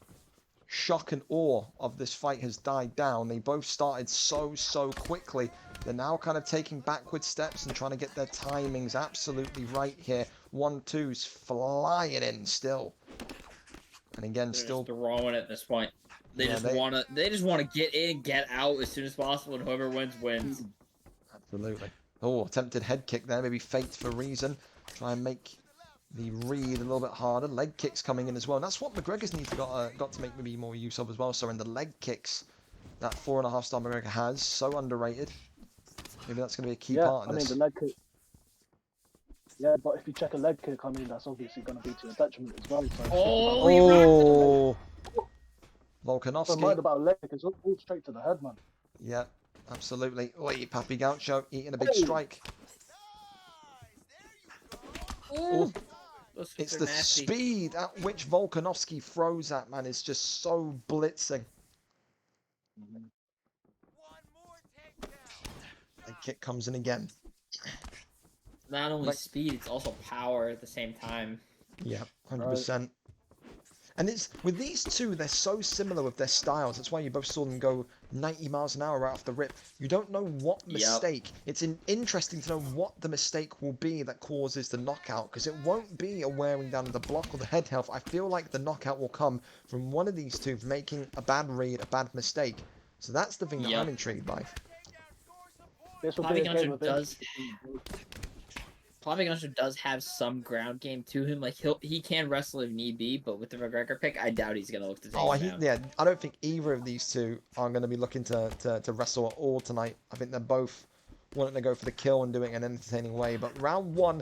shock and awe of this fight has died down. They both started so quickly. They're now kind of taking backward steps and trying to get their timings absolutely right here. 1-2's flying in still. And again, They're still just throwing at this point. They Yeah, just want to get in, get out as soon as possible, and whoever wins wins. Absolutely. Oh, attempted head kick there, maybe faked for reason. Try and make the read a little bit harder. Leg kicks coming in as well. And that's what McGregor's got to make maybe more use of as well. So in the leg kicks that 4.5-star McGregor has, so underrated. Maybe that's going to be a key part of this. The leg kick. Yeah, but if you check a leg kick, I mean, that's obviously going to be to your detriment as well. So Oh, Don't mind Volkanovski. about a leg kick, it's all straight to the head, man. Yeah, absolutely. Oi, Papi Gaucho eating a big strike. Oh, it's the speed at which Volkanovski throws at, man. It's just so blitzing. The kick comes in again. Not only speed, it's also power at the same time. Yeah, 100%. And it's with these two, they're so similar with their styles. That's why you both saw them go 90 miles an hour right off the rip. You don't know what mistake. It's interesting to know what the mistake will be that causes the knockout, because it won't be a wearing down of the block or the head health. I feel like the knockout will come from one of these two making a bad read, a bad mistake. So that's the thing that I'm intrigued by. Papi Gaucho does have some ground game to him. Like he can wrestle if need be, but with the McGregor pick, I doubt he's gonna look to take him down. I don't think either of these two are going to be looking to wrestle at all tonight. I think they're both wanting to go for the kill and doing it in an entertaining way. But round one,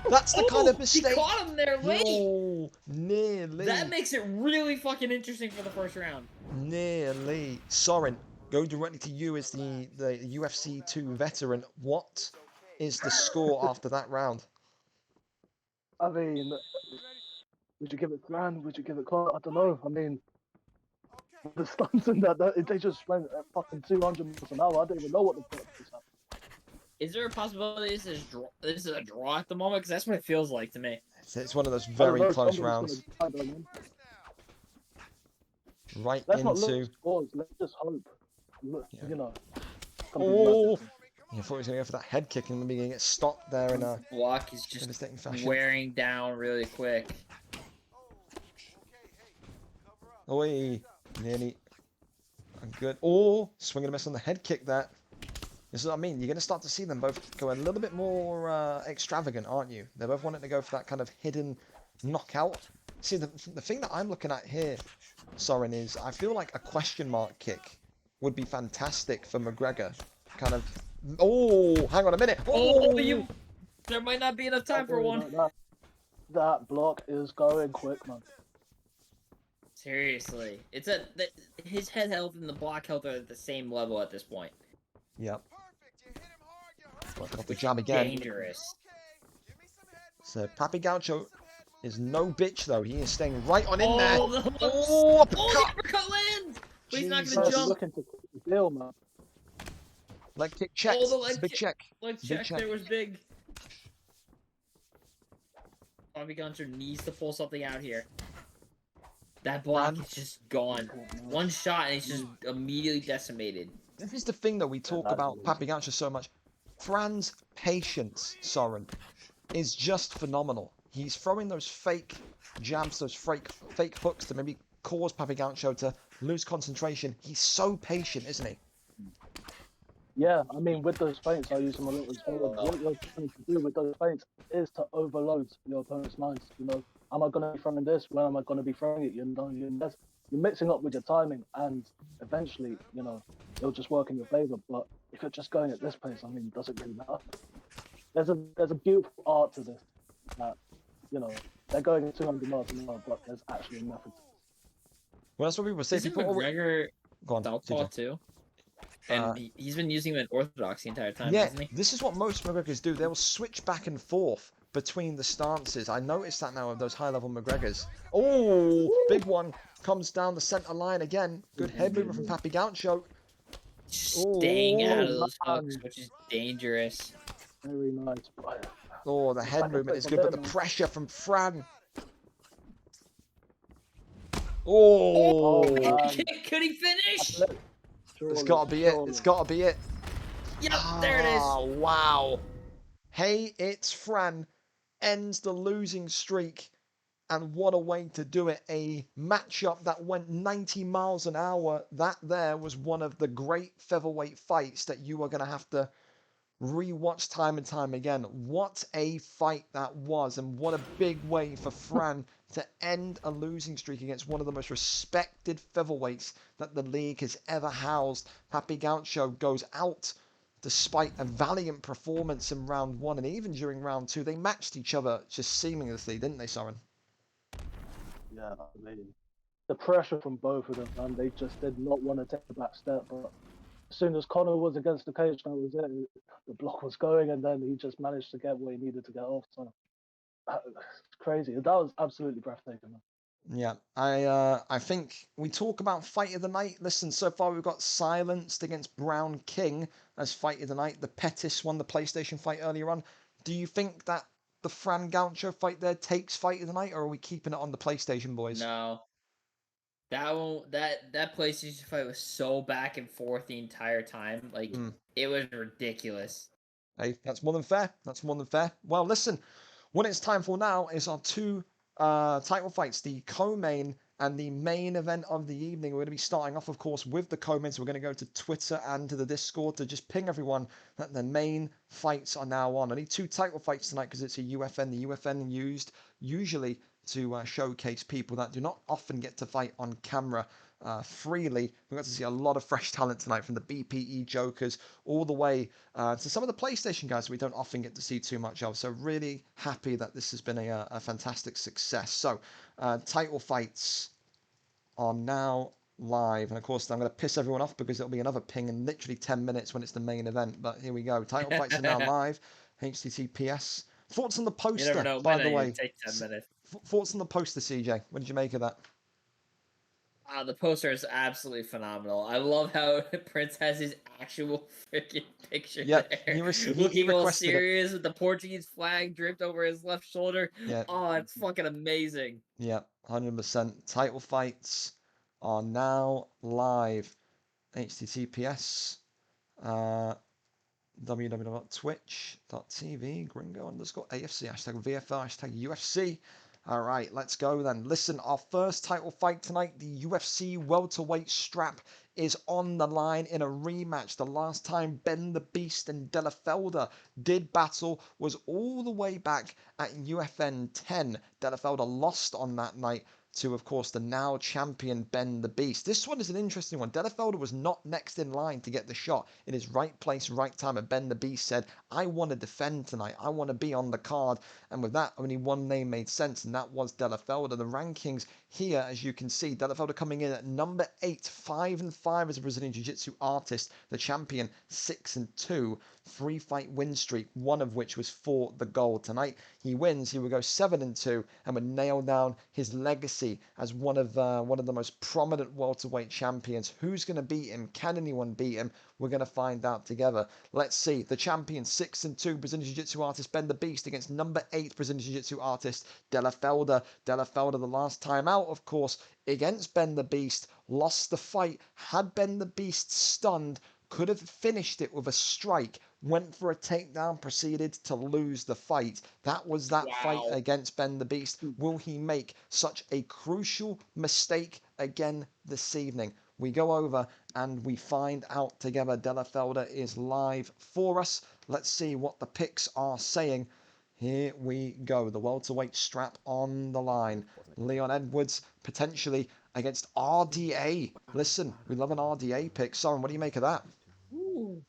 that's the kind of mistake. He caught him there late. Oh, nearly. That makes it really fucking interesting for the first round. Nearly. Soren, go directly to you as the UFC 2 veteran. What is the score after that round? I mean, would you give it grand? Would you give it Conor? I don't know. I mean, the stunts and that they just went at fucking 200 miles an hour. I don't even know what the fuck is happening. Is there a possibility this is a draw at the moment? Because that's what it feels like to me. It's one of those very close rounds. Right Let's into. not look at scores. Let's just hope. You know. I thought he was going to go for that head kick and then going to get stopped there in a block is just wearing down really quick. Oi, nearly good. Oh, swing and a miss on the head kick there. This is what I mean. You're going to start to see them both go a little bit more extravagant, aren't you? They're both wanting to go for that kind of hidden knockout. See, the thing that I'm looking at here, Soren, is I feel like a question mark kick would be fantastic for McGregor. Kind of. Oh, hang on a minute. There might not be enough time for one. That block is going quick, man. Seriously, his head health and the block health are at the same level at this point. Yep. Work off the jab again. Dangerous. So Papi Gaucho is no bitch though. He is staying right on in there. The uppercut lands. But he's not gonna jump. Looking to the deal, man. Leg kick check. Big check. Leg check there was big. Papi Gaucho needs to pull something out here. That block is just gone. One shot and it's just immediately decimated. This is the thing that we talk about Papi Gaucho so much. Fran's patience, Soren, is just phenomenal. He's throwing those fake jabs, those fake hooks to maybe cause Papi Gaucho to lose concentration. He's so patient, isn't he? Yeah, I mean, with those feints, I use them a lot as well. What you're trying to do with those feints is to overload your opponent's minds. You know, am I going to be throwing this? When am I going to be throwing it? You know, you're mixing up with your timing, and eventually, you know, it'll just work in your favor. But if you're just going at this pace, I mean, does it really matter? there's a beautiful art to this. That, you know, they're going at 200 miles an hour, but there's actually a method. Well, that's what people say. Isn't People McGregor go on, southpaw TJ. too? And he's been using him in orthodox the entire time, Yeah, hasn't he? this is what most McGregors do. They will switch back and forth between the stances. I noticed that now of those high-level McGregors. Oh, big one. Comes down the centre line again. Good head movement from Papi Gaucho. Staying out of Oh, those hooks, which is dangerous. Very nice. oh, the head movement is good, but the pressure from Fran. Oh, Could he finish? it's got to be it. It's got to be it. Yep, there it is. Oh, wow. Hey, it's Fran. Ends the losing streak. And what a way to do it. A matchup that went 90 miles an hour. That there was one of the great featherweight fights that you are going to have to rewatch time and time again. What a fight that was. And what a big way for Fran to end a losing streak against one of the most respected featherweights that the league has ever housed. Papi Gaucho goes out despite a valiant performance in round 1, and even during round 2, they matched each other just seamlessly, didn't they, Soren? Yeah, I mean, the pressure from both of them, and they just did not want to take the back step. But as soon as Conor was against the cage, that was it. The block was going, and then he just managed to get what he needed to get off. So it's crazy. That was absolutely breathtaking. Yeah, I think we talk about fight of the night. Listen, so far we've got Silenced against Brown King as fight of the night. The Pettis won the PlayStation fight earlier on. Do you think that the Fran Gaucho fight there takes fight of the night, or are we keeping it on the PlayStation, boys? No. That PlayStation fight was so back and forth the entire time. Like, it was ridiculous. Hey, that's more than fair. That's more than fair. Well, listen, what it's time for now is our two title fights, the co-main and the main event of the evening. We're going to be starting off, of course, with the co-main. So we're going to go to Twitter and to the Discord to just ping everyone that the main fights are now on. Only 2 title fights tonight because it's a UFN. The UFN used usually to showcase people that do not often get to fight on camera freely. We got to see a lot of fresh talent tonight, from the BPE Jokers all the way to some of the PlayStation guys we don't often get to see too much of. So really happy that this has been a fantastic success. So title fights are now live, and of course I'm going to piss everyone off because it'll be another ping in literally 10 minutes when it's the main event. But here we go. Title fights are now live. HTTPS. Thoughts on the poster, You never know, by the way. take 10 minutes. Thoughts on the poster, CJ? What did you make of that? The poster is absolutely phenomenal. I love how Prince has his actual freaking picture there. Looking all serious with the Portuguese flag draped over his left shoulder. Yeah. Oh, it's fucking amazing. Yeah, 100%. Title fights are now live. HTTPS. www.twitch.tv gringo_AFC #VFL #UFC. All right, let's go then. Listen, our first title fight tonight, the UFC welterweight strap, is on the line in a rematch. The last time Ben the Beast and Della Felder did battle was all the way back at UFN 10. Della Felder lost on that night to, of course, the now champion Ben the Beast. This one is an interesting one. Della Felder was not next in line to get the shot in his right place, right time, and Ben the Beast said, I want to defend tonight. I want to be on the card. And with that, only one name made sense, and that was Della Felder. The rankings here, as you can see, Della Felder coming in at number 8, 5-5 as a Brazilian Jiu-Jitsu artist, the champion 6-2, 3-fight win streak, one of which was for the gold. Tonight, he wins, he will go 7-2 and would nail down his legacy as one of the most prominent welterweight champions. Who's going to beat him? Can anyone beat him? We're going to find out together. Let's see. The champion 6-2 Brazilian Jiu-Jitsu artist Ben the Beast against number 8 Brazilian Jiu-Jitsu artist Della Felder. Della Felder, the last time out, of course, against Ben the Beast, lost the fight. Had Ben the Beast stunned, could have finished it with a strike, went for a takedown, proceeded to lose the fight. That was that fight against Ben the Beast. Will he make such a crucial mistake again this evening? We go over and we find out together. Della Felder is live for us. Let's see what the picks are saying. Here we go. The welterweight strap on the line. Leon Edwards potentially against RDA. Listen, we love an RDA pick. Soren, what do you make of that? Ooh.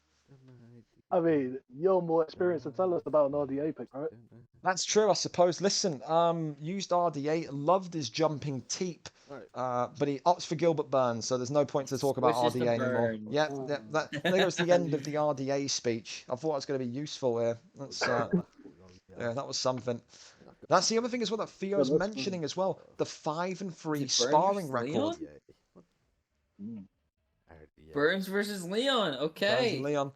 I mean, you're more experienced to tell us about an RDA pick, right? That's true, I suppose. Listen, used RDA, loved his jumping teep, but he opts for Gilbert Burns, so there's no point to talk about Swishes the RDA anymore. burn. Yeah, there goes the end of the RDA speech. I thought it was going to be useful here. That's, yeah, that was something. That's the other thing as well that Theo's mentioning as well. The 5-3 sparring record. Burns versus Leon. Okay. Leon.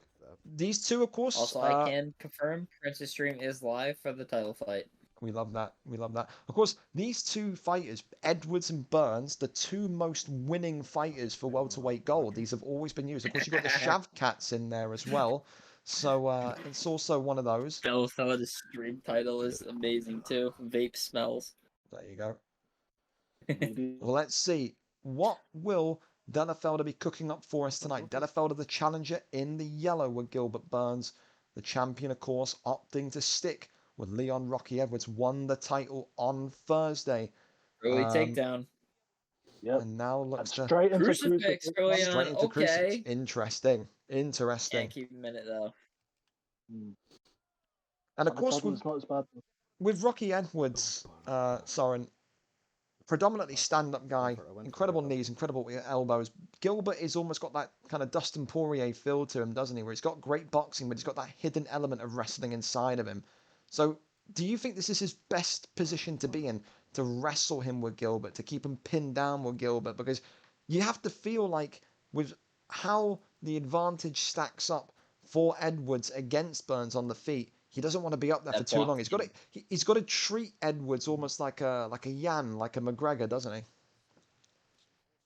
These two, of course. Also, I can confirm Prince's stream is live for the title fight. We love that. We love that. Of course, these two fighters, Edwards and Burns, the two most winning fighters for welterweight gold. These have always been used. Of course, you've got the Shavkats in there as well. So it's also one of those. The stream title is amazing too. Vape smells. There you go. Well, let's see. What will Delafelder be cooking up for us tonight? Delafelder, the challenger in the yellow with Gilbert Burns. The champion, of course, opting to stick with Leon Rocky Edwards. Won the title on Thursday. Early takedown. Yep. And now looks to... Straight into Crucifix. Straight into Crucifix. Okay. Interesting. Can't keep a minute though. And of course, with Rocky Edwards, Soren, predominantly stand-up guy, incredible knees, incredible elbows. Gilbert has almost got that kind of Dustin Poirier feel to him, doesn't he? Where he's got great boxing, but he's got that hidden element of wrestling inside of him. So, do you think this is his best position to be in, to wrestle him with Gilbert, to keep him pinned down with Gilbert? Because you have to feel like, with how the advantage stacks up for Edwards against Burns on the feet, he doesn't want to be up there for too long. He's got to treat Edwards almost like a Yan, like a McGregor, doesn't he?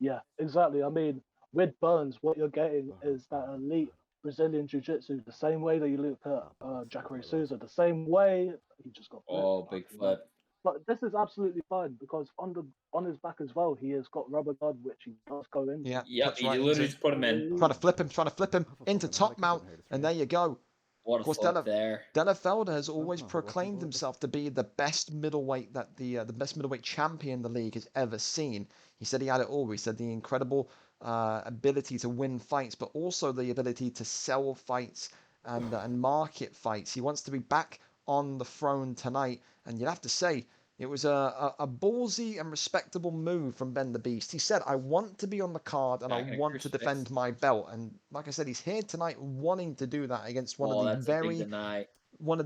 Yeah, exactly. I mean, with Burns, what you're getting is that elite Brazilian Jiu-Jitsu, the same way that you look at JACR1907, the same way he just got flipped. Oh, big flip. But this is absolutely fine because on his back as well, he has got rubber guard, which he does go in. Yeah, yep, he literally just put him in. Trying to flip him into top mount, and there you go. What a flip there. Delafelder has always proclaimed himself to be the best middleweight that the best middleweight champion the league has ever seen. He said he had it all. He said the incredible ability to win fights, but also the ability to sell fights and market fights. He wants to be back on the throne tonight, and you'd have to say it was a ballsy and respectable move from Ben the Beast. He said, I want to be on the card and I want to defend my belt. And like I said, he's here tonight wanting to do that against one of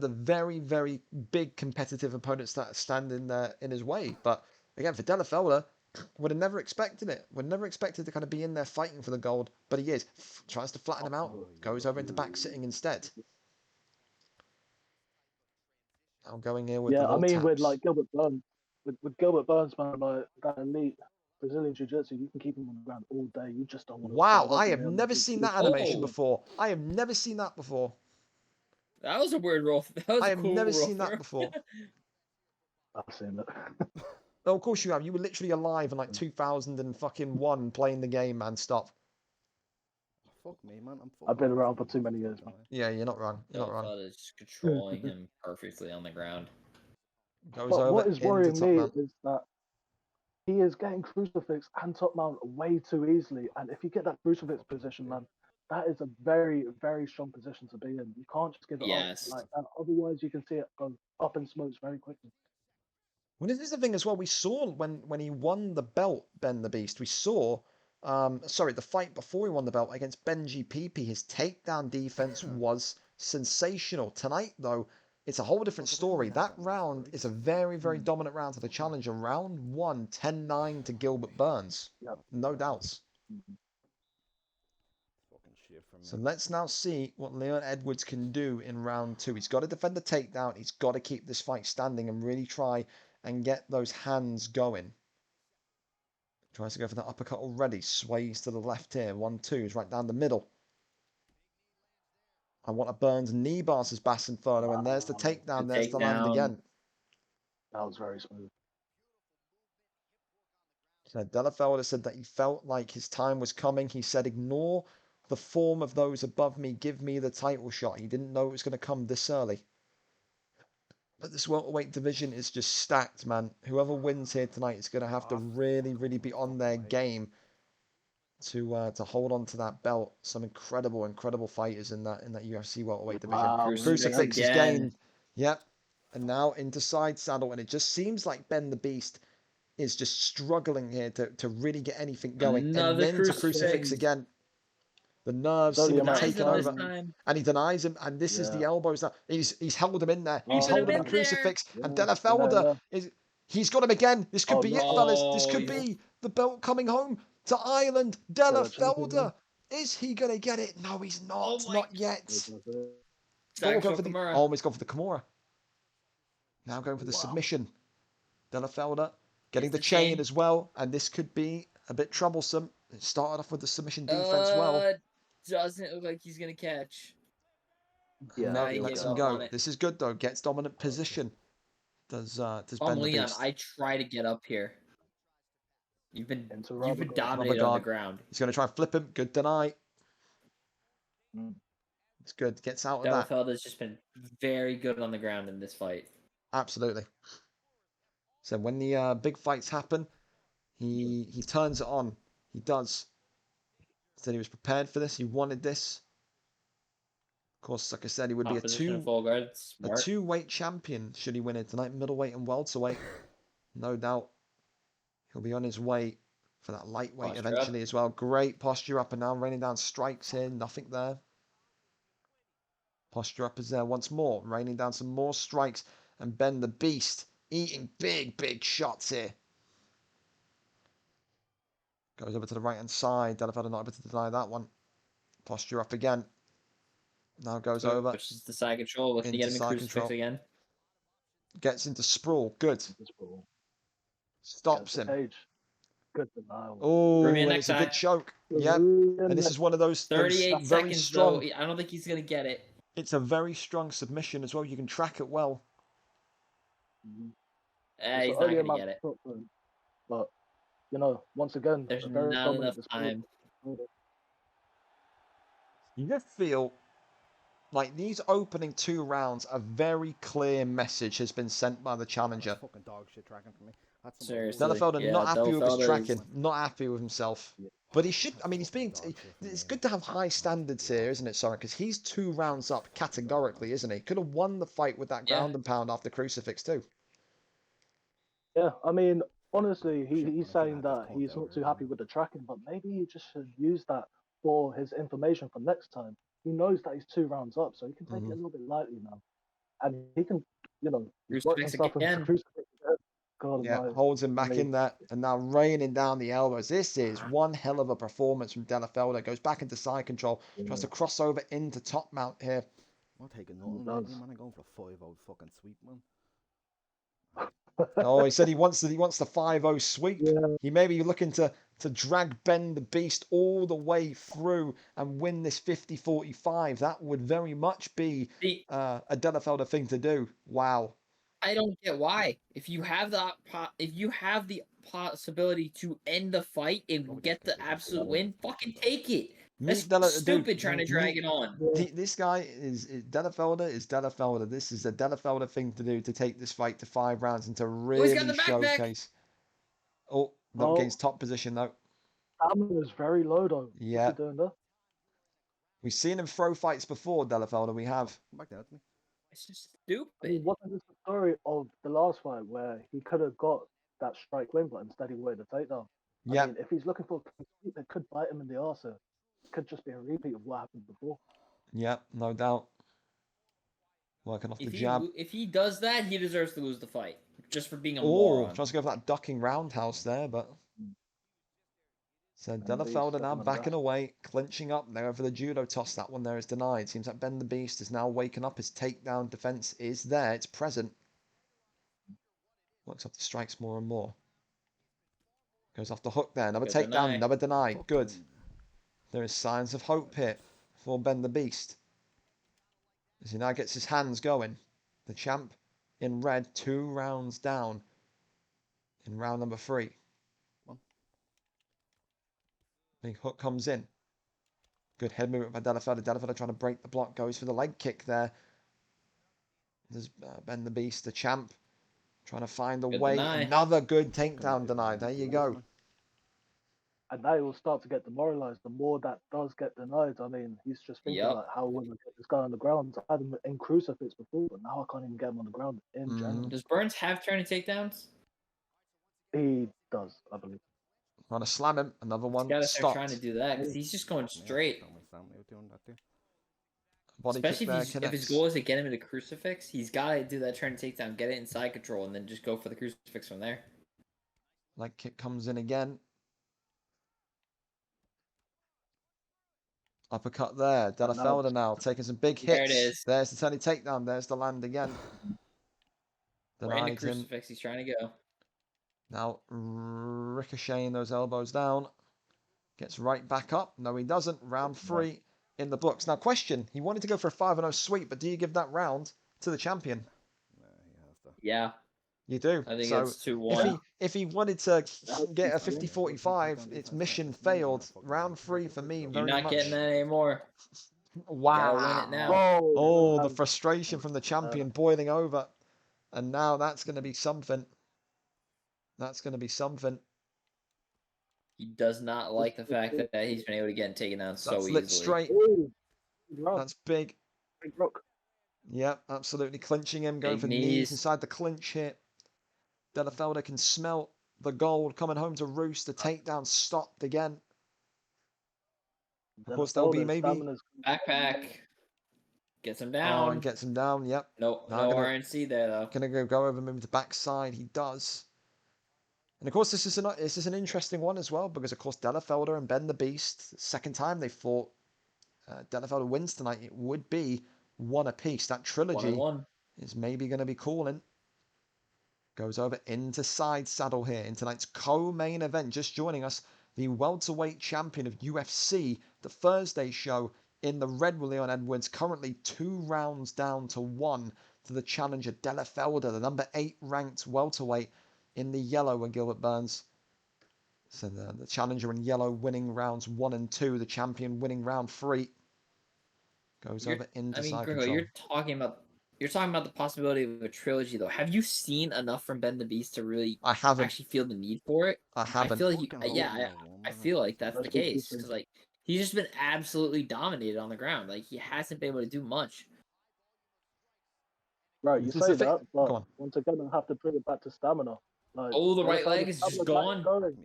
the very, very big competitive opponents that stand in his way. But again, for Delafelder, would have never expected it. Would never expected to kind of be in there fighting for the gold. But he is. Tries to flatten him out. Goes over into back sitting instead. I'm going here with with like Gilbert Burns, with Gilbert Burns, man, like that elite Brazilian Jiu-Jitsu, you can keep him on the ground all day. You just don't want to. Wow, I have never seen that animation before. I have never seen that before. That was a weird roll. I have never seen that before. I've seen it. Oh, of course you have. You were literally alive in like 2001 playing the game, man. Stop. Fuck me, man. I've been around for too many years, man. Yeah, you're not wrong. You're not wrong. Is controlling him perfectly on the ground. But what is worrying me is that he is getting crucifix and top mount way too easily. And if you get that crucifix position, man, that is a very, very strong position to be in. You can't just give it up like that. Otherwise, you can see it go up in smokes very quickly. Well, this is the thing as well. We saw when he won the belt, Ben the Beast, we saw... the fight before he won the belt against Benji Pepe, his takedown defense was sensational. Tonight, though, it's a whole different story. That round is a very, very dominant round for the challenger. Round 1, 10-9 to Gilbert Burns. Yep. No doubts. So let's now see what Leon Edwards can do in round 2. He's got to defend the takedown. He's got to keep this fight standing and really try and get those hands going. Tries to go for that uppercut already. Sways to the left here. 1-2 is right down the middle. I want a Burns knee bar, says Bass Inferno. And there's the takedown. There's the land again. That was very smooth. So Delafelder said that he felt like his time was coming. He said, ignore the form of those above me. Give me the title shot. He didn't know it was going to come this early. But this welterweight division is just stacked, man. Whoever wins here tonight is going to have to really, really be on their game to hold on to that belt. Some incredible fighters in that UFC welterweight division. Wow, Crucifix is again. gained. Yep. And now into side saddle, and it just seems like Ben the Beast is just struggling here to really get anything going. And Another then to Crucifix again. The nerves It's seem only to a take matter of over. time. And he denies him, and this is the elbows now. He's held him in there. He's Keeping him holding in the Crucifix, there. and Yeah, Delafelder he's got him again. This could Oh, be no. it, fellas. This could he's- be the belt coming home to Ireland. Champion, Delafelder. Is he gonna get it? No, he's not. Not yet. Still going for the Kimura. he's gone for the Kimura. Now going for the submission. Delafelder getting the chain as well, and this could be a bit troublesome. It started off with the submission defense well. Doesn't look like he's gonna catch. Yeah, No, he lets gave him up go. on it. This is good though. Gets dominant position. Does Ben the Leon, Beast. I try to get up here. You've been rubber dominated on the ground. He's going to try and flip him. Good deny. It's good. Gets out of that. Delafelder's just been very good on the ground in this fight. Absolutely. So when the big fights happen, he turns it on. He does. Said he was prepared for this. He wanted this. Of course, like I said, he would be a two-weight champion should he win it tonight, middleweight and welterweight. No doubt. He'll be on his way for that lightweight eventually as well. Great posture up and now raining down strikes here. Nothing there. Posture up is there once more. Raining down some more strikes. And Ben the Beast eating big shots here. Goes over to the right-hand side. Delafelder not able to deny that one. Posture up again. Now goes over. Pushes the side control. Looking to get him in crucifix again. Gets into sprawl. Good. Stops him. Good denial. Oh, and it's a good choke. Yep. And this is one of those 38 very seconds strong. though. I don't think he's gonna get it. It's a very strong submission as well. You can track it well. He's not gonna get it. But you know, once again, there's not enough time. You just feel like these opening 2 rounds, a very clear message has been sent by the challenger. Fucking dog shit tracking for me. Seriously. Delafelder not happy with his tracking, not happy with himself. But he should, I mean, it's good to have high standards here, isn't it, Soren? Because he's 2 rounds up categorically, isn't he? Could have won the fight with that ground and pound after Crucifix too. Yeah, I mean, honestly, he's saying that he's not too happy with the tracking, but maybe he just should use that for his information for next time. He knows that he's 2 rounds up, so he can take it a little bit lightly now. And he can, you know, work himself into Crucifix. God, yeah, holds him back in there, and now raining down the elbows. This is one hell of a performance from Delafelder. Goes back into side control, tries to cross over into top mount here. I'm taking nothing, man. I'm going for a 5-0 fucking sweep, man. Oh, he said he wants the 5-0 sweep. Yeah. He may be looking to drag Ben the Beast all the way through and win this 50-45. That would very much be a Delafelder thing to do. Wow. I don't get why. If you have the possibility to end the fight and get the absolute win, fucking take it. That's stupid trying to drag it on. This guy is Delafelder. This is a Delafelder thing to do, to take this fight to 5 rounds and to really showcase. Oh, not against top position though. Stamina is very low though. Yeah. We've seen him throw fights before, Delafelder. We have. It's just stupid. I mean, wasn't this the story of the last fight where he could have got that strike win, but instead he waited the takedown? Yeah. I mean, if he's looking for a complete, it could bite him in the arse. It could just be a repeat of what happened before. Yeah, no doubt. Working off the jab. If he does that, he deserves to lose the fight just for being a moron. Tries to go for that ducking roundhouse there, but. So Delafelder now backing away, clinching up. They're over the judo toss. That one there is denied. Seems like Ben the Beast is now waking up. His takedown defense is there. It's present. Works off the strikes more and more. Goes off the hook there. Another takedown, another deny. Good. There is signs of hope here for Ben the Beast. As he now gets his hands going. The champ in red, 2 rounds down in round number 3. Big hook comes in. Good head movement by Delafelder. Delafelder trying to break the block. Goes for the leg kick there. There's Ben the Beast, the champ, trying to find a way. Another good takedown denied. There you go. And now he will start to get demoralized the more that does get denied. I mean, he's just thinking Yep. like, how will I get this guy on the ground? I had him in crucifix before, but now I can't even get him on the ground in general. Does Burns have turn and takedowns? He does, I believe. Trying to slam him. Another He's one. got to start Stopped. trying to do that because he's just going straight. Body Especially kick there, if his goal is to get him into crucifix, he's got to do that turn and takedown, get it inside control, and then just go for the crucifix from there. Leg kick comes in again. Uppercut there. Della Felder now taking some big hits. There it is. There's the turning takedown. There's the land again. Right into Denied him. crucifix. He's trying to go. Now ricocheting those elbows down. Gets right back up. No, he doesn't. Round 3 in the books. Now, question. He wanted to go for a 5-0 sweep, but do you give that round to the champion? Yeah. You do. I think so it's 2-1. if he wanted to get a 50-45, it's mission failed. Round 3 for me. You're not getting that anymore. Wow. Gotta win it now. Oh, the frustration from the champion boiling over. And now that's going to be something. That's going to be something. He does not like the fact that he's been able to get taken down so easily. Lit straight. Ooh, That's big. big rock. Yeah, absolutely clinching him. Going Big for knees. knees inside the clinch here. Della Felder can smell the gold coming home to roost. The takedown stopped again. Of course, there'll be maybe backpack. Gets him Oh, down. and gets him down. Yep. Nope. Now No gonna- RNC there though. Gonna go over, move to backside. He does. And of course, this is an interesting one as well because of course Della Felder and Ben the Beast, second time they fought. Della Felder wins tonight. It would be 1 apiece. That trilogy 1-1. is maybe going to be calling. Goes over into side saddle here in tonight's co-main event. Just joining us, the welterweight champion of UFC, the Thursday show in the red with Leon Edwards. Currently 2 rounds down to 1 to the challenger Della Felder, the number 8 ranked welterweight in the yellow with Gilbert Burns. So the challenger in yellow winning rounds 1 and 2. The champion winning round 3. Goes over into side Gringo, control. you're talking about the possibility of a trilogy though. Have you seen enough from Ben the Beast to really I haven't actually feel the need for it? I haven't. I feel like I feel like that's the case because like he's just been absolutely dominated on the ground. Like he hasn't been able to do much. Right, you say that, but Go on. once again, I have to bring it back to stamina. Like, Oh, the Della right Felder's leg is just stamina gone. going.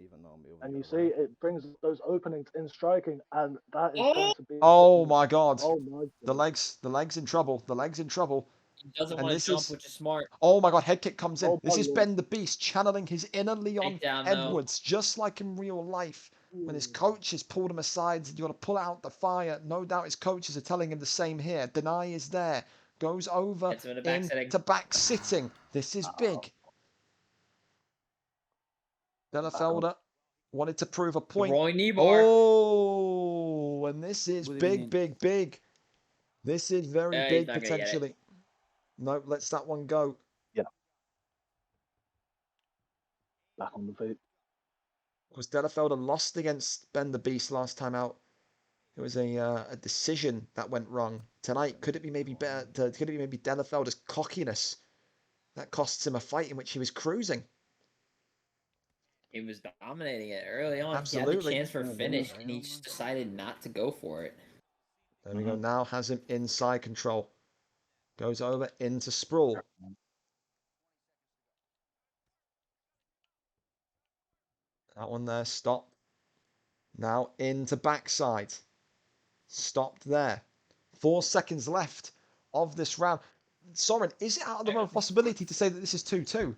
And you see, it brings those openings in striking, and that is going to be. Oh my God! Oh my God. The legs in trouble. The legs in trouble. He doesn't And want to this jump, is- which is smart. Oh my God! Head kick comes in. Oh This my is Lord. Ben the Beast channeling his inner Leon Takedown, though. Edwards, just like in real life. When his coaches pulled him aside, said, "You got to pull out the fire." No doubt his coaches are telling him the same here. Deny is there. Goes over Gets him in the back sitting. into back sitting. This is big. Della Felder wanted to prove a point. Rolling knee bar. Oh, and this is What do you big, mean? big, big. This is very Yeah, he's big not gonna get it. potentially. No, lets that one go. Back on the feet. Because Della Felder lost against Ben the Beast last time out. It was a decision that went wrong. Tonight, could it be maybe better? Could it be maybe Della Felder's cockiness that costs him a fight in which he was cruising? He was dominating it early on. He Absolutely. had the chance for a finish, and he just decided not to go for it. There we go. Now has him inside control. Goes over into sprawl. That one there, stop. Now into backside. Stopped there. 4 seconds left of this round. Soren, is it out of the realm of possibility to say that this is 2-2?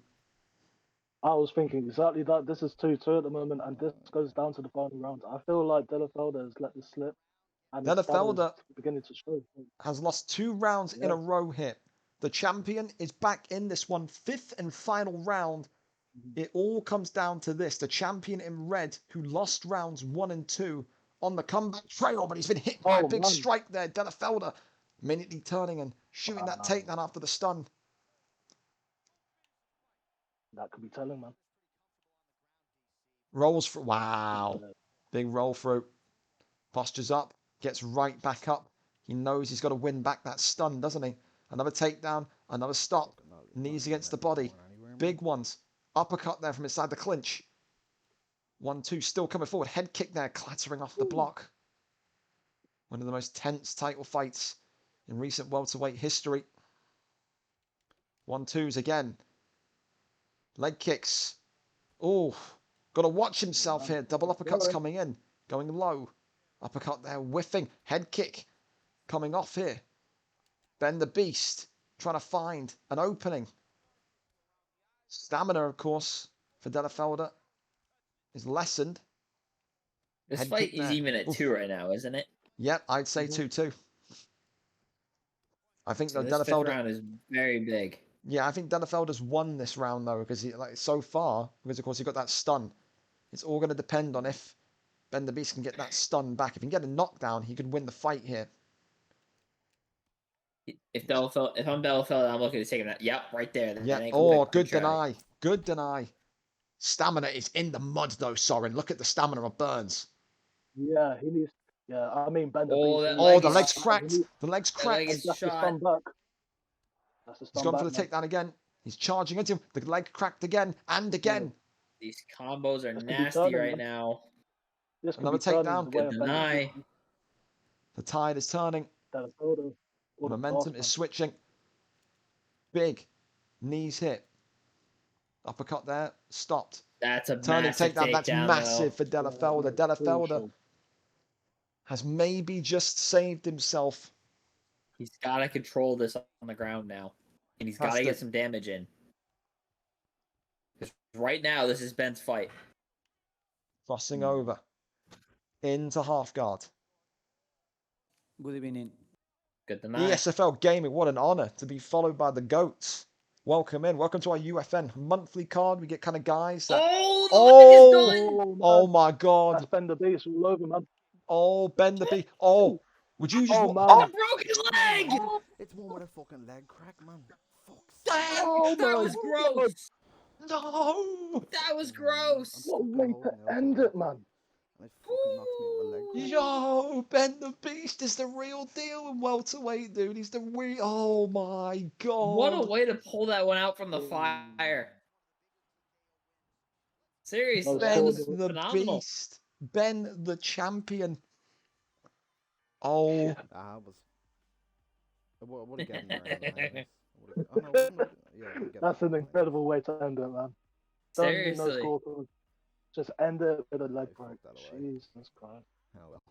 I was thinking exactly that. This is 2-2 at the moment, and this goes down to the final round. I feel like Della Felder has let this slip. And Della his stamina is Felder beginning to show. has lost 2 rounds in a row here. The champion is back in this one. 5th and final round. It all comes down to this. The champion in red, who lost rounds 1 and 2 on the comeback trail, but he's been hit by a big strike there. Della Felder immediately turning and shooting that takedown after the stun. That could be telling, man. Rolls through. Wow. Big roll through. Postures up. Gets right back up. He knows he's got to win back that stun, doesn't he? Another takedown. Another stop. Knees against the body. Big ones. Uppercut there from inside the clinch. 1-2 still coming forward. Head kick there, clattering off the block. One of the most tense title fights in recent welterweight history. 1-2s again. Leg kicks. Oh, got to watch himself here. Double uppercuts coming in. Going low. Uppercut there, whiffing. Head kick coming off here. Ben the Beast trying to find an opening. Stamina, of course, for Delafelder is lessened. This fight is even at 2 right now, isn't it? Yep, I'd say 2-2. I think So though this fifth Delafelder round is very big. Yeah, I think Delafelder's won this round though, because so far, because of course he got that stun. It's all going to depend on if Ben the Beast can get that stun back. If he can get a knockdown, he could win the fight here. If I'm Delafelder, I'm looking to take him out. Yep, right there. Yeah. Oh, good deny. Good deny. Stamina is in the mud though, Soren. Look at the stamina of Burns. Yeah, he needs. Yeah, I mean, Ben the Beast. Oh, the leg's cracked. The leg's cracked. That's the stun back. He's gone for the takedown again. He's charging into him. The leg cracked again and again. These combos are nasty right now. Another takedown. Good deny. The tide is turning. The momentum is switching. Big knees hit. Uppercut there. Stopped. That's a turning takedown. That's massive for Delafelder. Yeah, Delafelder has maybe just saved himself. He's got to control this on the ground now. And he's got to get some damage in. Because right now, this is Ben's fight. Crossing over. Into half guard. Good evening. Good deny. ESFL Gaming, what an honor to be followed by the GOATs. Welcome in. Welcome to our UFN monthly card. We get kind of guys that... Oh my God. That's Ben the Beast all over, man. Oh, Ben the Beast. Oh, would you just... Oh, broken leg! It's one with a fucking leg crack, man. Fuck. That was gross. No. That was gross. What a way to end it, man. Yo, Ben the Beast is the real deal in welterweight, dude. He's the real... Oh my God. What a way to pull that one out from the fire. Seriously, Ben the phenomenal. Beast. Ben the champion. Oh. What again? That's an incredible way to end it, man. Seriously. Just end it with a leg break. Jesus Christ. Oh well.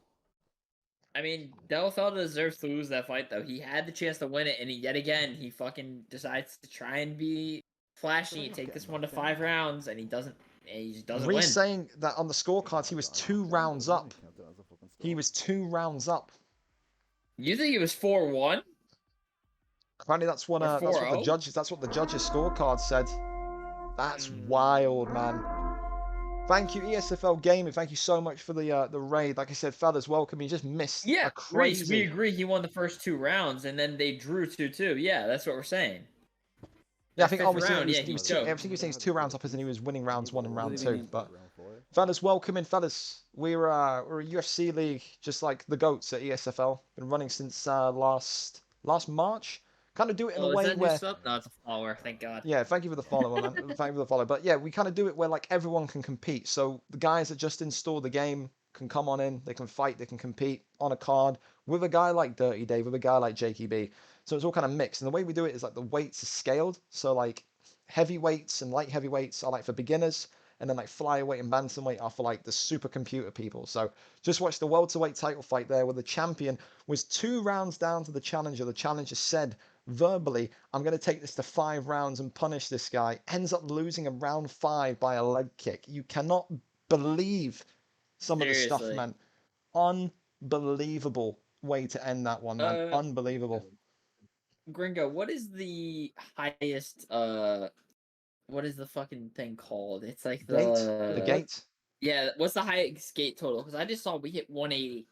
I mean, Delafelder deserves to lose that fight, though. He had the chance to win it, and yet again, he fucking decides to try and be flashy and take this one to 5 rounds, and he doesn't. He just doesn't win. Saying that on the scorecards, he was 2 rounds up. He was 2 rounds up. You think it was 4-1? Apparently, that's what the judges. That's what the judges' scorecard said. That's wild, man. Thank you, ESFL Gaming. Thank you so much for the raid. Like I said, fellas, welcome. You just missed. Yeah, crazy. We agree. He won the first 2 rounds, and then they drew 2-2. Yeah, that's what we're saying. Yeah, I think obviously round, he was 2. I think he was saying he's 2 rounds up, as in he was winning rounds 1 and round 2. But fellas, welcome in, fellas. We're a UFC league, just like the GOATs at ESFL. Been running since last March. Kind of do it in a way where... No, it's a follower, thank God. Yeah, thank you for the follow, man. Thank you for the follow. But yeah, we kind of do it where like everyone can compete. So the guys that just install the game can come on in, they can fight, they can compete on a card with a guy like Dirty Dave, with a guy like JKB. So it's all kind of mixed. And the way we do it is like the weights are scaled. So like heavyweights and light heavyweights are like for beginners. And then like flyweight and bantamweight are for like the supercomputer people. So just watch the welterweight title fight there where the champion was 2 rounds down to the challenger. The challenger said verbally, I'm going to take this to 5 rounds and punish this guy. Ends up losing in round 5 by a leg kick. You cannot believe some of the stuff, man. Unbelievable way to end that one, man. Unbelievable. Gringo, what is the highest what is the fucking thing called? It's like the gate. Yeah, what's the highest gate total? Because I just saw we hit 180.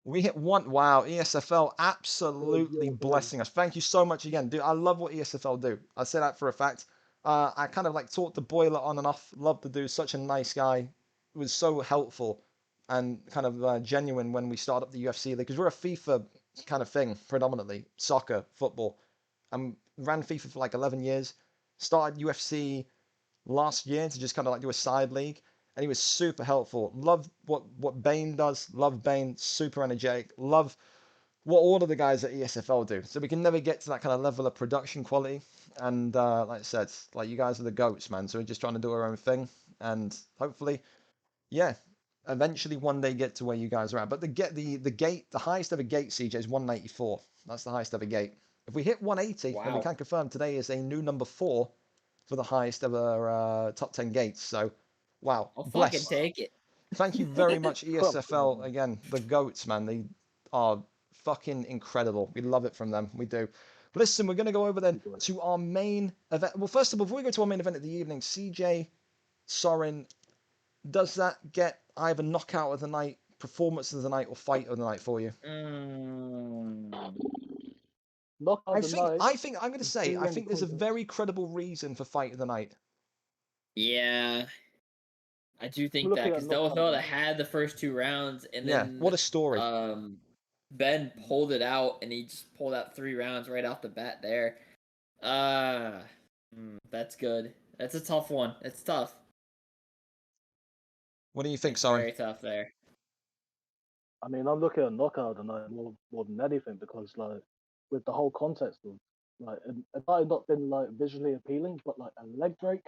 We hit 1. Wow, ESFL absolutely blessing us. Thank you so much again, dude. I love what ESFL do. I say that for a fact. I kind of like taught the boiler on and off. Love the dude. Such a nice guy. Was so helpful and kind of genuine when we started up the UFC league, because we're a FIFA kind of thing predominantly, soccer, football. Ran FIFA for like 11 years. Started UFC last year to just kind of like do a side league. and he was super helpful. Love what Bane does. Love Bane, super energetic. Love what all of the guys at ESFL do. So we can never get to that kind of level of production quality. And like I said, like you guys are the goats, man. So we're just trying to do our own thing, and hopefully, yeah, eventually one day get to where you guys are at. But the highest ever gate, CJ, is 194. That's the highest ever gate. If we hit 180, then we can confirm today is a new number 4 for the highest ever top 10 gates. So, wow, I'll blessed. fucking take it. Thank you very much, ESFL. Again, the goats, man. They are fucking incredible. We love it from them. We do. Listen, we're going to go over then to our main event. Well, first of all, before we go to our main event of the evening, CJ Sorin, does that get either knockout of the night, performance of the night, or fight of the night for you? Knockout of the night. I think I'm going to say, I think there's a very credible reason for fight of the night. Yeah. I do think that, because Delafella had the first 2 rounds, and then what a story. Ben pulled it out, and he just pulled out 3 rounds right off the bat there. That's good. That's a tough one. It's tough. What do you think, Sorin? Very tough there. I mean, I'm looking at knockout tonight more than anything, because like with the whole context of like it might have not been like visually appealing, but like a leg break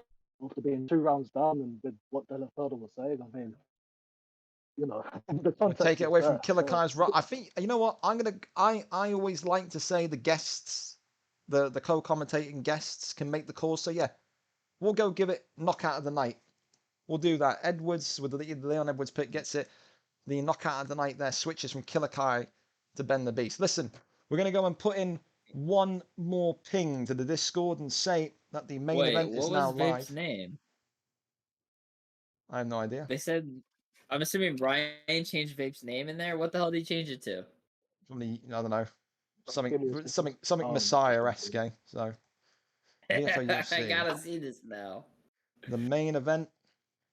after being 2 rounds down, and with what De La Ferda was saying, I mean, you know, the context. Take it away from Killer Kai's run. I think, you know what, I always like to say the guests, the co-commentating guests can make the call. So yeah, we'll go give it knockout of the night. We'll do that. Edwards, with the Leon Edwards pick, gets it. The knockout of the night there switches from Killer Kai to Ben the Beast. Listen, we're going to go and put in one more ping to the Discord and say that the main event is now live. What was Vape's name? I have no idea. They said, I'm assuming Ryan changed Vape's name in there. What the hell did he change it to? I don't know. Something Messiah-esque, eh? So, VFL I gotta see this now. The main event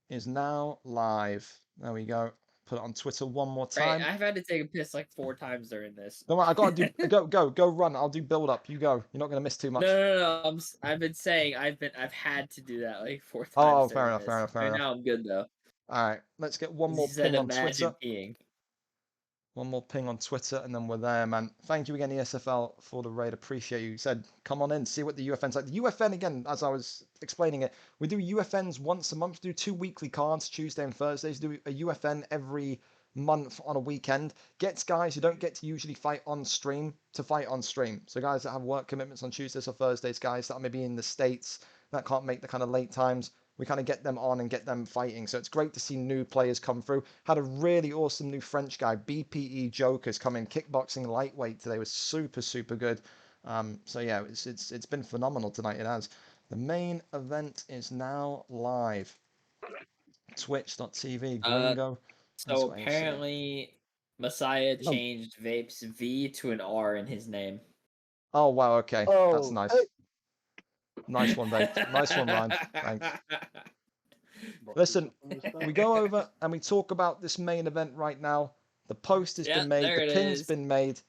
is now live. There we go. Put it on Twitter one more time. Right, I've had to take a piss like 4 times during this. No, I gotta do go run. I'll do build up. You go. You're not gonna miss too much. No. I've been saying I've had to do that like 4 times. Oh, fair enough. Right now I'm good though. All right, let's get one more ping on Twitter. One more ping on Twitter, and then we're there, man. Thank you again, ESFL, for the raid. Appreciate you. Said, come on in, see what the UFN's like. The UFN, again, as I was explaining it, we do UFNs once a month, do 2 weekly cards, Tuesday and Thursdays, do a UFN every month on a weekend. Gets guys who don't get to usually fight on stream to fight on stream. So guys that have work commitments on Tuesdays or Thursdays, guys that are maybe in the States that can't make the kind of late times, we kind of get them on and get them fighting. So it's great to see new players come through. Had a really awesome new French guy, BPE Jokers, come in, kickboxing lightweight today. Was super good. So yeah, it's been phenomenal tonight. It has. The main event is now live. Twitch.tv Gringo. So apparently Messiah changed Vape's V to an R in his name. Oh wow, okay. That's nice. Nice one, Vape. Nice one, Ryan. Thanks. Listen, we go over and we talk about this main event right now. The post has been made, the ping's been made.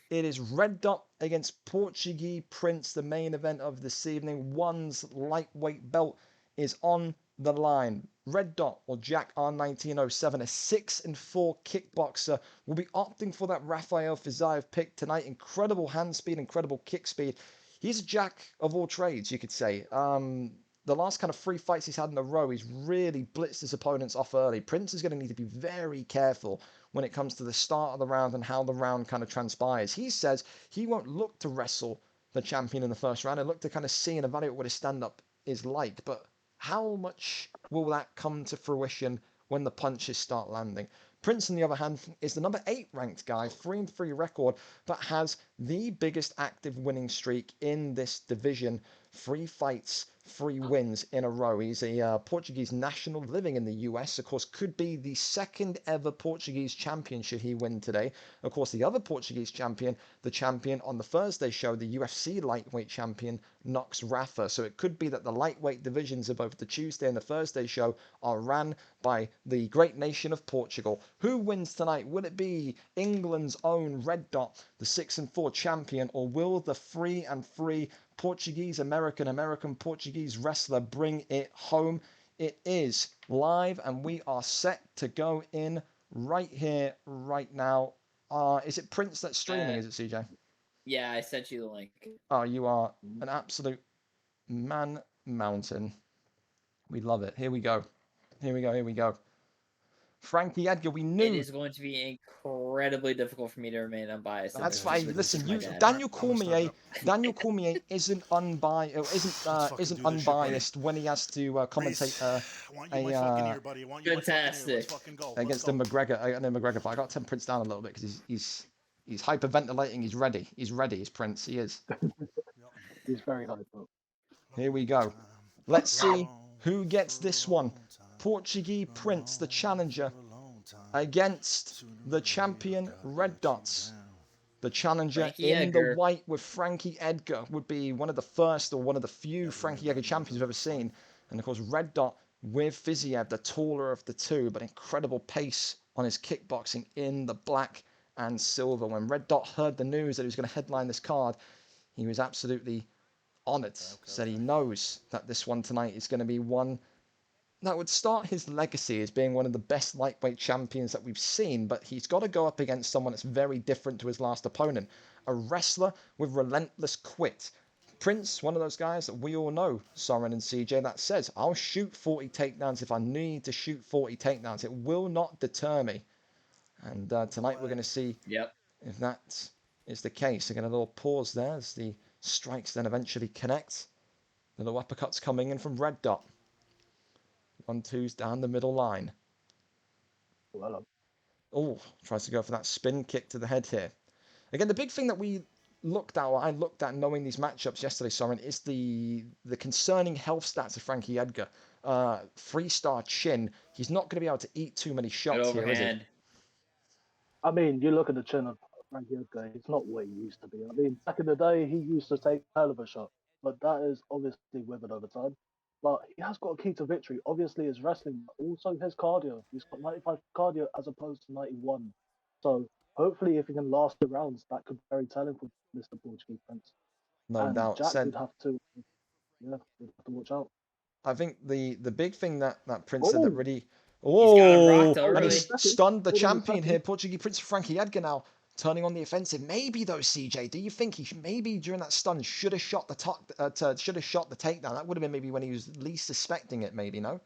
It is Red Dot against PortuggePrince, the main event of this evening. ONE's lightweight belt is on the line. Red Dot, or JACR1907, a 6-4 kickboxer, will be opting for that Rafael Fizaev pick tonight. Incredible hand speed, incredible kick speed. He's a jack of all trades, you could say. The last kind of 3 fights he's had in a row, he's really blitzed his opponents off early. Prince is going to need to be very careful when it comes to the start of the round and how the round kind of transpires. He says he won't look to wrestle the champion in the first round. He'll look to kind of see and evaluate what his stand-up is like. But how much will that come to fruition when the punches start landing? Prince, on the other hand, is the number 8 ranked guy, 3-3 record, but has the biggest active winning streak in this division. 3 fights, 3 wins in a row. He's a Portuguese national living in the US. Of course, could be the 2nd ever Portuguese champion should he win today. Of course, the other Portuguese champion, the champion on the Thursday show, the UFC lightweight champion, Nox Rafa. So it could be that the lightweight divisions of both the Tuesday and the Thursday show are ran by the great nation of Portugal. Who wins tonight? Will it be England's own Red Dot, the 6-4 champion, or will the 3-3 Portuguese American Portuguese wrestler bring it home? It is live, and we are set to go in right here, right now. Is it Prince that's streaming? Is it CJ? Yeah, I sent you the link. Oh, you are an absolute man mountain. We love it. Here we go. Here we go. Here we go. Frankie Edgar, we knew. It is going to be incredibly difficult for me to remain unbiased. That's fine. Listen, Daniel Cormier isn't unbiased when he has to commentate fantastic against the McGregor fight. I got to Prince down a little bit because he's hyperventilating. He's ready. He's ready. He's Prince. He is. He's very hyper. Here we go. Let's see who gets this one. PortuggePrince, the challenger, against the champion Red Dots. The challenger Frankie in Edgar. the white with Frankie Edgar would be one of the first or one of the few Frankie Edgar champions we've ever seen. And of course, Red Dot with Fiziev, the taller of the two, but incredible pace on his kickboxing in the black and silver. When Red Dot heard the news that he was going to headline this card, he was absolutely honoured. Said he knows that this one tonight is going to be one that would start his legacy as being one of the best lightweight champions that we've seen, but he's got to go up against someone that's very different to his last opponent. A wrestler with relentless quit. Prince, one of those guys that we all know, Soren and CJ, that says, I'll shoot 40 takedowns if I need to shoot 40 takedowns. It will not deter me. And tonight we're going to see if that is the case. Again, a little pause there as the strikes then eventually connect. Little uppercuts coming in from Red Dot. 1-2's down the middle line. Oh, tries to go for that spin kick to the head here. Again, the big thing that I looked at knowing these matchups yesterday, Soren, is the concerning health stats of Frankie Edgar. 3-star chin. He's not going to be able to eat too many shots here, is he? I mean, you look at the chin of Frankie Edgar, he's not what he used to be. I mean, back in the day, he used to take a hell of a shot, but that is obviously withered over time. But he has got a key to victory. Obviously, his wrestling, but also his cardio. He's got 95 cardio as opposed to 91. So hopefully, if he can last the rounds, that could be very telling for Mr. PortuggePrince. No doubt. Jack would have to, would have to watch out. I think the big thing that Prince said that really, and he stunned the champion here, PortuggePrince Frankie Edgar now turning on the offensive. Maybe though, CJ, do you think he maybe during that stun should have shot the takedown? That would have been maybe when he was least suspecting it. Maybe no.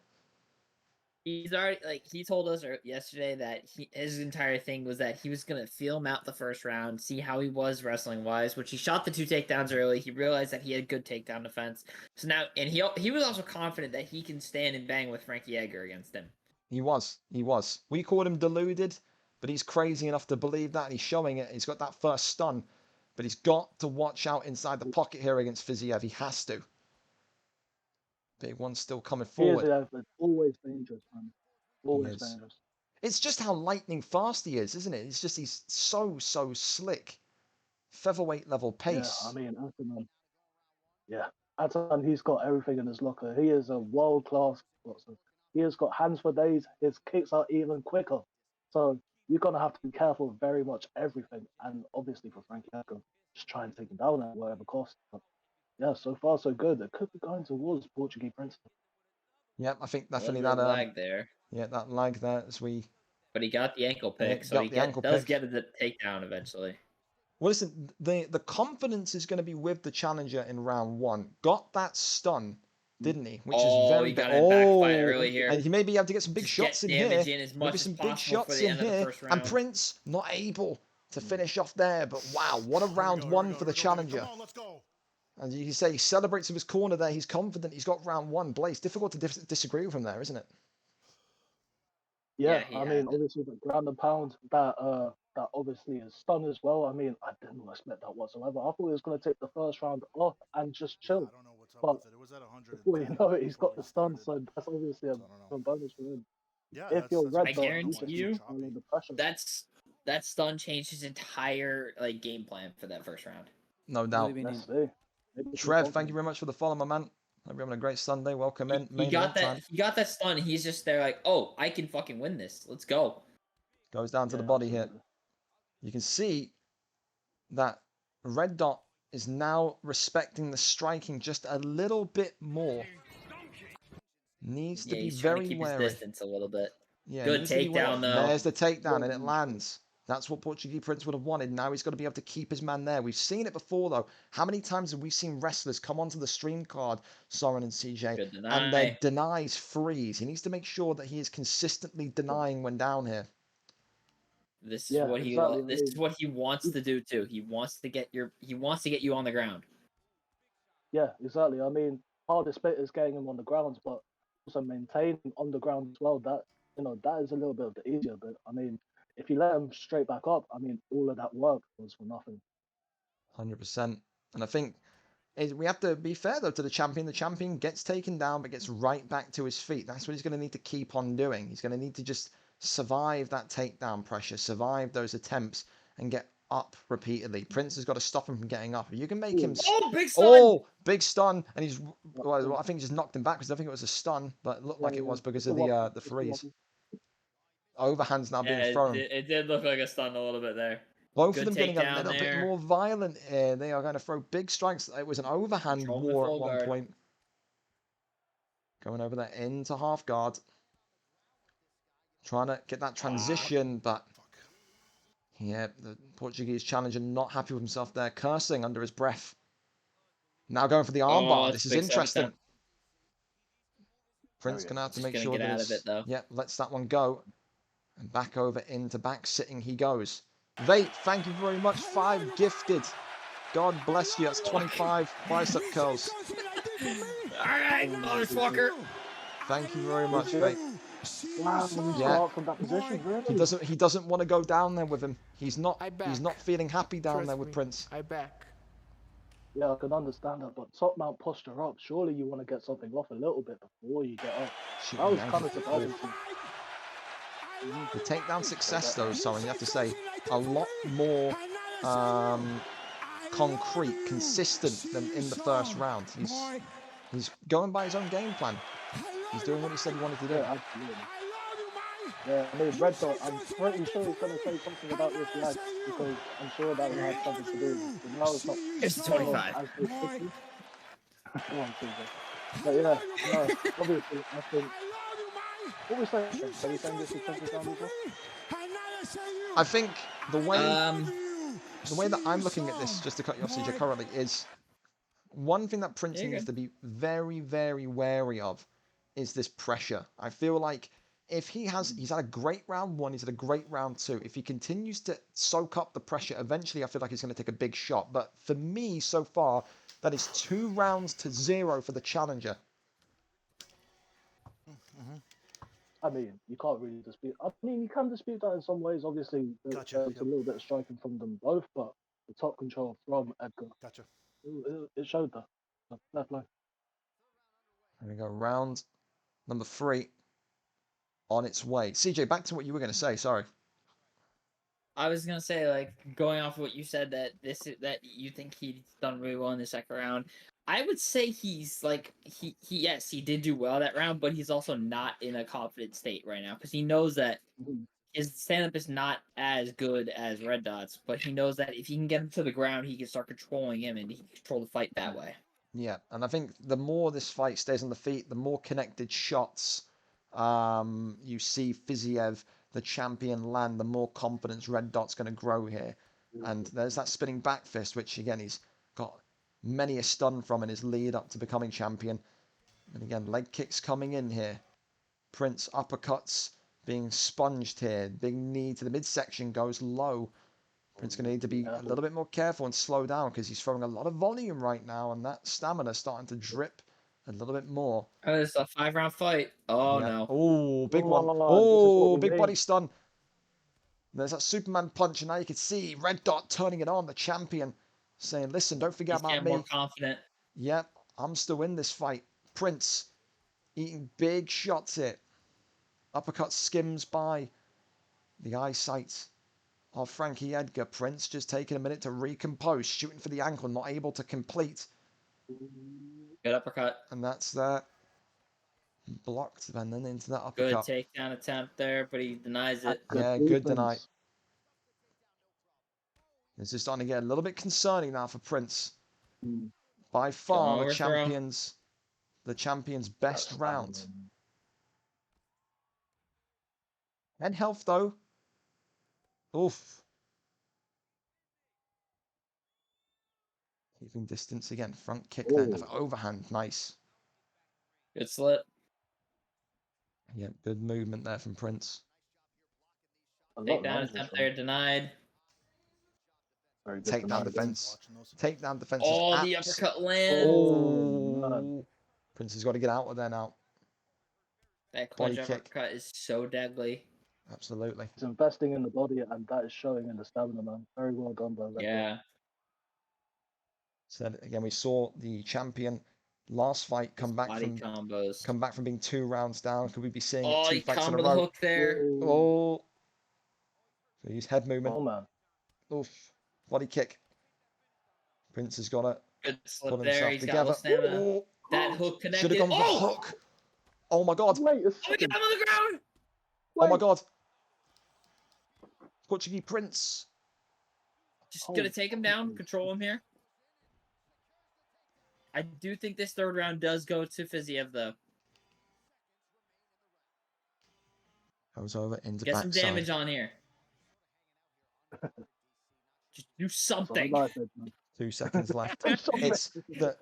He's already he told us yesterday that his entire thing was that he was gonna feel him out the first round, see how he was wrestling wise. Which he shot the 2 takedowns early. He realized that he had good takedown defense. So now, and he was also confident that he can stand and bang with Frankie Edgar against him. He was. We called him deluded, but he's crazy enough to believe that, and he's showing it. He's got that first stun, but he's got to watch out inside the pocket here against Fiziev. He has to. Big one still coming forward. Always dangerous, man. Always dangerous. It's just how lightning fast he is, isn't it? It's just he's so slick. Featherweight level pace. Yeah, I mean, Atan, he's got everything in his locker. He is a world-class boxer. He has got hands for days. His kicks are even quicker. So you're going to have to be careful of very much everything. And obviously for Frankie Edgar, just try and take him down at whatever cost. But yeah, so far so good. It could be going towards PortuggePrince. Yeah, I think definitely that lag there. Yeah, that lag there as we. But he got the ankle pick, so he does get the takedown eventually. Well, listen, the confidence is going to be with the challenger in round 1. Got that stun, didn't he? Which is very he got it backfired early here. And he may be able to get some big shots in here. Maybe some big shots in here. And Prince not able to finish off there. But wow, what a round 1 for the challenger. And you can say he celebrates in his corner there. He's confident. He's got round 1. Blaze, difficult to disagree with him there, isn't it? Yeah, I mean, obviously the ground and pound, that obviously is stun as well. I mean, I didn't expect that whatsoever. I thought he was going to take the first round off and just chill. I don't know what's up with it. It was at 100. Before you know it, he's got the stun, so that's obviously a bonus for him. Yeah, if you're Red I guarantee you, that stun changed his entire game plan for that first round. No doubt. Trev, thank you very much for the follow, my man. Hope you're having a great Sunday. Welcome in. He got that stun. He's just there like, oh, I can fucking win this. Let's go. Goes down to the body here. You can see that Red Dot is now respecting the striking just a little bit more. Needs to be he's trying to very keep wary. his distance a little bit. Yeah, Good takedown, though. There's the takedown, and it lands. That's what Portuguese would have wanted. Now he's got to be able to keep his man there. We've seen it before, though. How many times have we seen wrestlers come onto the stream card, Soren and CJ, and their denies freeze? He needs to make sure that he is consistently denying when down here. This is what he this is what he wants to do too. He wants to get you on the ground. Yeah, exactly. I mean, hardest bit is getting him on the ground, but also maintaining on the ground as well. That that is a little bit of the easier bit. I mean, if you let him straight back up, I mean, all of that work was for nothing. 100%. And I think we have to be fair though to the champion. The champion gets taken down, but gets right back to his feet. That's what he's going to need to keep on doing. He's going to need to just survive that takedown pressure, survive those attempts, and get up repeatedly. Prince has got to stop him from getting up. If you can make him... big stun! Oh, big stun! And he's... Well, I think he just knocked him back because I think it was a stun, but it looked like it was because of the freeze. Overhand's now being thrown. It did look like a stun a little bit there. Both of them getting a little bit more violent here. They are going to throw big strikes. It was an overhand war at one point. Going over there into half guard. Trying to get that transition, but... Yeah, the Portuguese challenger not happy with himself there, cursing under his breath. Now going for the armbar. This is interesting. Prince going to have to make sure that lets that one go. And back over into back sitting he goes. Vate, thank you very much. 5 gifted. God bless you. That's 25 bicep curls. All right, motherfucker. Thank you very much, Vate. Wow, from that position, really? He doesn't want to go down there with him. He's not feeling happy down there with Prince. I back. Yeah, I can understand that, but top mount posture up. Surely you want to get something off a little bit before you get up. I was kind of surprised. The takedown success, though, Soren, you have to say, a lot more concrete, consistent than in the first round. He's going by his own game plan. He's doing what he said he wanted to do. Yeah, absolutely. Yeah, I mean, Red Dot, I'm pretty sure he's going to say something about this lag, because I'm sure that will have something to do with it. But now it's not. It's 25. But yeah, no, obviously, I think. What are we saying? Are we saying this is 20 down as well? I think the way that I'm looking at this, just to cut you off, CJ, currently, is one thing that Prince needs to be very, very wary of is this pressure. I feel like if he's had a great round 1, he's had a great round 2. If he continues to soak up the pressure, eventually I feel like he's going to take a big shot. But for me, so far, that is 2 rounds to 0 for the challenger. I mean, you can't really dispute. I mean, you can dispute that in some ways. Obviously, there's a little bit of striking from them both, but the top control from Edgar. Gotcha. It showed that. Fair play. Here we go, round number 3 on its way. CJ, back to what you were going to say. Sorry. I was gonna say, like, going off of what you said, that you think he's done really well in the second round. I would say he's like yes, he did do well that round, but he's also not in a confident state right now because he knows that his stand-up is not as good as Red Dot's, but he knows that if he can get him to the ground, he can start controlling him and he can control the fight that way. Yeah, and I think the more this fight stays on the feet, the more connected shots you see Fiziev, the champion, land, the more confidence Red Dot's going to grow here. And there's that spinning back fist, which again he's got many a stun from in his lead up to becoming champion. And again, leg kicks coming in here. Prince uppercuts being sponged here. Big knee to the midsection goes low. Prince going to need to be a little bit more careful and slow down because he's throwing a lot of volume right now, and that stamina starting to drip a little bit more. Oh, it's a 5-round fight. Oh, no. Oh, big one. Oh, big body stun. There's that Superman punch, and now you can see Red Dot turning it on, the champion, saying, listen, don't forget about me. More confident. Yep, I'm still in this fight. Prince eating big shots here. Uppercut skims by the eyesight of Frankie Edgar. Prince just taking a minute to recompose, shooting for the ankle, not able to complete. Good uppercut. And that's that. Blocked and then into that uppercut. Good takedown attempt there, but he denies it. Yeah, good deny. This is starting to get a little bit concerning now for Prince. By far the champion's the champion's best round. And health, though. Oof. Keeping distance again. Front kick then. Overhand. Nice. Good slip. Yeah, good movement there from Prince. Takedown attempt there denied. Takedown defense. Takedown defense. Oh, the uppercut lands. Oh, Prince has got to get out of there now. That clinch uppercut is so deadly. Absolutely. He's investing in the body, and that is showing in the stamina, man. Very well done by Red. Yeah. So again, we saw the champion last fight come back from being 2 rounds down. Could we be seeing it 2 fights in a row? The hook there. Oh. So he's head movement. Oh man. Oof. Body kick. Prince has got to pull himself together. Oh. That hook connected. Should have gone for the hook. Oh my god. Wait a second. I'm on the ground. Oh my god. Portuguese Prince. Just gonna take him down, control him here. I do think this 3rd round does go to Fiziev, though. Goes over into Get backside. some damage on here. Just do something. 2 seconds left. It's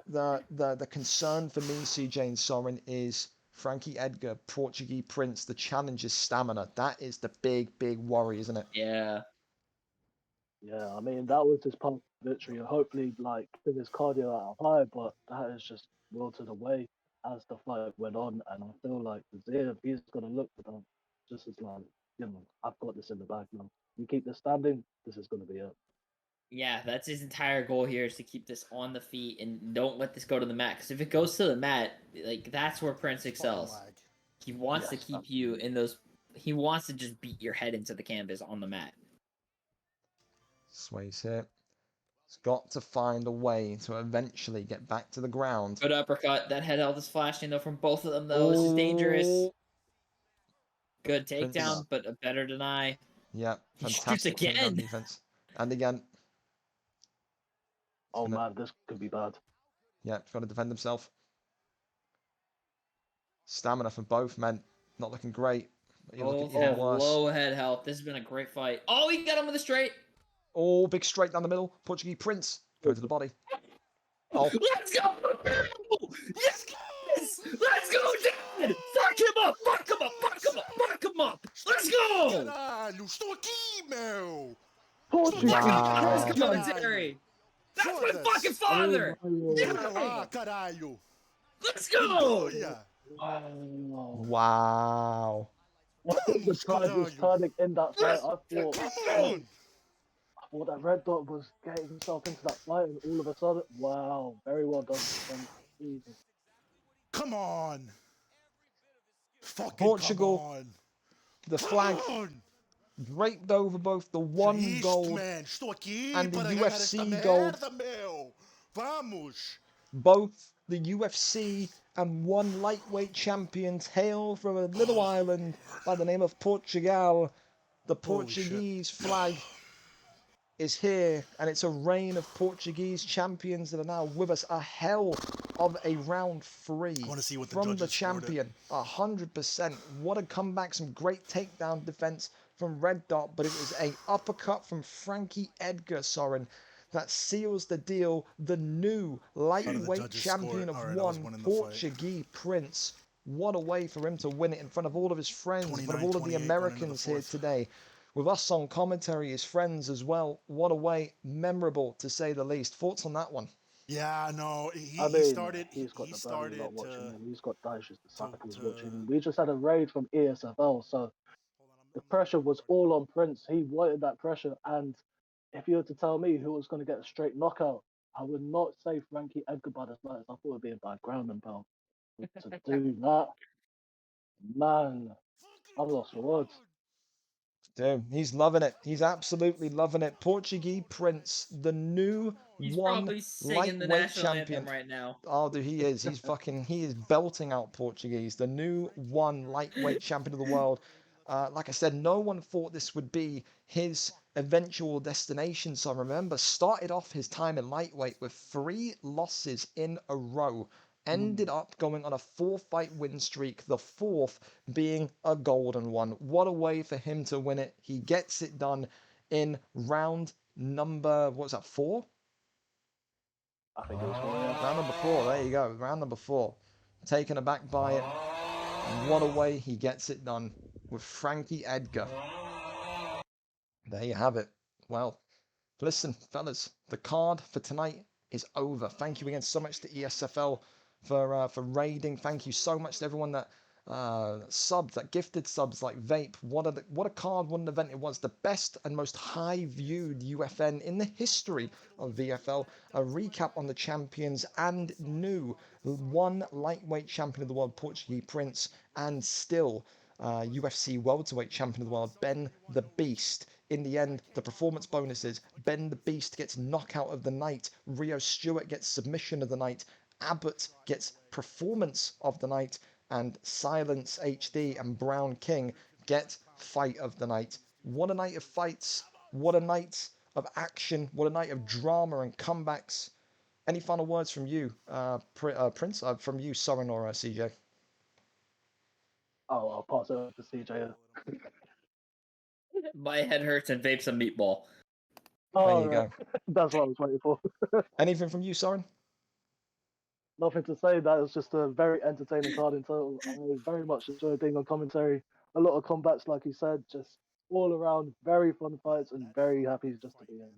the concern for me, CJ and Soren, is Frankie Edgar, Portugese Prince, the challenger's stamina. That is the big worry, isn't it? Yeah. Yeah, I mean, that was his path to victory. And hopefully, like, with his cardio out high, but that is just wilted away as the fight went on. And I feel like Fiziev, he's going to look for them just as like, you know, I've got this in the bag now. You keep this standing, this is going to be it. Yeah, that's his entire goal here, is to keep this on the feet and don't let this go to the mat. Because if it goes to the mat, like, that's where Prince excels. He wants to keep you in those. He wants to just beat your head into the canvas on the mat. Sways here. He's got to find a way to eventually get back to the ground. Good uppercut. That head health is flashing, though, from both of them, though. This is dangerous. Good takedown, but a better deny. Yeah, He fantastic shoots again. Defense. And again. Oh man, this could be bad. Yeah, he's got to defend himself. Stamina for both men. Not looking great. Both have low head health. This has been a great fight. Oh, he got him with a straight. Oh, big straight down the middle. Portuguese Prince. Go to the body. Oh. Let's go! Yes! Let's go, Dad! Fuck him up! Fuck him up! Fuck him up! Fuck him up! Let's go! Caralho, estou aqui, meu! Portuguese commentary! That's my fucking father! Ah, caralho! Let's go! Wow. The tide was turning in that fight. I thought that Red Dot was getting himself into that fight, and all of a sudden, wow, very well done. Come on! Fucking Portugal, come on. the flag draped over both the ONE gold and the UFC gold. Vamos! Both the UFC and ONE Lightweight Champions hail from a little island by the name of Portugal. The Portuguese flag is here, and it's a reign of Portuguese champions that are now with us. A hell of a round 3 from the champion. 100%. What a comeback. Some great takedown defense from Red Dot, but it was a uppercut from Frankie Edgar, Soren, that seals the deal. The new lightweight champion of ONE, Portugese Prince. What a way for him to win it in front of all of his friends, in front of all of the Americans here today. With us on commentary, his friends as well. What a way. Memorable, to say the least. Thoughts on that one? Yeah, no, he's got Daesh's disciples watching. We just had a raid from ESFL, so the pressure was all on Prince. He wanted that pressure, and if you were to tell me who was going to get a straight knockout, I would not say Frankie Edgar by the slightest. I thought it would be a bad ground and pound. To do that, man, I'm lost for words. Dude, he's loving it. He's absolutely loving it. Portugese Prince, the new ONE Lightweight Champion right now. Oh, dude, he is. He is belting out Portuguese. The new ONE Lightweight Champion of the world. Like I said, no one thought this would be his eventual destination. So remember, started off his time in lightweight with 3 losses in a row. ended up going on a 4-fight win streak, the 4th being a golden one. What a way for him to win it. He gets it done in round number, what's that, 4? I think it was 4, yeah. Round number 4, there you go, round number 4. Taken aback by it. What a way he gets it done with Frankie Edgar. There you have it. Well, listen, fellas, the card for tonight is over. Thank you again so much to ESFL for raiding. Thank you so much to everyone that subbed, that gifted subs like Vape. What a card, what an event it was. The best and most high viewed UFN in the history of VFL. A recap on the champions and new ONE Lightweight Champion of the World, PortuggePrince, and still UFC Welterweight Champion of the World, Ben the Beast. In the end, the performance bonuses, Ben the Beast gets knockout of the night, Rio Stewart gets submission of the night, Abbott gets performance of the night, and Silence HD and Brown King get fight of the night. What a night of fights, what a night of action, what a night of drama and comebacks. Any final words from you, Prince? From you, Soren or CJ? Oh, I'll pass it over to CJ. My head hurts and Vape's a meatball. Oh, there you right. go. That's what I was waiting for. Anything from you, Soren? Nothing to say. That was just a very entertaining card in total. I very much enjoyed being on commentary. A lot of combats, like you said, just all around very fun fights and very happy just to be in.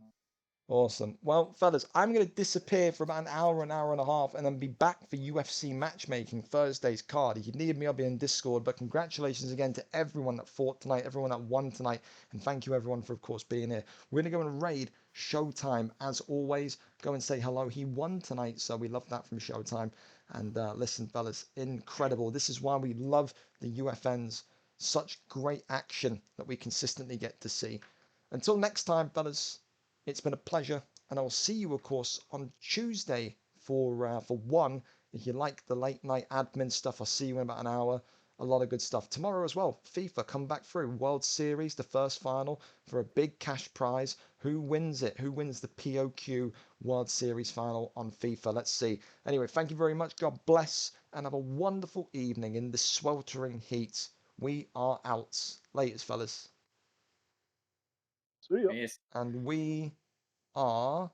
Awesome. Well, fellas, I'm going to disappear for about an hour and a half, and then be back for UFC matchmaking Thursday's card. If you need me, I'll be in Discord. But congratulations again to everyone that fought tonight, everyone that won tonight, and thank you everyone for, of course, being here. We're going to go and raid Showtime as always. Go and say hello. He won tonight, so we love that from Showtime. And listen, fellas, incredible. This is why we love the UFNs. Such great action that we consistently get to see. Until next time, fellas. It's been a pleasure, and I will see you, of course, on Tuesday for ONE. If you like the late night admin stuff, I'll see you in about an hour. A lot of good stuff. Tomorrow as well, FIFA come back through. World Series, the first final for a big cash prize. Who wins it? Who wins the POQ World Series final on FIFA? Let's see. Anyway, thank you very much. God bless, and have a wonderful evening in the sweltering heat. We are out. Laters, fellas. See ya. Yes. And we are